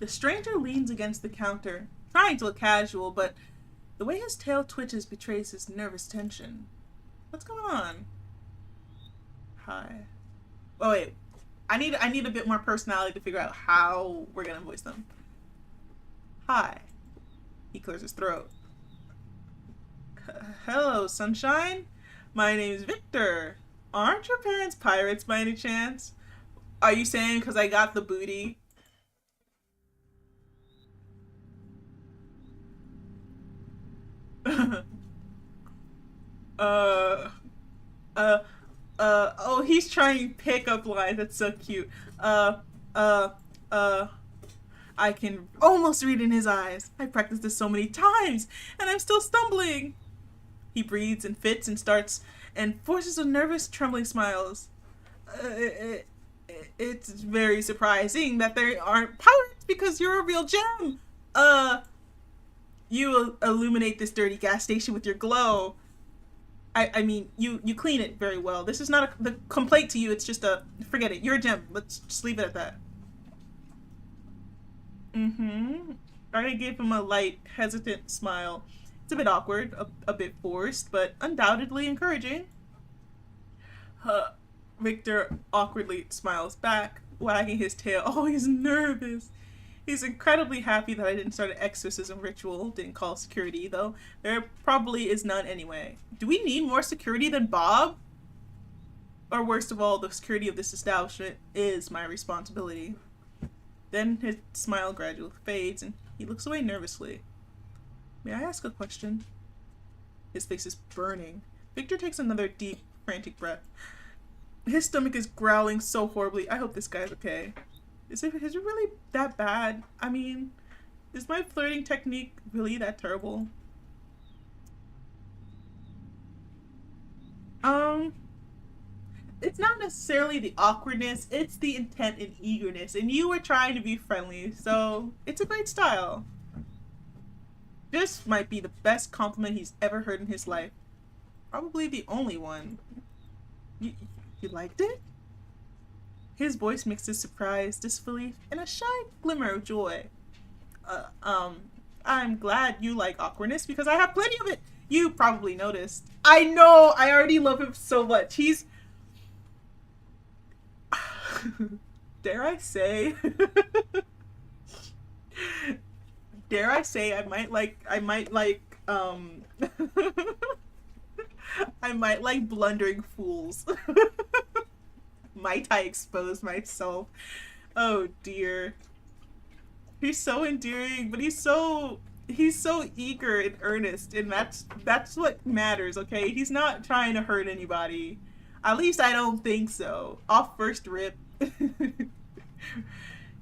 stranger leans against the counter, trying to look casual, but the way his tail twitches betrays his nervous tension. What's going on? Hi. Oh wait, I need a bit more personality to figure out how we're gonna voice them. Hi. He clears his throat. Hello, sunshine. My name's Victor. Aren't your parents pirates by any chance? Are you saying because I got the booty? Oh, he's trying pickup lines. That's so cute. I can almost read in his eyes. I practiced this so many times, and I'm still stumbling. He breathes and fits and starts and forces a nervous, trembling smiles. It's very surprising that there aren't pirates because you're a real gem. You illuminate this dirty gas station with your glow. I mean, you clean it very well. This is not the complaint to you. It's just forget it. You're a gem. Let's just leave it at that. I gave him a light, hesitant smile. It's a bit awkward, a bit forced, but undoubtedly encouraging. Victor awkwardly smiles back, wagging his tail. Oh, he's nervous. He's incredibly happy that I didn't start an exorcism ritual, didn't call security, though there probably is none anyway. Do we need more security than Bob? Or worst of all, the security of this establishment is my responsibility. Then his smile gradually fades and he looks away nervously. May I ask a question? His face is burning. Victor takes another deep, frantic breath. His stomach is growling so horribly. I hope this guy's okay. Is it really that bad? I mean, is my flirting technique really that terrible? It's not necessarily the awkwardness, it's the intent and eagerness, and you were trying to be friendly, so it's a great style. This might be the best compliment he's ever heard in his life. Probably the only one. You liked it? His voice mixes surprise, disbelief, and a shy glimmer of joy. I'm glad you like awkwardness because I have plenty of it. You probably noticed. I know, I already love him so much. He's... Dare I say... Dare I say I might like I might like blundering fools. Might I expose myself? Oh dear. He's so endearing, but he's so eager and earnest, and that's what matters, okay? He's not trying to hurt anybody. At least I don't think so. Off first rip.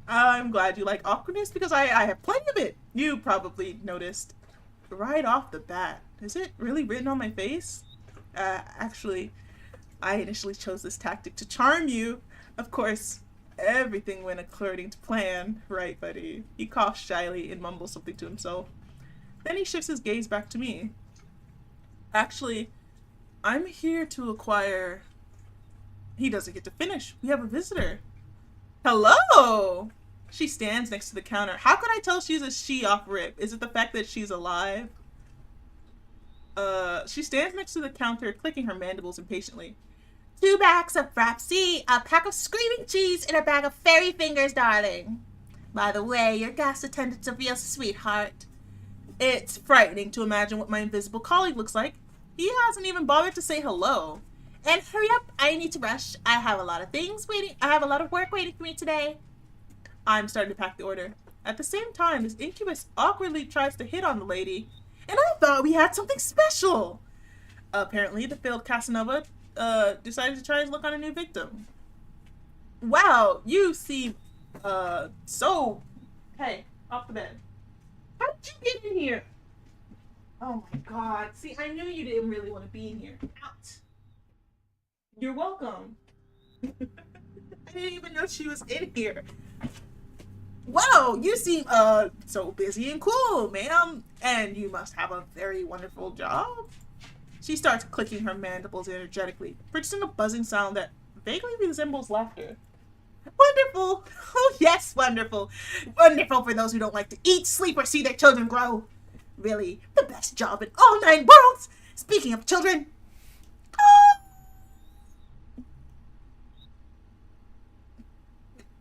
I'm glad you like awkwardness because I have plenty of it. You probably noticed. Right off the bat. Is it really written on my face? Actually, I initially chose this tactic to charm you. Of course, everything went according to plan. Right, buddy? He coughs shyly and mumbles something to himself. Then he shifts his gaze back to me. Actually, I'm here to acquire... He doesn't get to finish. We have a visitor. Hello! She stands next to the counter. How could I tell she's a she off rip? Is it the fact that she's alive? She stands next to the counter, clicking her mandibles impatiently. 2 bags of frapsy, a pack of screaming cheese, and a bag of fairy fingers, darling. By the way, your gas attendant's a real sweetheart. It's frightening to imagine what my invisible colleague looks like. He hasn't even bothered to say hello. And hurry up, I need to rush. I have a lot of things waiting. I have a lot of work waiting for me today. I'm starting to pack the order. At the same time, this incubus awkwardly tries to hit on the lady. And I thought we had something special. Apparently, the failed Casanova decided to try his luck on a new victim. Wow, you seem so... Hey, off the bed. How did you get in here? Oh my god. See, I knew you didn't really want to be in here. Out. You're welcome. I didn't even know she was in here. Wow, you seem so busy and cool, ma'am. And you must have a very wonderful job. She starts clicking her mandibles energetically, producing a buzzing sound that vaguely resembles laughter. Wonderful! Oh yes, wonderful. Wonderful for those who don't like to eat, sleep, or see their children grow. Really, the best job in all 9 worlds. Speaking of children.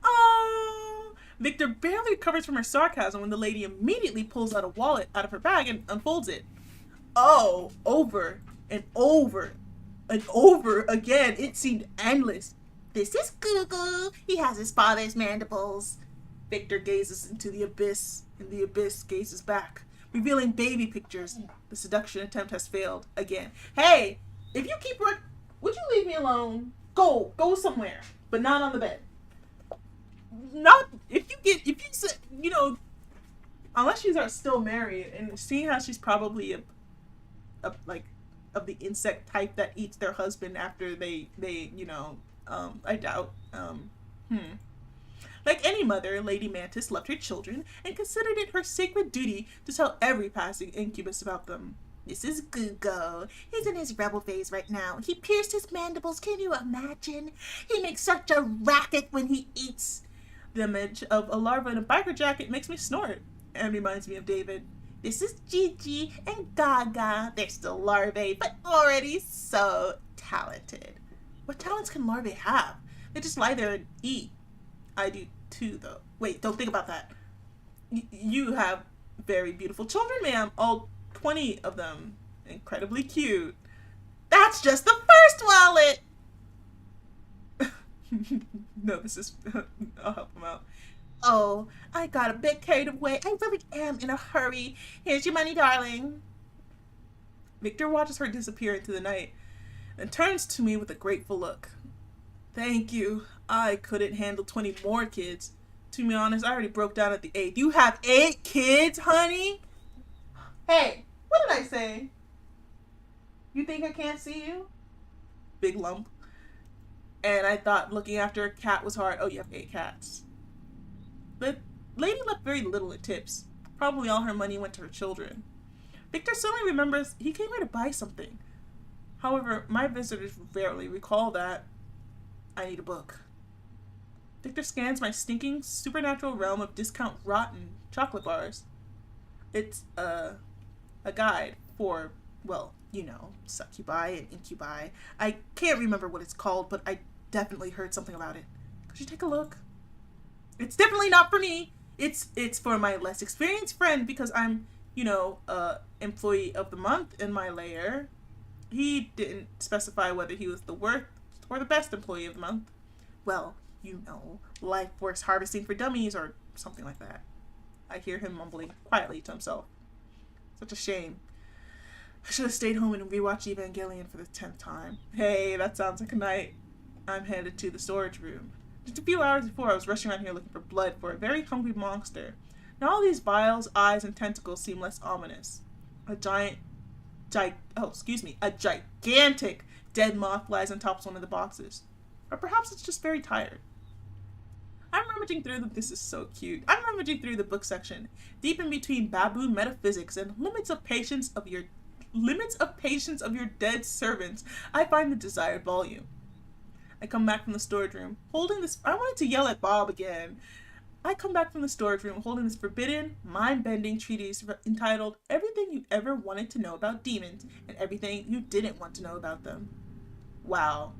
Oh! Victor barely recovers from her sarcasm when the lady immediately pulls out a wallet out of her bag and unfolds it. Oh, over and over and over again. It seemed endless. This is Google. He has his father's mandibles. Victor gazes into the abyss, and the abyss gazes back, revealing baby pictures. The seduction attempt has failed again. Hey, if you keep work, would you leave me alone? Go somewhere, but not on the bed. Not if you said, you know, unless she's still married, and seeing how she's probably a like of the insect type that eats their husband after they you know, I doubt. Like any mother, Lady Mantis loved her children and considered it her sacred duty to tell every passing incubus about them. This is Google. He's in his rebel phase right now. He pierced his mandibles. Can you imagine? He makes such a racket when he eats. The image of a larva in a biker jacket makes me snort and reminds me of David. This is Gigi and Gaga. They're still larvae, but already so talented. What talents can larvae have? They just lie there and eat. I do too, though. Wait, don't think about that. You have very beautiful children, ma'am. All 20 of them. Incredibly cute. That's just the first wallet! No, this is... I'll help him out. Oh, I got a bit carried away. I really am in a hurry. Here's your money, darling. Victor watches her disappear into the night and turns to me with a grateful look. Thank you. I couldn't handle 20 more kids. To be honest, I already broke down at the 8th. You have 8 kids, honey? Hey, what did I say? You think I can't see you? Big lump. And I thought looking after a cat was hard. Oh, you have 8 cats. The lady left very little in tips. Probably all her money went to her children. Victor suddenly remembers he came here to buy something. However, my visitors rarely recall that. I need a book. Victor scans my stinking supernatural realm of discount rotten chocolate bars. It's a guide for, well, you know, succubi and incubi. I can't remember what it's called, but I definitely heard something about it. Could you take a look? It's definitely not for me. It's for my less experienced friend because I'm, you know, employee of the month in my lair. He didn't specify whether he was the worst or the best employee of the month. Well, you know, life force harvesting for dummies or something like that. I hear him mumbling quietly to himself. Such a shame. I should have stayed home and rewatched Evangelion for the 10th time. Hey, that sounds like a night. I'm headed to the storage room. Just a few hours before, I was rushing around here looking for blood for a very hungry monster. Now all these vials, eyes, and tentacles seem less ominous. A gigantic dead moth lies on top of one of the boxes. Or perhaps it's just very tired. I'm rummaging through this is so cute. I'm rummaging through the book section, deep in between baboon metaphysics and limits of patience of your dead servants. I find the desired volume. I come back from the storage room, holding this... I wanted to yell at Bob again. I come back from the storage room holding this forbidden, mind-bending treatise entitled Everything You Ever Wanted to Know About Demons and Everything You Didn't Want to Know About Them. Wow.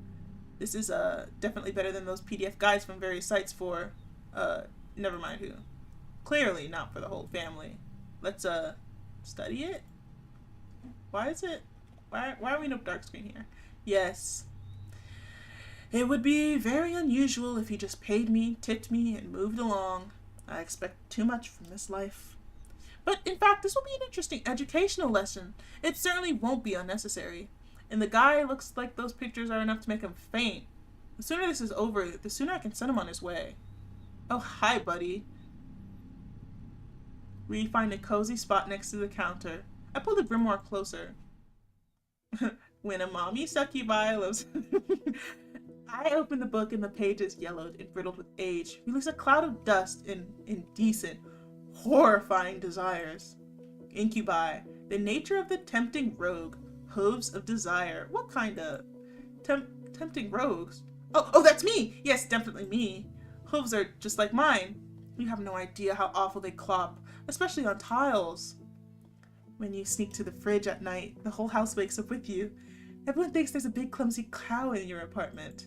This is definitely better than those PDF guides from various sites for, never mind who. Clearly not for the whole family. Let's study it? Why is it? Why are we in a dark screen here? Yes. It would be very unusual if he just paid me, tipped me, and moved along. I expect too much from this life. But in fact, this will be an interesting educational lesson. It certainly won't be unnecessary. And the guy looks like those pictures are enough to make him faint. The sooner this is over, the sooner I can send him on his way. Oh, hi, buddy. We find a cozy spot next to the counter. I pull the grimoire closer. When a mommy succubi lives... I open the book and the pages yellowed and brittled with age. Release a cloud of dust and indecent, horrifying desires. Incubi, the nature of the tempting rogue, hooves of desire. What kind of tempting rogues? Oh, that's me! Yes, definitely me. Hooves are just like mine. You have no idea how awful they clop, especially on tiles. When you sneak to the fridge at night, the whole house wakes up with you. Everyone thinks there's a big clumsy cow in your apartment.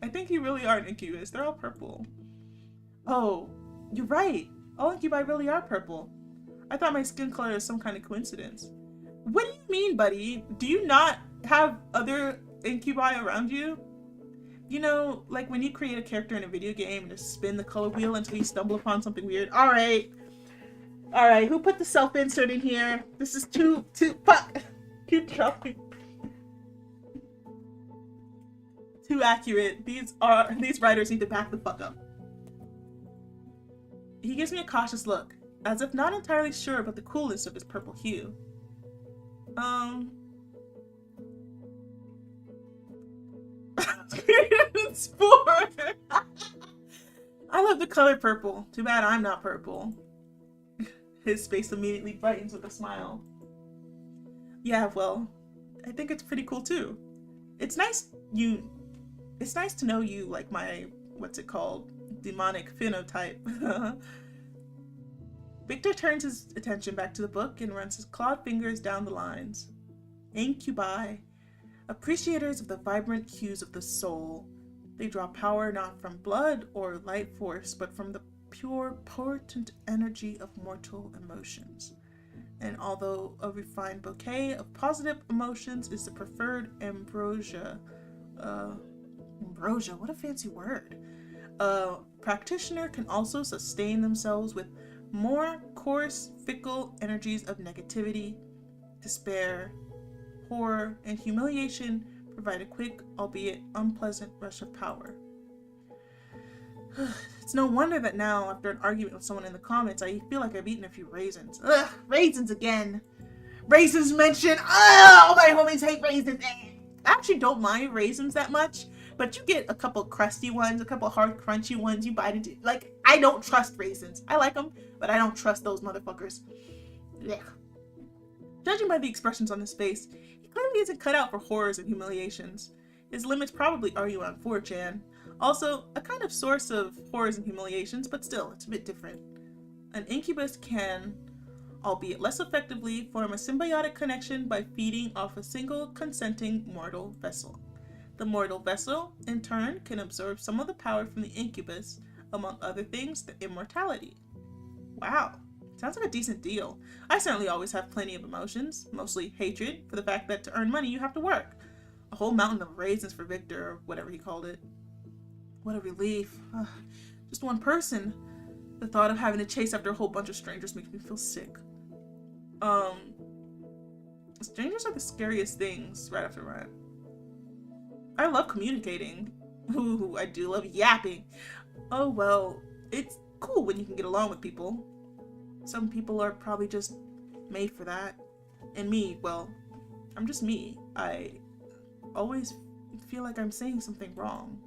I think you really are an incubus. They're all purple. Oh, you're right. All incubi really are purple. I thought my skin color was some kind of coincidence. What do you mean, buddy? Do you not have other incubi around you? You know, like when you create a character in a video game and just spin the color wheel until you stumble upon something weird. Alright, who put the self-insert in here? This is too accurate. These writers need to back the fuck up. He gives me a cautious look, as if not entirely sure about the coolness of his purple hue. Spore! I love the color purple. Too bad I'm not purple. His face immediately brightens with a smile. Yeah, well, I think it's pretty cool too. It's nice to know you like my, what's it called? Demonic phenotype. Victor turns his attention back to the book and runs his clawed fingers down the lines. Incubi, appreciators of the vibrant hues of the soul. They draw power not from blood or light force, but from the pure, potent energy of mortal emotions. And although a refined bouquet of positive emotions is the preferred ambrosia, ambrosia, what a fancy word. A practitioner can also sustain themselves with more coarse, fickle energies of negativity, despair, horror, and humiliation provide a quick, albeit unpleasant, rush of power. It's no wonder that now, after an argument with someone in the comments, I feel like I've eaten a few raisins. Ugh, raisins again. Raisins mentioned. Oh, my homies hate raisins. I actually don't mind raisins that much, but you get a couple crusty ones, a couple hard, crunchy ones, you bite into. Like, I don't trust raisins. I like them, but I don't trust those motherfuckers. Ugh. Judging by the expressions on his face, he clearly isn't cut out for horrors and humiliations. His limits probably are you on 4chan. Also, a kind of source of horrors and humiliations, but still, it's a bit different. An incubus can, albeit less effectively, form a symbiotic connection by feeding off a single consenting mortal vessel. The mortal vessel, in turn, can absorb some of the power from the incubus, among other things, the immortality. Wow, sounds like a decent deal. I certainly always have plenty of emotions, mostly hatred for the fact that to earn money you have to work. A whole mountain of raisins for Victor, or whatever he called it. What a relief. Just one person. The thought of having to chase after a whole bunch of strangers makes me feel sick. Strangers are the scariest things right after right. I love communicating. Ooh, I do love yapping. Oh well, it's cool when you can get along with people. Some people are probably just made for that. And me, well, I'm just me. I always feel like I'm saying something wrong.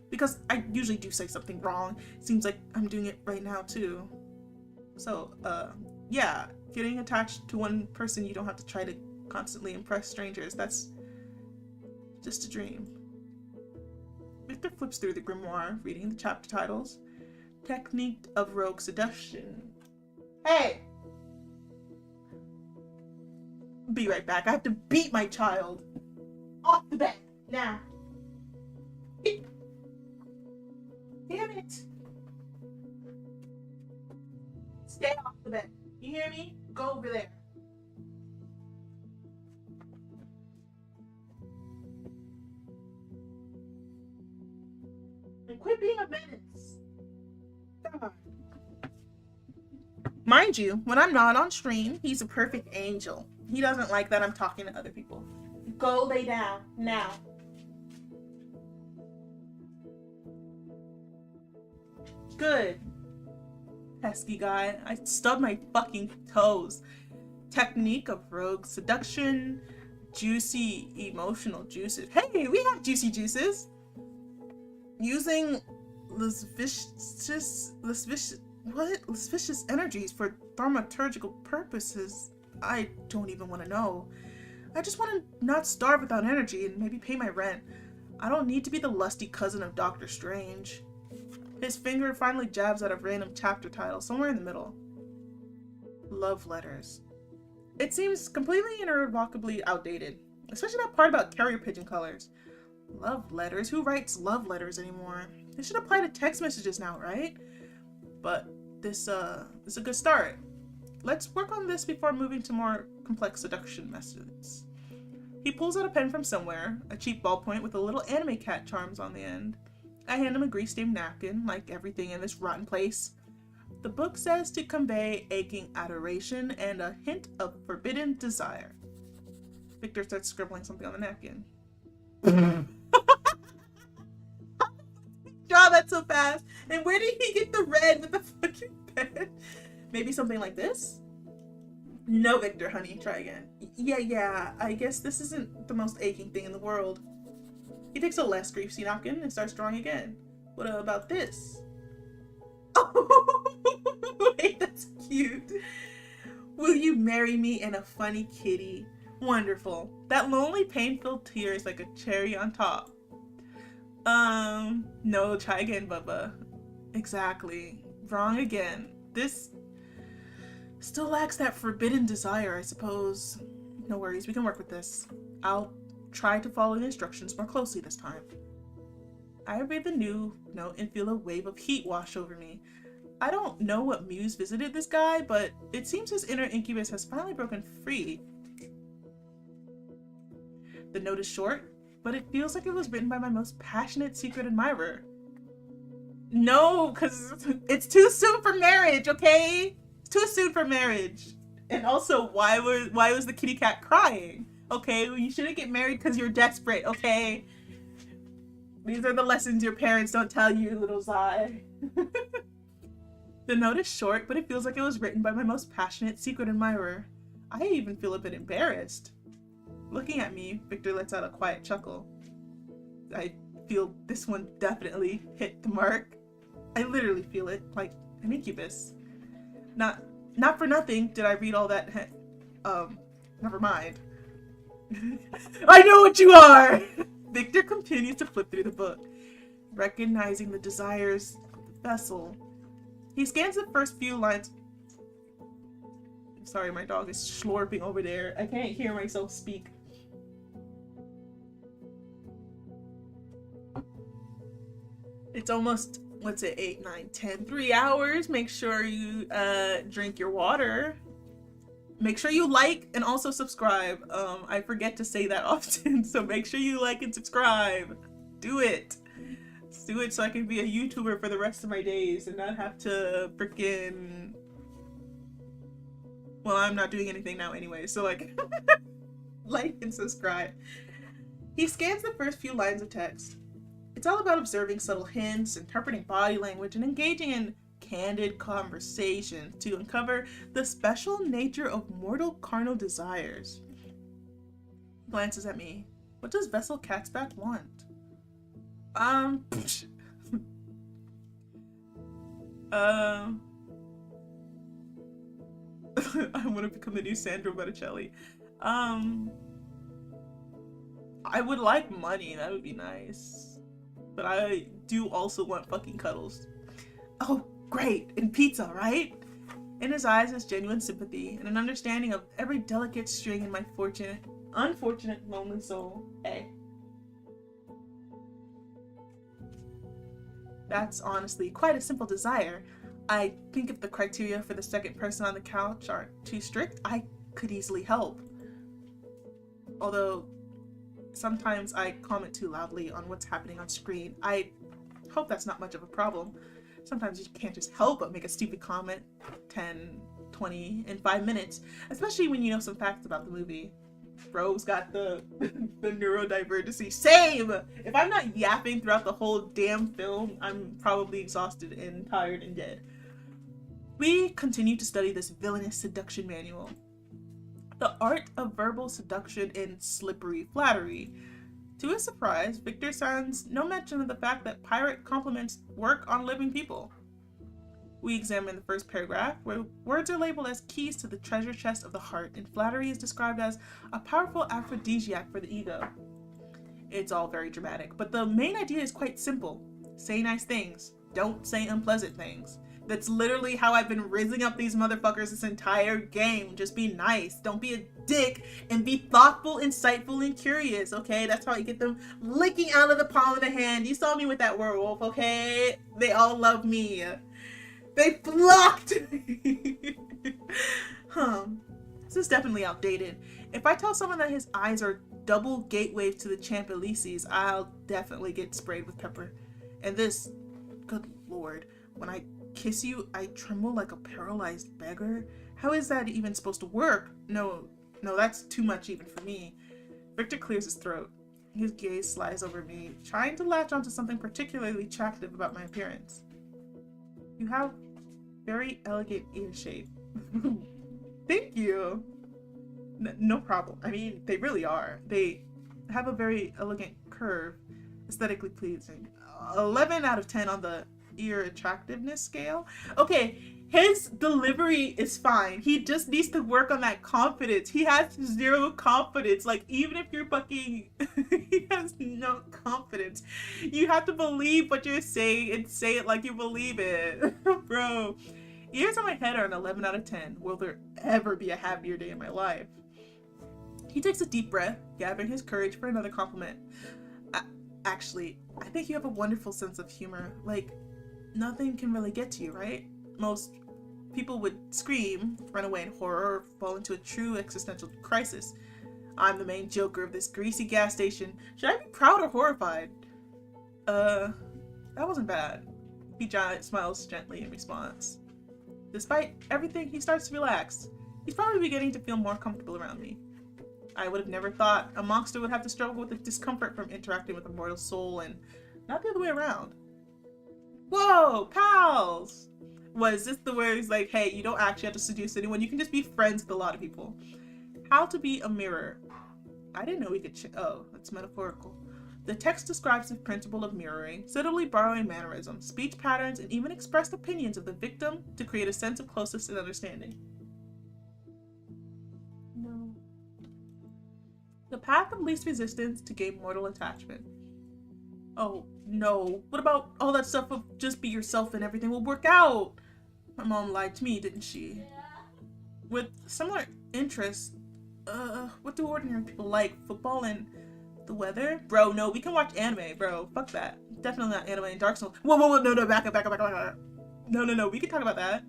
Because I usually do say something wrong. Seems like I'm doing it right now too. So, yeah, getting attached to one person you don't have to try to constantly impress strangers, that's just a dream. Victor flips through the grimoire, reading the chapter titles. Technique of Rogue Seduction. Hey! Be right back. I have to beat my child. Off the bed, now. Damn it. Stay off the bed. You hear me? Go over there. And quit being a menace. God. Mind you, when I'm not on stream, he's a perfect angel. He doesn't like that I'm talking to other people. Go lay down now. Good. Pesky guy. I stubbed my fucking toes. Technique of rogue seduction. Juicy emotional juices. Hey, we have juicy juices. Using lascivious energies for thaumaturgical purposes. I don't even want to know. I just want to not starve without energy and maybe pay my rent. I don't need to be the lusty cousin of Doctor Strange. His finger finally jabs at a random chapter title somewhere in the middle. Love letters. It seems completely and irrevocably outdated, especially that part about carrier pigeon colors. Love letters? Who writes love letters anymore? This should apply to text messages now, right? But this is a good start. Let's work on this before moving to more complex seduction methods. He pulls out a pen from somewhere, a cheap ballpoint with a little anime cat charms on the end. I hand him a grease-stained napkin, like everything in this rotten place. The book says to convey aching adoration and a hint of forbidden desire. Victor starts scribbling something on the napkin. Draw that so fast. And where did he get the red with the fucking pen? Maybe something like this? No, Victor, honey. Try again. Yeah. I guess this isn't the most aching thing in the world. He takes a less greasy napkin and starts drawing again. What about this? Oh, wait, that's cute. Will you marry me in a funny kitty? Wonderful. That lonely, pain-filled tear is like a cherry on top. No, try again, Bubba. Exactly. Wrong again. This still lacks that forbidden desire, I suppose. No worries, we can work with this. I'll try to follow the instructions more closely this time. I read the new note and feel a wave of heat wash over me. I don't know what muse visited this guy, but it seems his inner incubus has finally broken free. The note is short, but it feels like it was written by my most passionate secret admirer. No, because it's too soon for marriage, okay? It's too soon for marriage. And also, why was the kitty cat crying? Okay, well, you shouldn't get married because you're desperate, okay? These are the lessons your parents don't tell you, little Zai. The note is short, but it feels like it was written by my most passionate secret admirer. I even feel a bit embarrassed. Looking at me, Victor lets out a quiet chuckle. I feel this one definitely hit the mark. I literally feel it, like an incubus. Not for nothing did I read all that. Never mind. I know what you are! Victor continues to flip through the book, recognizing the desires of the vessel. He scans the first few lines. Sorry, my dog is slurping over there. I can't hear myself speak. It's almost, what's it, 8, 9, 10, 3 hours. Make sure you drink your water. Make sure you like and also subscribe. I forget to say that often, so make sure you like and subscribe. Do it. Let's do it so I can be a YouTuber for the rest of my days and not have to freaking... Well, I'm not doing anything now anyway, so like and subscribe. He scans the first few lines of text. It's all about observing subtle hints, interpreting body language, and engaging in candid conversation to uncover the special nature of mortal carnal desires. He glances at me. What does Vessel Catsback want? I want to become the new Sandro Botticelli. I would like money, that would be nice. But I do also want fucking cuddles. Oh, great, and pizza, right? In his eyes is genuine sympathy and an understanding of every delicate string in my unfortunate, lonely soul. Hey. That's honestly quite a simple desire. I think if the criteria for the second person on the couch aren't too strict, I could easily help. Although, sometimes I comment too loudly on what's happening on screen. I hope that's not much of a problem. Sometimes you can't just help but make a stupid comment 10, 20, in 5 minutes, especially when you know some facts about the movie. Bro's got the neurodivergency. Same! If I'm not yapping throughout the whole damn film, I'm probably exhausted and tired and dead. We continue to study this villainous seduction manual. The art of verbal seduction and slippery flattery. To his surprise, Victor finds no mention of the fact that pirate compliments work on living people. We examine the first paragraph, where words are labeled as keys to the treasure chest of the heart, and flattery is described as a powerful aphrodisiac for the ego. It's all very dramatic, but the main idea is quite simple. Say nice things. Don't say unpleasant things. That's literally how I've been rizzing up these motherfuckers this entire game. Just be nice. Don't be a dick, and be thoughtful, insightful, and curious, okay? That's how you get them licking out of the palm of the hand. You saw me with that werewolf, okay? They all love me. They flocked me. This is definitely outdated. If I tell someone that his eyes are double gateways to the Champ Elysees, I'll definitely get sprayed with pepper. And this, good lord, when I kiss you, I tremble like a paralyzed beggar. How is that even supposed to work? No, that's too much even for me. Victor clears his throat. His gaze slides over me, trying to latch onto something particularly attractive about my appearance. You have very elegant ear shape. Thank you. No problem. I mean, they really are. They have a very elegant curve, aesthetically pleasing. 11 out of 10 on the ear attractiveness scale. Okay, his delivery is fine. He just needs to work on that confidence. He has zero confidence. Like, even if you're fucking... he has no confidence. You have to believe what you're saying and say it like you believe it. Bro, ears on my head are an 11 out of 10. Will there ever be a happier day in my life? He takes a deep breath, gathering his courage for another compliment. Actually, I think you have a wonderful sense of humor. Like, nothing can really get to you, right? Most people would scream, run away in horror, or fall into a true existential crisis. I'm the main joker of this greasy gas station. Should I be proud or horrified? That wasn't bad. He smiles gently in response. Despite everything, he starts to relax. He's probably beginning to feel more comfortable around me. I would have never thought a monster would have to struggle with the discomfort from interacting with a mortal soul, and not the other way around. Whoa, pals! Was this the words like, hey, you don't actually have to seduce anyone, you can just be friends with a lot of people. How to be a mirror. I didn't know we could oh, that's metaphorical. The text describes the principle of mirroring, subtly borrowing mannerisms, speech patterns, and even expressed opinions of the victim to create a sense of closeness and understanding. No. The path of least resistance to gain mortal attachment. Oh, no. What about all that stuff of just be yourself and everything will work out? My mom lied to me, didn't she? With similar interests, what do ordinary people like? Football and the weather? Bro, no, we can watch anime, bro. Fuck that. Definitely not anime and Dark Souls. Whoa, no, back up. No, we can talk about that.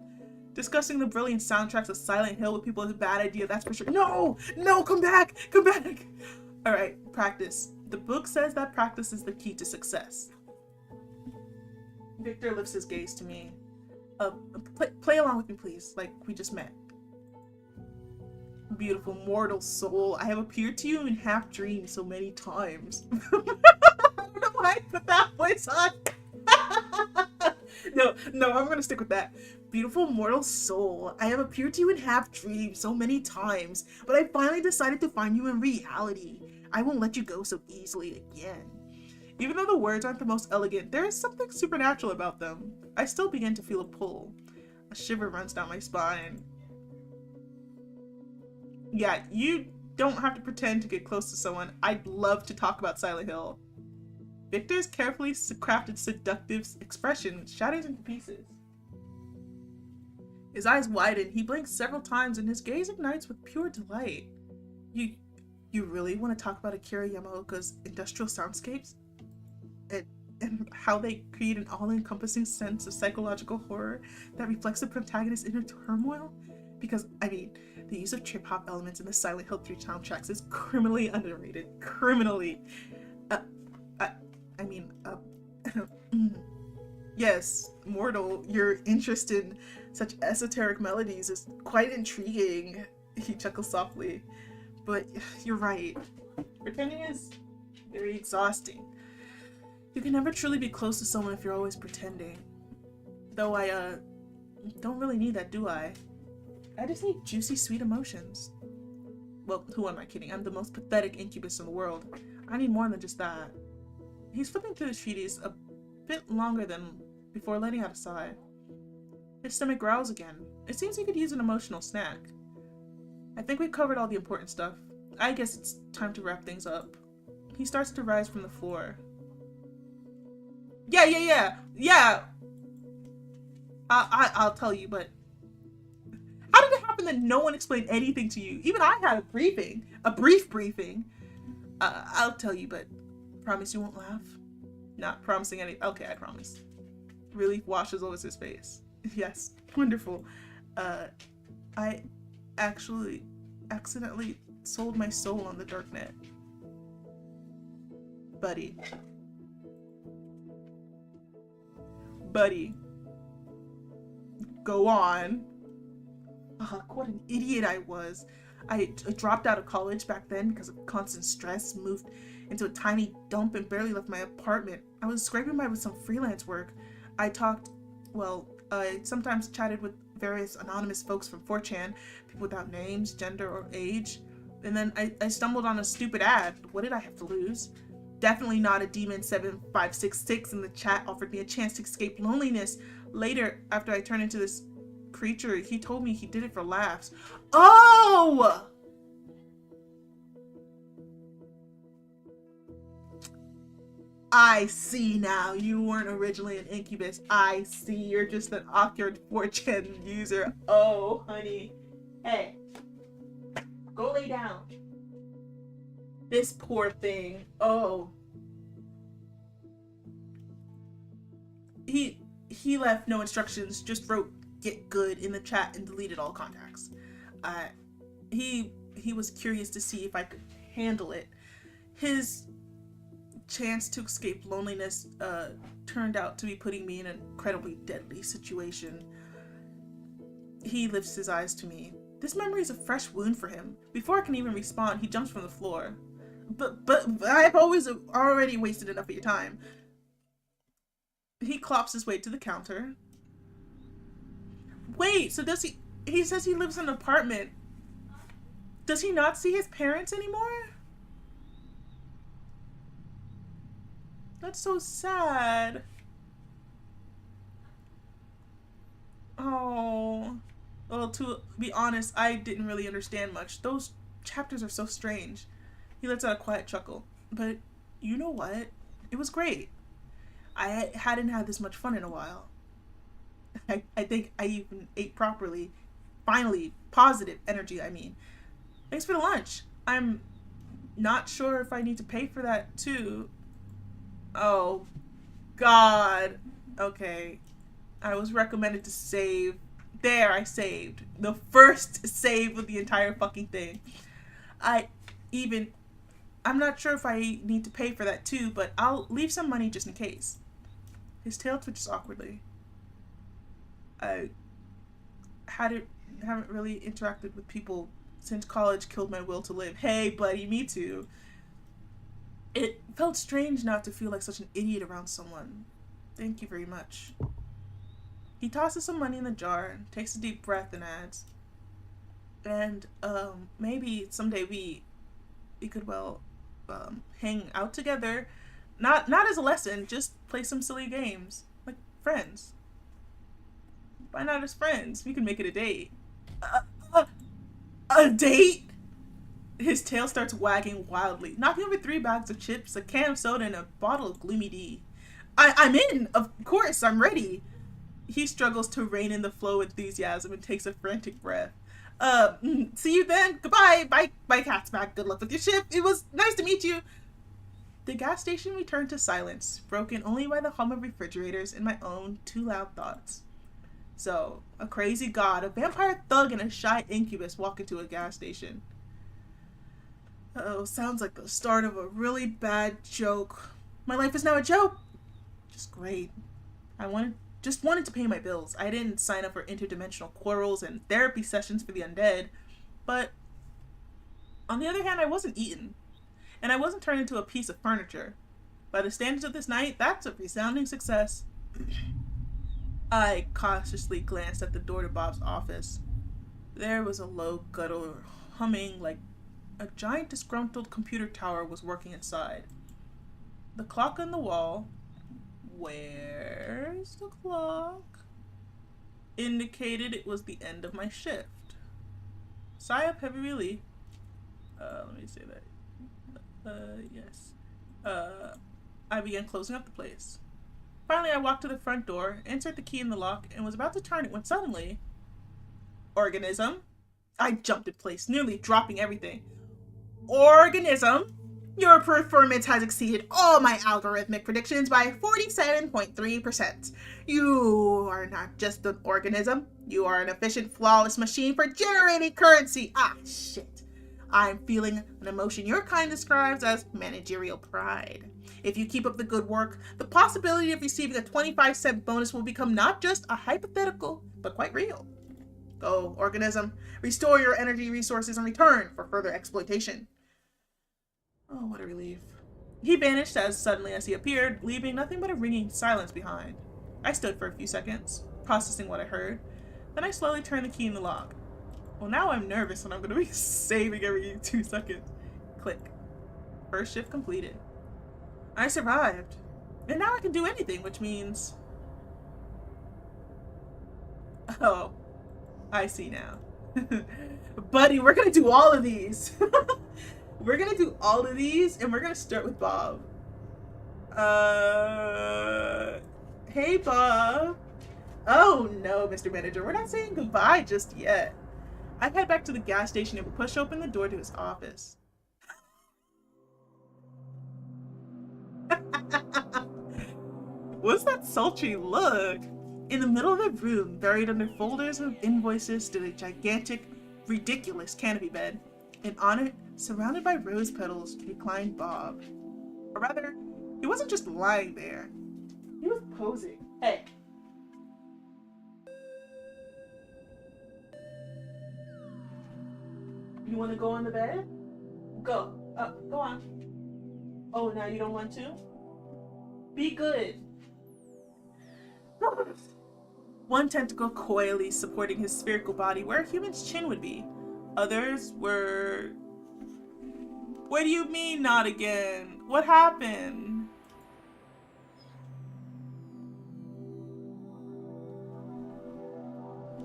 Discussing the brilliant soundtracks of Silent Hill with people is a bad idea, that's for sure. No, come back. All right, practice. The book says that practice is the key to success. Victor lifts his gaze to me. Play along with me, please, like we just met. Beautiful mortal soul, I have appeared to you in half dreams so many times. I don't know why I put that voice on. No, I'm gonna stick with that. Beautiful mortal soul, I have appeared to you in half dreams so many times, but I finally decided to find you in reality. I won't let you go so easily again. Even though the words aren't the most elegant, there is something supernatural about them. I still begin to feel a pull. A shiver runs down my spine. Yeah, you don't have to pretend to get close to someone. I'd love to talk about Silent Hill. Victor's carefully crafted seductive expression shatters into pieces. His eyes widen, he blinks several times, and his gaze ignites with pure delight. You really want to talk about Akira Yamaoka's industrial soundscapes? and how they create an all-encompassing sense of psychological horror that reflects the protagonist's inner turmoil. Because, I mean, the use of trip-hop elements in the Silent Hill 3 soundtracks is criminally underrated. Criminally. Yes, Mortal, your interest in such esoteric melodies is quite intriguing. He chuckles softly. But you're right. Pretending is very exhausting. You can never truly be close to someone if you're always pretending. Though I, don't really need that, do I? I just need juicy, sweet emotions. Well, who am I kidding? I'm the most pathetic incubus in the world. I need more than just that. He's flipping through the treaties a bit longer than before letting out a sigh. His stomach growls again. It seems he could use an emotional snack. I think we've covered all the important stuff. I guess it's time to wrap things up. He starts to rise from the floor. Yeah. I'll tell you, but how did it happen that no one explained anything to you? Even I had a brief briefing. I'll tell you, but promise you won't laugh? Not promising any. Okay, I promise. Relief washes over his face. Yes, wonderful. I actually accidentally sold my soul on the darknet. Buddy. Go on. Ugh, what an idiot I was. I dropped out of college back then because of constant stress, moved into a tiny dump and barely left my apartment. I was scraping by with some freelance work. I sometimes chatted with various anonymous folks from 4chan, people without names, gender, or age. And then I stumbled on a stupid ad. What did I have to lose? Definitely not a demon 7566 in the chat offered me a chance to escape loneliness. Later, after I turned into this creature, he told me he did it for laughs. Oh! I see now. You weren't originally an incubus. I see. You're just an awkward 4chan user. Oh, honey. Hey. Go lay down. This poor thing. Oh. He left no instructions, just wrote "get good" in the chat and deleted all contacts. He was curious to see if I could handle it. His chance to escape loneliness turned out to be putting me in an incredibly deadly situation. He lifts his eyes to me. This memory is a fresh wound for him. Before I can even respond, he jumps from the floor. But I've already wasted enough of your time. He clops his way to the counter. Wait, so he says he lives in an apartment. Does he not see his parents anymore? That's so sad. Oh. Well, to be honest, I didn't really understand much. Those chapters are so strange. He lets out a quiet chuckle. But you know what? It was great. I hadn't had this much fun in a while. I think I even ate properly. Finally, positive energy, I mean. Thanks for the lunch. I'm not sure if I need to pay for that too. Oh, God. Okay. I was recommended to save. There, I saved. The first save of the entire fucking thing. I'm not sure if I need to pay for that too, but I'll leave some money just in case. His tail twitches awkwardly. I haven't really interacted with people since college killed my will to live. Hey, buddy, me too. It felt strange not to feel like such an idiot around someone. Thank you very much. He tosses some money in the jar, takes a deep breath, and adds, and maybe someday we could hang out together. Not as a lesson, just play some silly games. Like friends. Why not as friends? We could make it a date. A date? His tail starts wagging wildly, knocking over 3 bags of chips, a can of soda, and a bottle of Gloomy D. I'm in! Of course, I'm ready! He struggles to rein in the flow of enthusiasm and takes a frantic breath. See you then. Goodbye. Bye, cat's back. Good luck with your ship. It was nice to meet you. The gas station returned to silence, broken only by the hum of refrigerators and my own too loud thoughts. So, a crazy god, a vampire thug, and a shy incubus walk into a gas station. Uh-oh, sounds like the start of a really bad joke. My life is now a joke! Just great. Just wanted to pay my bills. I didn't sign up for interdimensional quarrels and therapy sessions for the undead. But, on the other hand, I wasn't eaten. And I wasn't turned into a piece of furniture. By the standards of this night, that's a resounding success. I cautiously glanced at the door to Bob's office. There was a low guttural humming like a giant disgruntled computer tower was working inside. The clock on the wall, where's the clock, indicated it was the end of my shift. Sigh of heavy relief. Let me say that. Yes. I began closing up the place. Finally, I walked to the front door, inserted the key in the lock, and was about to turn it when suddenly... Organism? I jumped in place, nearly dropping everything. Organism? Your performance has exceeded all my algorithmic predictions by 47.3%. You are not just an organism. You are an efficient, flawless machine for generating currency. Ah, shit. I'm feeling an emotion your kind describes as managerial pride. If you keep up the good work, the possibility of receiving a 25-cent bonus will become not just a hypothetical, but quite real. Go, organism. Restore your energy resources and return for further exploitation. Oh, what a relief. He vanished as suddenly as he appeared, leaving nothing but a ringing silence behind. I stood for a few seconds, processing what I heard. Then I slowly turned the key in the lock. Well, now I'm nervous and I'm going to be saving every 2 seconds. Click. First shift completed. I survived. And now I can do anything, which means... Oh, I see now. Buddy, we're going to do all of these. We're going to do all of these, and we're going to start with Bob. Hey, Bob. Oh, no, Mr. Manager. We're not saying goodbye just yet. I head back to the gas station and push open the door to his office. What's that sultry look? In the middle of the room, buried under folders of invoices, stood a gigantic, ridiculous canopy bed. And on it, surrounded by rose petals, reclined Bob. Or rather, he wasn't just lying there. He was posing. Hey. You want to go on the bed? Go. Go on. Oh, now you don't want to? Be good. One tentacle coyly supporting his spherical body where a human's chin would be. Others were... What do you mean, not again? What happened?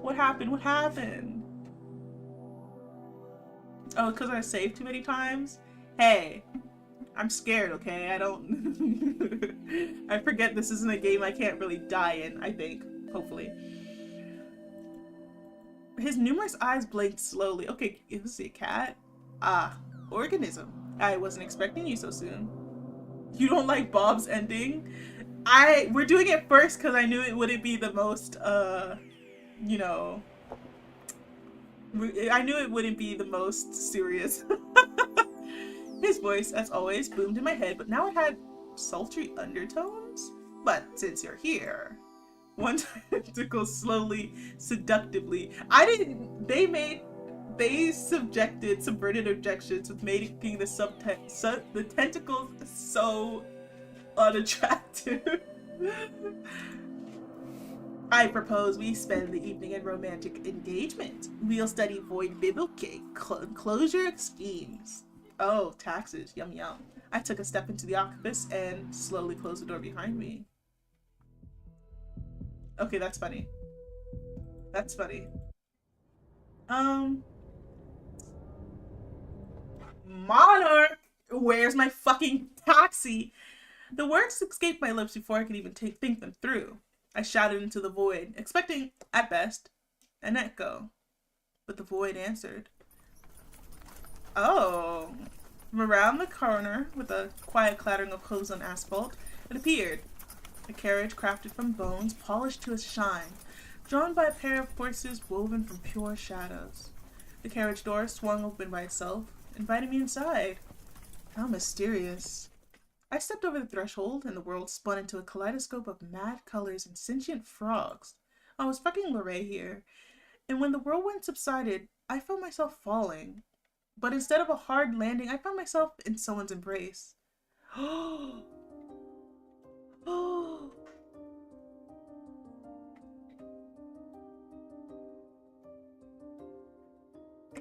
What happened? What happened? Oh, because I saved too many times? Hey, I'm scared, okay? I don't... I forget this isn't a game I can't really die in, I think. Hopefully. His numerous eyes blinked slowly. Okay, is it a cat? Ah, organism. I wasn't expecting you so soon. You don't like Bob's ending? We're doing it first because I knew it wouldn't be the most, you know... I knew it wouldn't be the most serious. His voice, as always, boomed in my head, but now it had sultry undertones? But since you're here... One tentacle slowly, seductively. They subverted objections with making the tentacles so unattractive. I propose we spend the evening in romantic engagement. We'll study void biblical closure schemes. Oh, taxes, yum yum. I took a step into the office and slowly closed the door behind me. Okay, that's funny. That's funny. Monarch! Where's my fucking taxi? The words escaped my lips before I could even think them through. I shouted into the void, expecting, at best, an echo. But the void answered. Oh. From around the corner, with a quiet clattering of hooves on asphalt, it appeared. A carriage crafted from bones, polished to a shine, drawn by a pair of horses woven from pure shadows. The carriage door swung open by itself, inviting me inside. How mysterious. I stepped over the threshold, and the world spun into a kaleidoscope of mad colors and sentient frogs. I was fucking Lorraine here. And when the whirlwind subsided, I felt myself falling. But instead of a hard landing, I found myself in someone's embrace. Oh! Oh!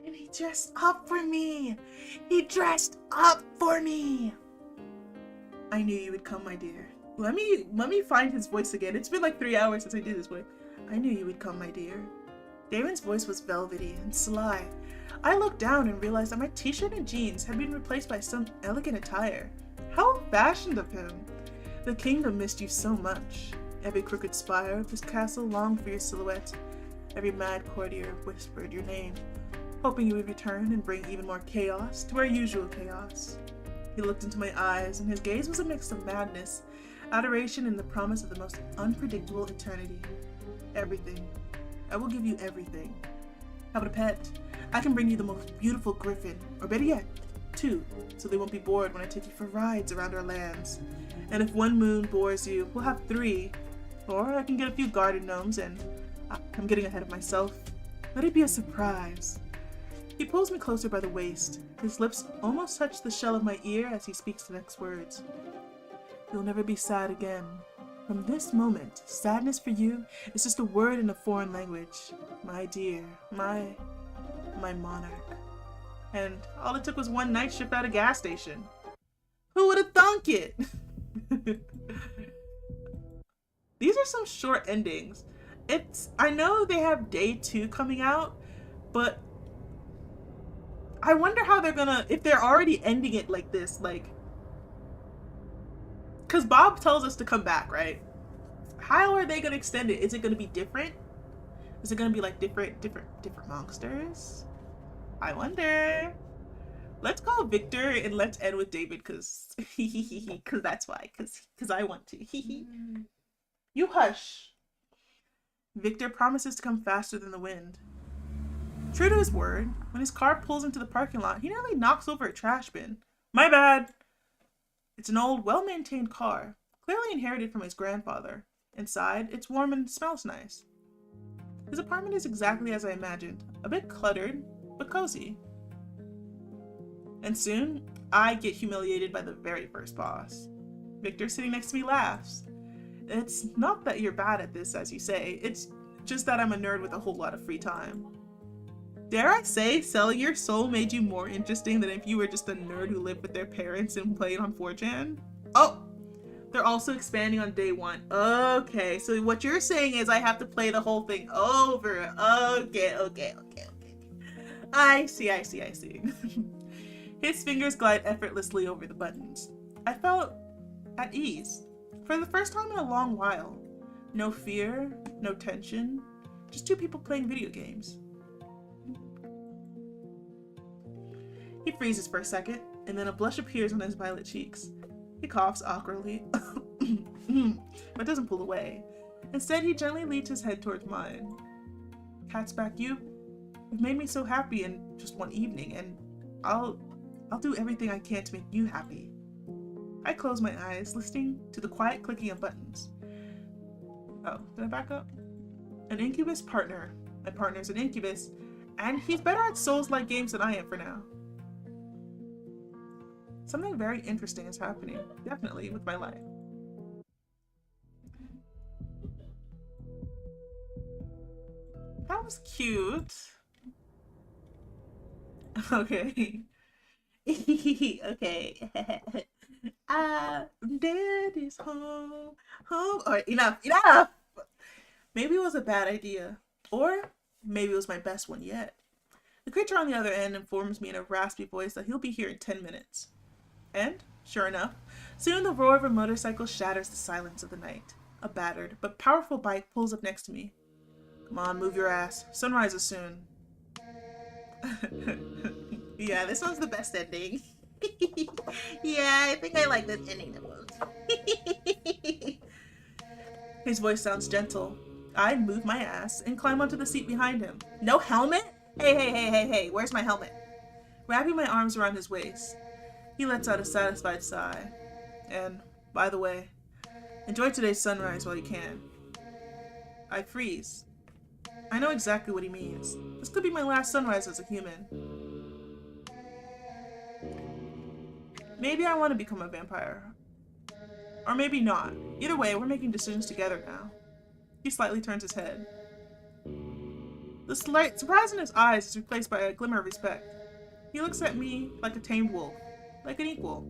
And he dressed up for me! He dressed up for me! I knew you would come, my dear. Let me find his voice again. It's been like 3 hours since I did this voice. I knew you would come, my dear. Damon's voice was velvety and sly. I looked down and realized that my t-shirt and jeans had been replaced by some elegant attire. How fashioned of him! The kingdom missed you so much. Every crooked spire of this castle longed for your silhouette. Every mad courtier whispered your name, hoping you would return and bring even more chaos to our usual chaos. He looked into my eyes, and his gaze was a mix of madness, adoration, and the promise of the most unpredictable eternity. Everything. I will give you everything. How about a pet? I can bring you the most beautiful griffin, or better yet, 2, so they won't be bored when I take you for rides around our lands. And if one moon bores you, we'll have 3. Or I can get a few garden gnomes, and I'm getting ahead of myself. Let it be a surprise. He pulls me closer by the waist. His lips almost touch the shell of my ear as he speaks the next words. You'll never be sad again. From this moment, sadness for you is just a word in a foreign language. My dear, my monarch. And all it took was one night shift at a gas station. Who would have thunk it? These are some short endings. I know they have day 2 coming out, but I wonder how they're gonna, if they're already ending it like this, like, because Bob tells us to come back, right? How are they gonna extend it? Is it gonna be different? Is it gonna be like different monsters? I wonder. Let's call Victor and let's end with David, because that's why, because I want to. You hush. Victor promises to come faster than the wind. True to his word, when his car pulls into the parking lot, he nearly knocks over a trash bin. My bad! It's an old, well-maintained car, clearly inherited from his grandfather. Inside, it's warm and smells nice. His apartment is exactly as I imagined, a bit cluttered, but cozy. And soon, I get humiliated by the very first boss. Victor sitting next to me laughs. It's not that you're bad at this, as you say, it's just that I'm a nerd with a whole lot of free time. Dare I say, selling your soul made you more interesting than if you were just a nerd who lived with their parents and played on 4chan? Oh! They're also expanding on day 1. Okay, so what you're saying is I have to play the whole thing over. Okay. I see. His fingers glide effortlessly over the buttons. I felt at ease. For the first time in a long while. No fear, no tension, just 2 people playing video games. He freezes for a second, and then a blush appears on his violet cheeks. He coughs awkwardly, but doesn't pull away. Instead, he gently leads his head towards mine. Cat's back, you've made me so happy in just one evening, and I'll do everything I can to make you happy. I close my eyes, listening to the quiet clicking of buttons. Oh, did I back up? An incubus partner. My partner's an incubus, and he's better at Souls-like games than I am for now. Something very interesting is happening, definitely, with my life. That was cute. Okay. Okay. Daddy's home. Alright, enough. Maybe it was a bad idea. Or maybe it was my best one yet. The creature on the other end informs me in a raspy voice that he'll be here in 10 minutes. And, sure enough, soon the roar of a motorcycle shatters the silence of the night. A battered, but powerful bike pulls up next to me. Come on, move your ass. Sunrise is soon. Yeah, this one's the best ending. Yeah, I think I like this ending the most. His voice sounds gentle. I move my ass and climb onto the seat behind him. No helmet? Hey, where's my helmet? Wrapping my arms around his waist, he lets out a satisfied sigh. And, by the way, enjoy today's sunrise while you can. I freeze. I know exactly what he means. This could be my last sunrise as a human. Maybe I want to become a vampire. Or maybe not. Either way, we're making decisions together now. He slightly turns his head. The slight surprise in his eyes is replaced by a glimmer of respect. He looks at me like a tamed wolf, like an equal.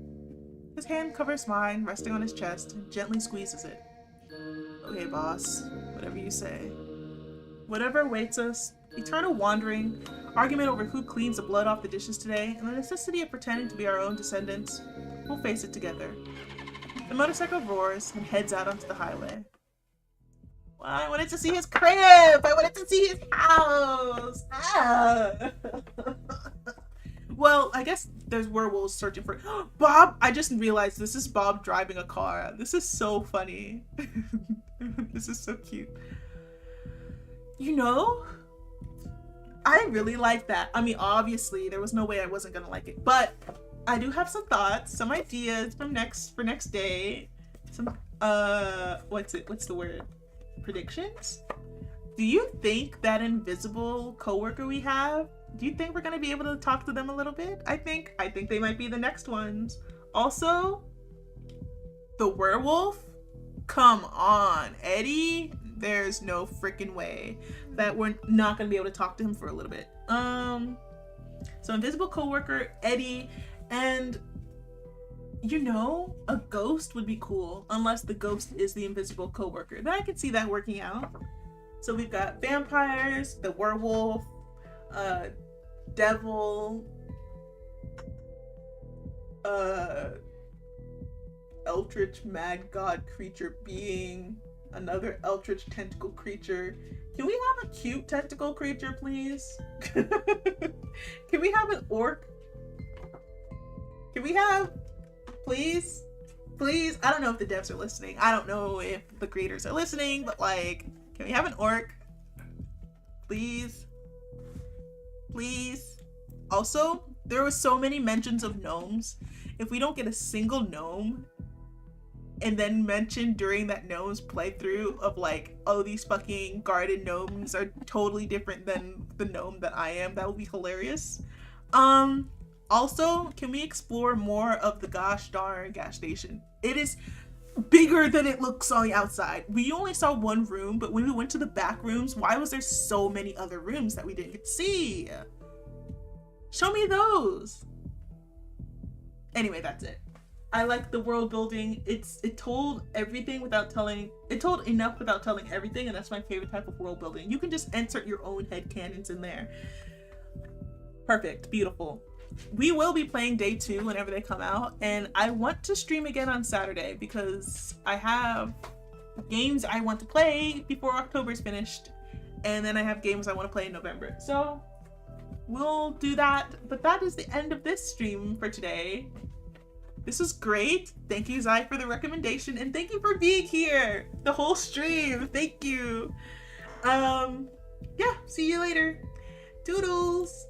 His hand covers mine, resting on his chest, and gently squeezes it. Okay, boss. Whatever you say. Whatever awaits us, eternal wandering, argument over who cleans the blood off the dishes today, and the necessity of pretending to be our own descendants, we'll face it together. The motorcycle roars and heads out onto the highway. Well, I wanted to see his crib! I wanted to see his house! Ah. Well, I guess there's werewolves searching for Bob! I just realized this is Bob driving a car. This is so funny. This is so cute. You know, I really like that. I mean, obviously, there was no way I wasn't gonna like it, but I do have some thoughts, some ideas for next day. Some what's the word? Predictions? Do you think that invisible coworker we have, do you think we're gonna be able to talk to them a little bit? I think they might be the next ones. Also, the werewolf? Come on, Eddie. There's no freaking way that we're not gonna be able to talk to him for a little bit. So invisible coworker, Eddie, and you know, a ghost would be cool, unless the ghost is the invisible coworker. Then I could see that working out. So we've got vampires, the werewolf, devil, eldritch mad god creature being, another eldritch tentacle creature. Can we have a cute tentacle creature, please? Can we have an orc? Can we have, please? Please? I don't know if the devs are listening. I don't know if the creators are listening, but like, can we have an orc? Please? Please? Also, there was so many mentions of gnomes. If we don't get a single gnome, and then mention during that gnomes playthrough of like, oh, these fucking garden gnomes are totally different than the gnome that I am, that would be hilarious. Also, can we explore more of the gosh darn gas station? It is bigger than it looks on the outside. We only saw one room, but when we went to the back rooms, why was there so many other rooms that we didn't get to see? Show me those. Anyway, that's it. I like the world building. It told everything without telling, it told enough without telling everything, and that's my favorite type of world building. You can just insert your own headcanons in there. Perfect, beautiful. We will be playing day 2 whenever they come out, and I want to stream again on Saturday because I have games I want to play before October is finished, and then I have games I want to play in November. So we'll do that, but that is the end of this stream for today. This was great. Thank you, Zai, for the recommendation, and thank you for being here the whole stream. Thank you. Yeah, see you later. Toodles.